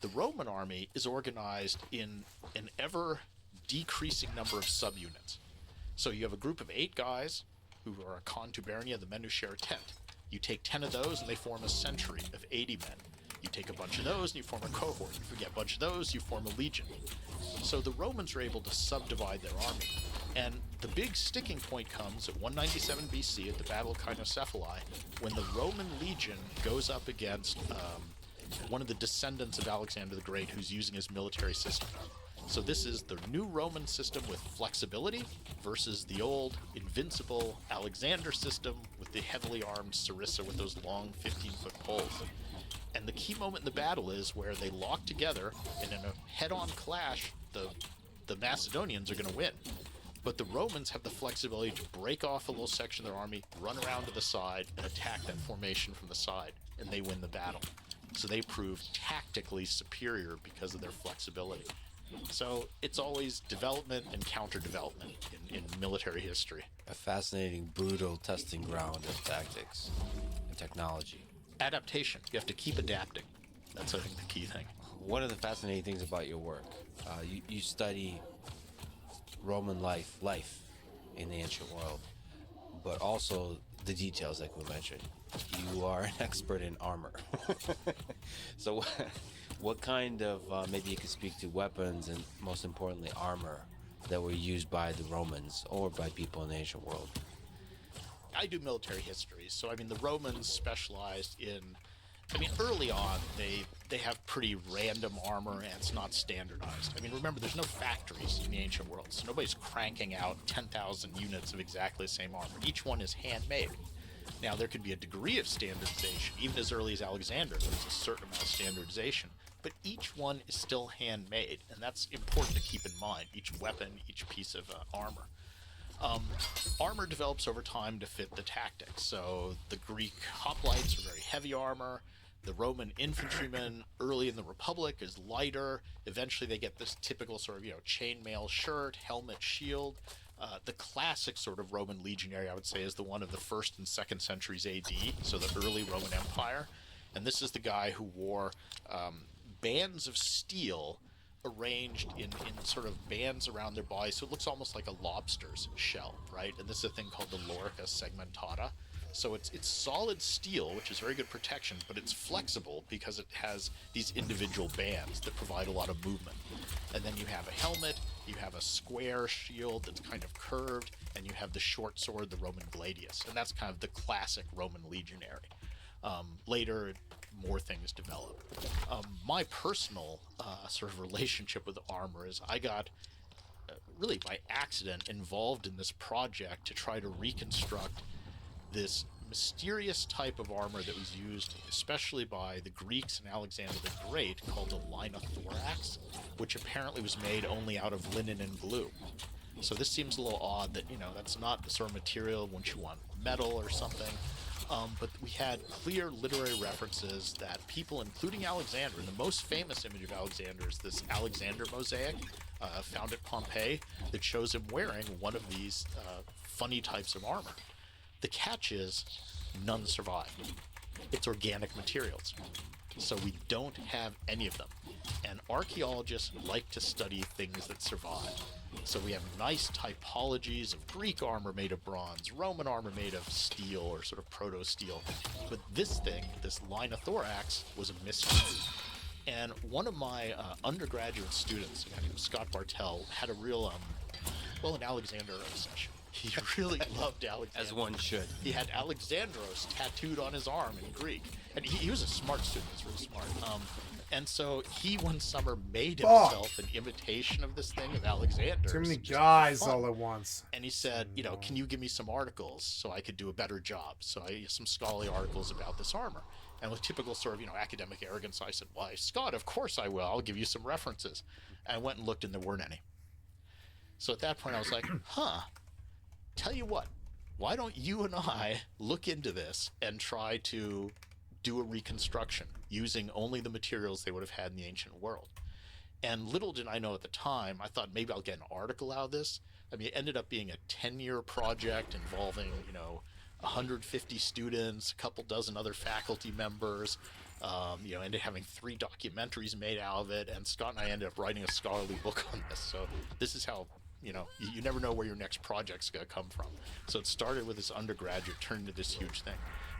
The Roman army is organized in an ever decreasing number of subunits. So you have a group of 8 guys who are a contubernia, the men who share a tent. You take 10 of those and they form a century of 80 men. You take a bunch of those and you form a cohort. If you get a bunch of those, you form a legion. So the Romans are able to subdivide their army. And the big sticking point comes at 197 BC at the Battle of Cynocephali, when the Roman legion goes up against one of the descendants of Alexander the Great, who's using his military system. So this is the new Roman system with flexibility versus the old invincible Alexander system with the heavily armed sarissa with those long 15-foot poles. And the key moment in the battle is where they lock together, and in a head-on clash, the Macedonians are going to win. But the Romans have the flexibility to break off a little section of their army, run around to the side, and attack that formation from the side, and they win the battle. So they prove tactically superior because of their flexibility. So it's always development and counter-development in military history. A fascinating, brutal testing ground of tactics and technology. Adaptation. You have to keep adapting. That's, I think, the key thing. One of the fascinating things about your work, you study Roman life in the ancient world, but also the details, like we mentioned. You are an expert in armor. So what kind of, maybe you could speak to weapons and most importantly armor that were used by the Romans or by people in the ancient world? I do military history, so I mean the Romans specialized in, early on they have pretty random armor and it's not standardized. Remember, there's no factories in the ancient world, so nobody's cranking out 10,000 units of exactly the same armor. Each one is handmade. Now, there could be a degree of standardization. Even as early as Alexander, there was a certain amount of standardization. But each one is still handmade, and that's important to keep in mind, each weapon, each piece of armor. Armor develops over time to fit the tactics. So the Greek hoplites are very heavy armor. The Roman infantrymen early in the Republic is lighter. Eventually they get this typical sort of, chainmail shirt, helmet, shield. The classic sort of Roman legionary, I would say, is the one of the 1st and 2nd centuries AD, so the early Roman Empire. And this is the guy who wore bands of steel arranged in sort of bands around their body, so it looks almost like a lobster's shell, right? And this is a thing called the lorica segmentata. So it's solid steel, which is very good protection, but it's flexible because it has these individual bands that provide a lot of movement. And then you have a helmet, you have a square shield that's kind of curved, and you have the short sword, the Roman gladius. And that's kind of the classic Roman legionary. Later, more things develop. My personal sort of relationship with armor is I got really by accident, involved in this project to try to reconstruct this mysterious type of armor that was used especially by the Greeks and Alexander the Great, called a linothorax, which apparently was made only out of linen and glue. So this seems a little odd that, that's not the sort of material once you want metal or something. But we had clear literary references that people, including Alexander, and the most famous image of Alexander is this Alexander mosaic found at Pompeii that shows him wearing one of these funny types of armor. The catch is none survive. It's organic materials. So we don't have any of them. And archaeologists like to study things that survive. So we have nice typologies of Greek armor made of bronze, Roman armor made of steel or sort of proto-steel. But this thing, this linothorax, was a mystery. And one of my undergraduate students, a guy named Scott Bartell, had a real, an Alexander obsession. He really loved Alexander. As one should. He had Alexandros tattooed on his arm in Greek. And he was a smart student. He was really smart. And so he one summer made himself an imitation of this thing of Alexander's. Too many guys all at once. And he said, can you give me some articles so I could do a better job? So I some scholarly articles about this armor. And with typical sort of, academic arrogance, I said, why, Scott, of course I will. I'll give you some references. And I went and looked and there weren't any. So at that point I was like, tell you what, why don't you and I look into this and try to do a reconstruction using only the materials they would have had in the ancient world? And little did I know at the time, I thought maybe I'll get an article out of this. I mean, it ended up being a 10-year project involving, 150 students, a couple dozen other faculty members, ended up having 3 documentaries made out of it, and Scott and I ended up writing a scholarly book on this. So this is how, you never know where your next project's going to come from. So it started with this undergraduate, turned into this huge thing.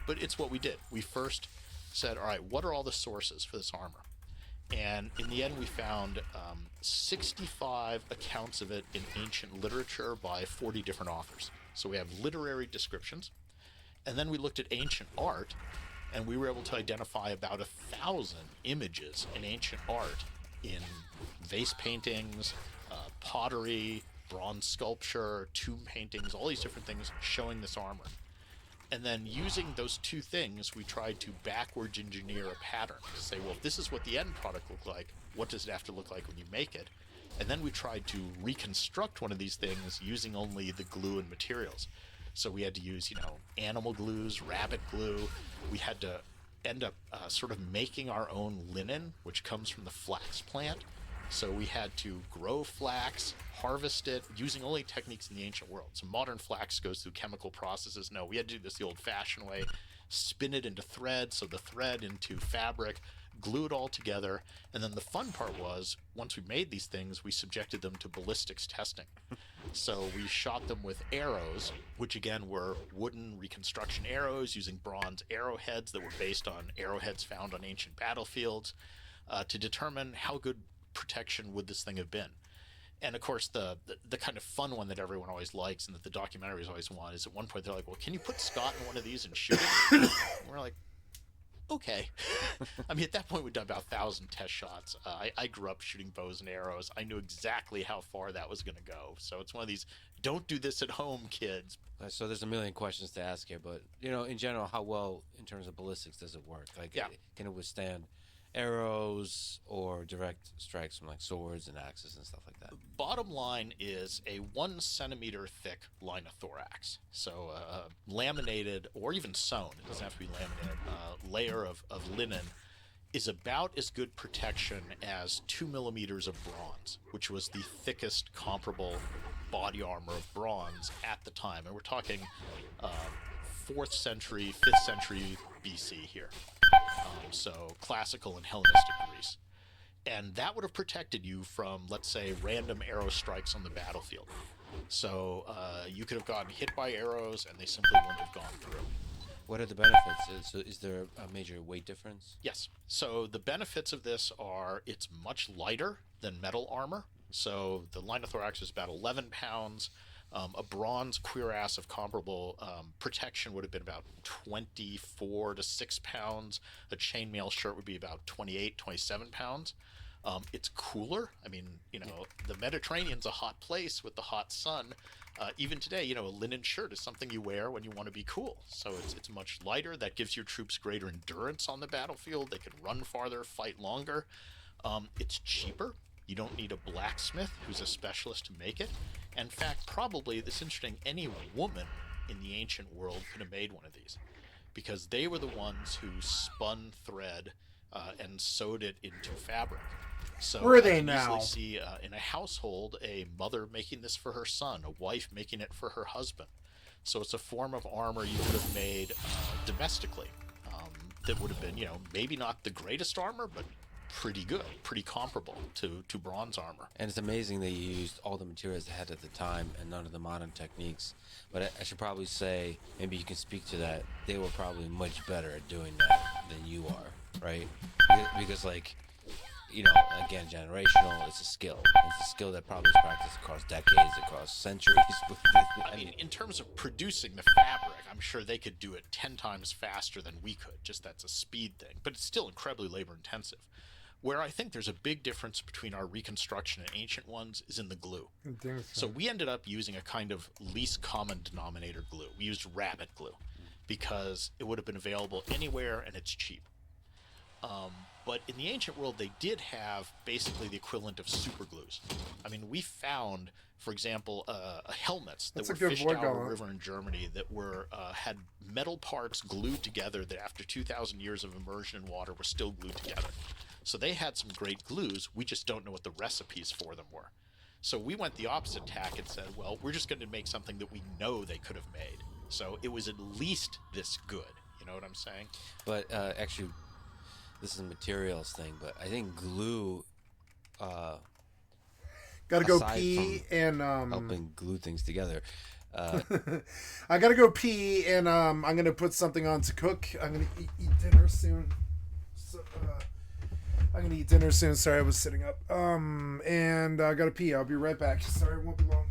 But it's what we did. We first said, all right, what are all the sources for this armor? And in the end, we found 65 accounts of it in ancient literature by 40 different authors. So we have literary descriptions. And then we looked at ancient art, and we were able to identify about 1,000 images in ancient art in vase paintings, pottery, bronze sculpture, tomb paintings, all these different things showing this armor. And then using those 2 things, we tried to backwards engineer a pattern to say, well, if this is what the end product looked like, what does it have to look like when you make it? And then we tried to reconstruct one of these things using only the glue and materials. So we had to use, animal glues, rabbit glue. We had to end up sort of making our own linen, which comes from the flax plant. So we had to grow flax, harvest it, using only techniques in the ancient world. So modern flax goes through chemical processes. No, we had to do this the old-fashioned way, spin it into thread, so the thread into fabric, glue it all together. And then the fun part was, once we made these things, we subjected them to ballistics testing. So we shot them with arrows, which again were wooden reconstruction arrows using bronze arrowheads that were based on arrowheads found on ancient battlefields, to determine how good protection would this thing have been. And of course, the kind of fun one that everyone always likes and that the documentaries always want is at one point they're like, well, can you put Scott in one of these and shoot it? And we're like, okay. I mean, at that point, we'd done about 1,000 test shots. I grew up shooting bows and arrows. I knew exactly how far that was going to go. So it's one of these, don't do this at home, kids. So there's a million questions to ask here, but, in general, how well, in terms of ballistics, does it work? Like, can it withstand arrows or direct strikes from like swords and axes and stuff like that? Bottom line is a 1 centimeter thick linothorax. So laminated or even sewn, it doesn't have to be laminated, layer of linen is about as good protection as 2 millimeters of bronze, which was the thickest comparable body armor of bronze at the time. And we're talking 4th century, 5th century BC here. So classical and Hellenistic Greece. And that would have protected you from, let's say, random arrow strikes on the battlefield. So you could have gotten hit by arrows and they simply wouldn't have gone through. What are the benefits? Is there a major weight difference? Yes. So the benefits of this are it's much lighter than metal armor. So the linothorax is about 11 pounds. A bronze cuirass of comparable protection would have been about 24 to 6 pounds. A chainmail shirt would be about 28, 27 pounds. It's cooler. I mean, the Mediterranean's a hot place with the hot sun. Even today, a linen shirt is something you wear when you want to be cool. So it's much lighter. That gives your troops greater endurance on the battlefield. They can run farther, fight longer. It's cheaper. You don't need a blacksmith who's a specialist to make it. In fact, probably, this is interesting, any woman in the ancient world could have made one of these, because they were the ones who spun thread and sewed it into fabric. So Where are they I can now? easily see in a household a mother making this for her son, a wife making it for her husband. So it's a form of armor you could have made domestically that would have been, maybe not the greatest armor, but pretty good, pretty comparable to bronze armor. And it's amazing they used all the materials they had at the time and none of the modern techniques. But I should probably say, maybe you can speak to that, they were probably much better at doing that than you are, right? Because like, again, generational, it's a skill. It's a skill that probably is practiced across decades, across centuries. I mean, in terms of producing the fabric, I'm sure they could do it 10 times faster than we could. Just that's a speed thing. But it's still incredibly labor intensive. Where I think there's a big difference between our reconstruction and ancient ones is in the glue. So we ended up using a kind of least common denominator glue. We used rabbit glue because it would have been available anywhere and it's cheap. But in the ancient world, they did have basically the equivalent of super glues. I mean, we found, for example, helmets that were fished out of a river in Germany that were had metal parts glued together that after 2,000 years of immersion in water were still glued together. So they had some great glues. We just don't know what the recipes for them were. So we went the opposite tack and said, well, we're just going to make something that we know they could have made. So it was at least this good. You know what I'm saying? But actually, this is a materials thing, but I think glue. Gotta go pee and helping glue things together. I gotta go pee and I'm gonna put something on to cook. I'm gonna eat dinner soon. So, I'm gonna eat dinner soon. Sorry, I was sitting up. And I gotta pee. I'll be right back. Sorry, it won't be long.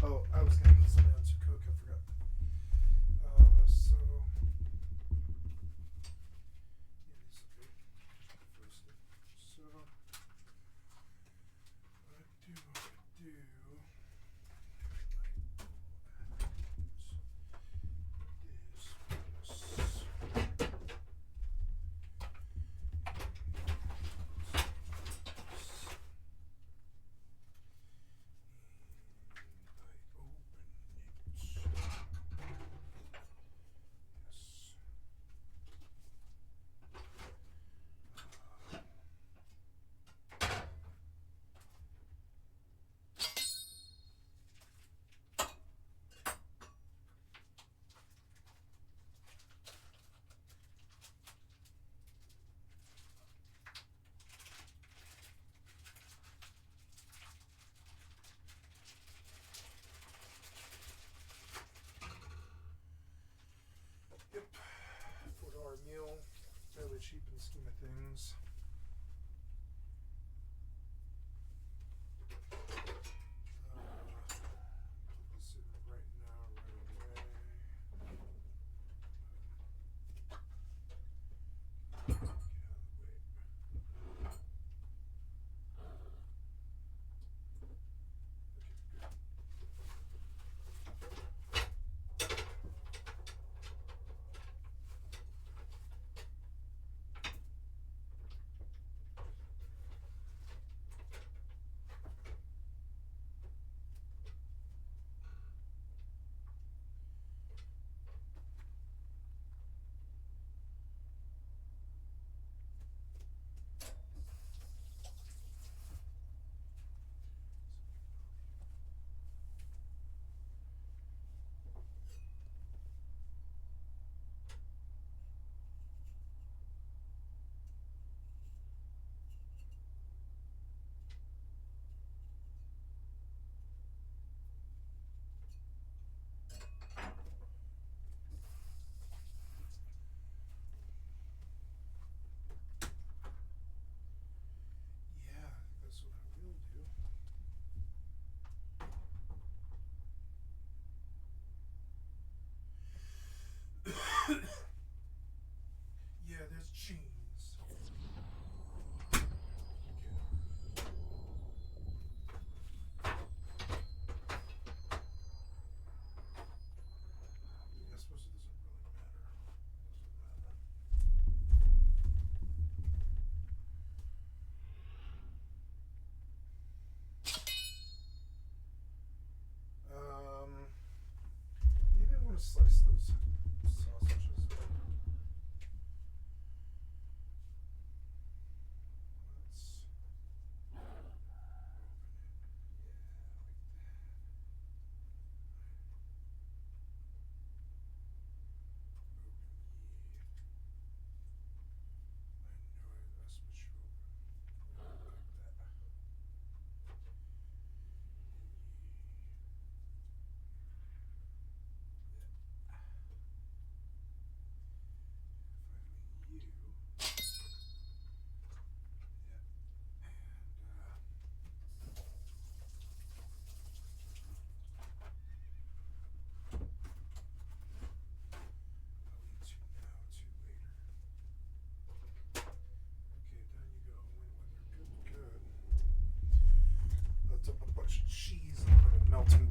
Oh, I was gonna put something on to cook. I forgot. So yeah, these are good. So what I do. Meal, fairly cheap in the scheme of things.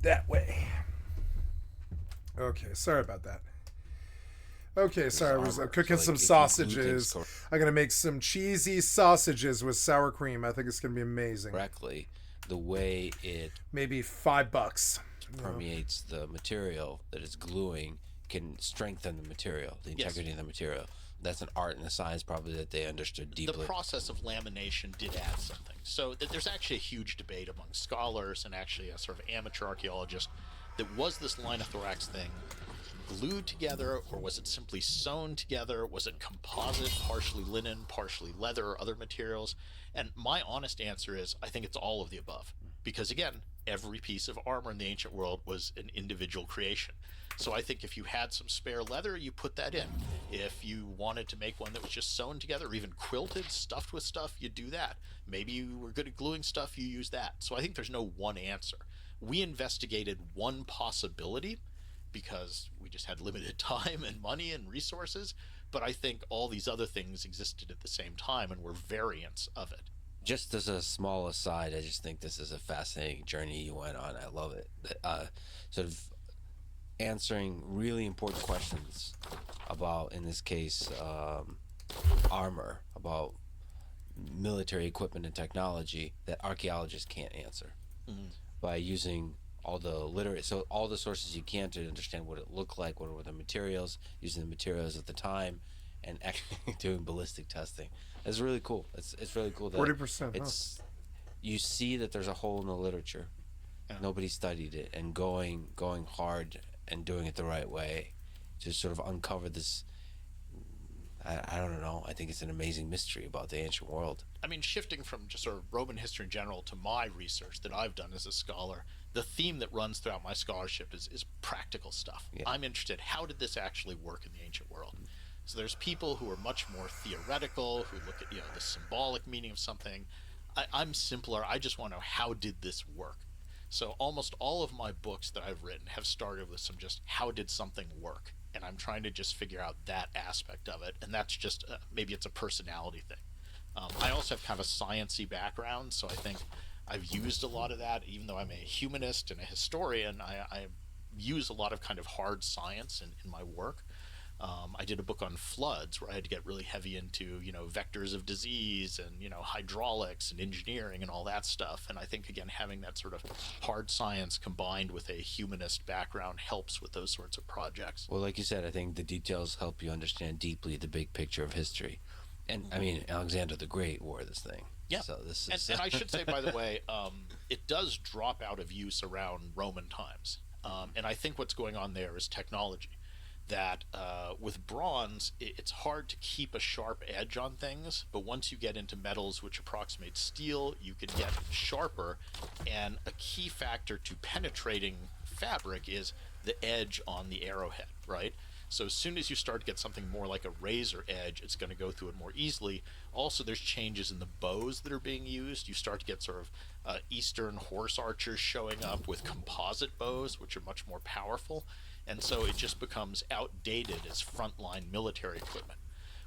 that way. Okay, sorry about that. Okay, sorry, I was cooking some sausages. I'm gonna make some cheesy sausages with sour cream. I think it's gonna be amazing. Correctly, the way it maybe $5 permeates the material that it's gluing can strengthen the material, the integrity of the material. That's an art and a science probably that they understood deeply. The process of lamination did add something. So there's actually a huge debate among scholars and actually a sort of amateur archaeologist that was this linothorax thing glued together, or was it simply sewn together? Was it composite, partially linen, partially leather, or other materials? And my honest answer is, I think it's all of the above. Because again, every piece of armor in the ancient world was an individual creation. So I think if you had some spare leather, you put that in. If you wanted to make one that was just sewn together, or even quilted, stuffed with stuff, you do that. Maybe you were good at gluing stuff, you use that. So I think there's no one answer. We investigated one possibility because we just had limited time and money and resources, but I think all these other things existed at the same time and were variants of it. Just as a small aside, I just think this is a fascinating journey you went on. I love it. Sort of answering really important questions about, in this case, armor, about military equipment and technology that archaeologists can't answer by using all the literature, so all the sources you can to understand what it looked like, what were the materials, using the materials at the time, and actually doing ballistic testing. It's really cool. It's really cool that 40%. It's you see that there's a hole in the literature. Yeah. Nobody studied it, and going hard and doing it the right way to sort of uncover this. I don't know. I think it's an amazing mystery about the ancient world. I mean, shifting from just sort of Roman history in general to my research that I've done as a scholar, the theme that runs throughout my scholarship is practical stuff. Yeah. I'm interested, how did this actually work in the ancient world? So there's people who are much more theoretical, who look at, the symbolic meaning of something. I'm simpler. I just want to know, how did this work? So almost all of my books that I've written have started with some just, how did something work? And I'm trying to just figure out that aspect of it. And that's just, maybe it's a personality thing. I also have kind of a sciencey background, so I think I've used a lot of that. Even though I'm a humanist and a historian, I use a lot of kind of hard science in my work. I did a book on floods where I had to get really heavy into, vectors of disease and, hydraulics and engineering and all that stuff. And I think, again, having that sort of hard science combined with a humanist background helps with those sorts of projects. Well, like you said, I think the details help you understand deeply the big picture of history. And, I mean, Alexander the Great wore this thing. Yeah, so this is, and I should say, by the way, it does drop out of use around Roman times. And I think what's going on there is technology. That with bronze, it's hard to keep a sharp edge on things, but once you get into metals which approximate steel, you can get sharper, and a key factor to penetrating fabric is the edge on the arrowhead, right? So as soon as you start to get something more like a razor edge, it's going to go through it more easily. Also, there's changes in the bows that are being used. You start to get sort of Eastern horse archers showing up with composite bows, which are much more powerful. And so it just becomes outdated as frontline military equipment.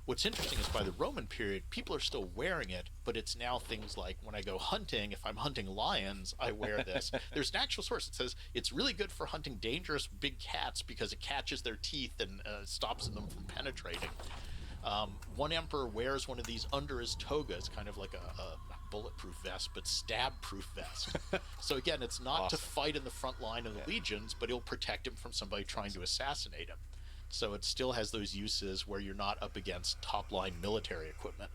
What's interesting is by the Roman period, people are still wearing it, but it's now things like when I go hunting, if I'm hunting lions, I wear this. There's an actual source that says it's really good for hunting dangerous big cats because it catches their teeth and stops them from penetrating. One emperor wears one of these under his toga. It's kind of like a bulletproof vest, but stab-proof vest. So again, it's not to fight in the front line of the legions, but it'll protect him from somebody trying to assassinate him. So it still has those uses where you're not up against top-line military equipment.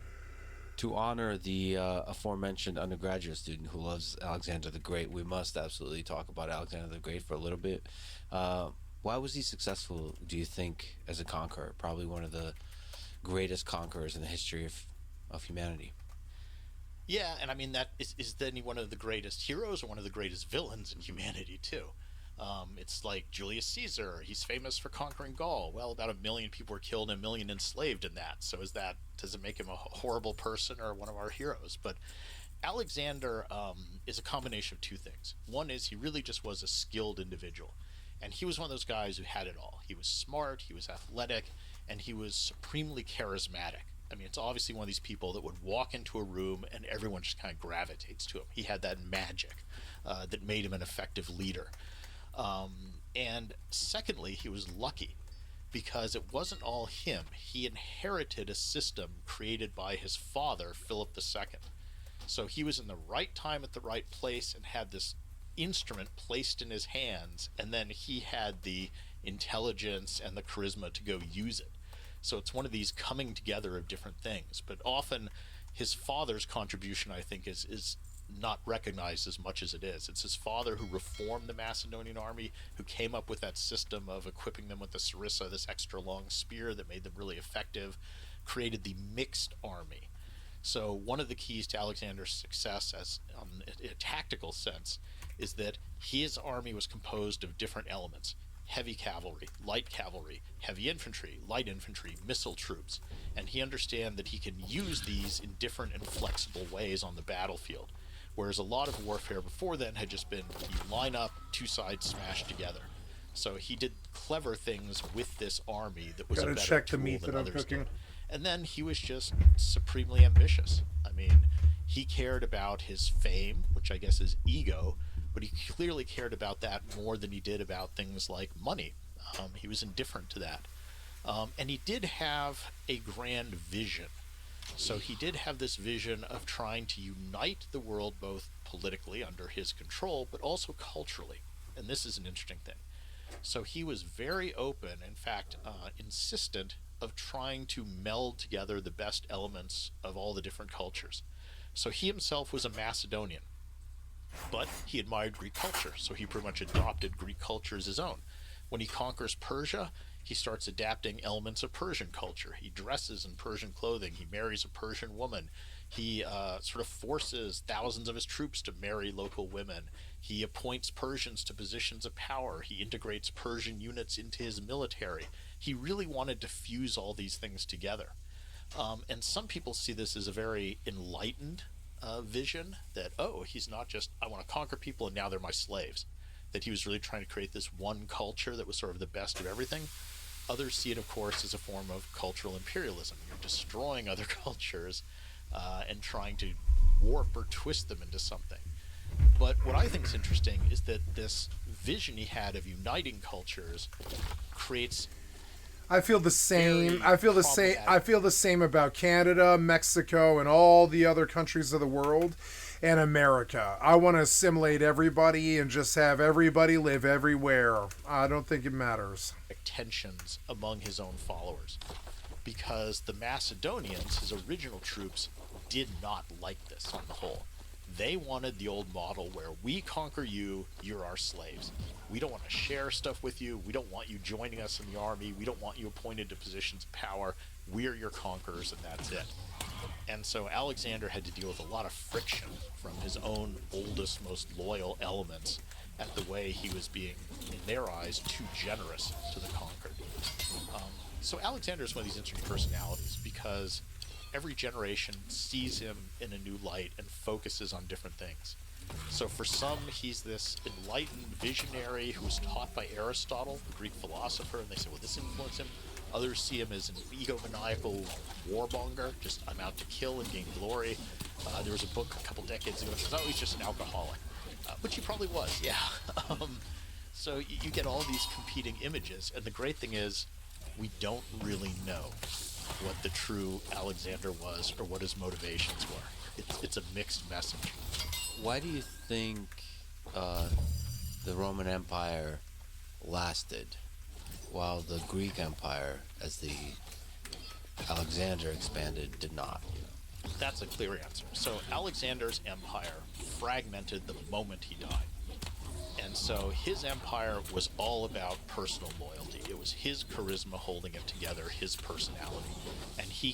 To honor the aforementioned undergraduate student who loves Alexander the Great, we must absolutely talk about Alexander the Great for a little bit. Why was he successful, do you think, as a conqueror? Probably one of the greatest conquerors in the history of humanity. Yeah, and I mean, that is then one of the greatest heroes or one of the greatest villains in humanity, too. It's like Julius Caesar. He's famous for conquering Gaul. Well, about 1 million people were killed and 1 million enslaved in that. So does it make him a horrible person or one of our heroes? But Alexander is a combination of two things. One is he really just was a skilled individual. And he was one of those guys who had it all. He was smart, he was athletic, and he was supremely charismatic. I mean, it's obviously one of these people that would walk into a room and everyone just kind of gravitates to him. He had that magic that made him an effective leader. And secondly, he was lucky because it wasn't all him. He inherited a system created by his father, Philip II. So he was in the right time at the right place and had this instrument placed in his hands, and then he had the intelligence and the charisma to go use it. So it's one of these coming together of different things. But often his father's contribution, I think, is not recognized as much as it is. It's his father who reformed the Macedonian army, who came up with that system of equipping them with the sarissa, this extra long spear that made them really effective, created the mixed army. So one of the keys to Alexander's success as in a tactical sense is that his army was composed of different elements: heavy cavalry, light cavalry, heavy infantry, light infantry, missile troops. And he understands that he can use these in different and flexible ways on the battlefield. Whereas a lot of warfare before then had just been you line up, two sides smashed together. So he did clever things with this army that was a better check the tool meat than that I'm others cooking. did. And then he was just supremely ambitious. I mean, he cared about his fame, which I guess is ego, but he clearly cared about that more than he did about things like money. He was indifferent to that. And he did have a grand vision. So he did have this vision of trying to unite the world both politically under his control, but also culturally. And this is an interesting thing. So he was very open, in fact, insistent of trying to meld together the best elements of all the different cultures. So he himself was a Macedonian, but he admired Greek culture, so he pretty much adopted Greek culture as his own. When he conquers Persia, he starts adapting elements of Persian culture. He dresses in Persian clothing. He marries a Persian woman. He sort of forces thousands of his troops to marry local women. He appoints Persians to positions of power. He integrates Persian units into his military. He really wanted to fuse all these things together. And some people see this as a very enlightened vision that, oh, he's not just, I want to conquer people and now they're my slaves. That he was really trying to create this one culture that was sort of the best of everything. Others see it, of course, as a form of cultural imperialism. You're destroying other cultures and trying to warp or twist them into something. But what I think is interesting is that this vision he had of uniting cultures creates I feel the same. I feel the same about Canada, Mexico, and all the other countries of the world, and America. I want to assimilate everybody and just have everybody live everywhere. I don't think it matters. Tensions among his own followers, because the Macedonians, his original troops, did not like this on the whole. They wanted the old model where we conquer you, you're our slaves. We don't want to share stuff with you. We don't want you joining us in the army. We don't want you appointed to positions of power. We're your conquerors, and that's it. And so Alexander had to deal with a lot of friction from his own oldest, most loyal elements at the way he was being, in their eyes, too generous to the conquered. So Alexander is one of these interesting personalities because every generation sees him in a new light and focuses on different things. So for some, he's this enlightened visionary who was taught by Aristotle, the Greek philosopher, and they say, well, this influenced him. Others see him as an egomaniacal warmonger, just I'm out to kill and gain glory. There was a book a couple decades ago that says, oh, he's just an alcoholic, which he probably was, yeah. So you get all these competing images, and the great thing is we don't really know what the true Alexander was or what his motivations were. It's a mixed message. Why do you think the Roman Empire lasted while the Greek Empire, as the Alexander expanded, did not? That's a clear answer. So Alexander's empire fragmented the moment he died. And so his empire was all about personal loyalty. It was his charisma holding it together, his personality. And he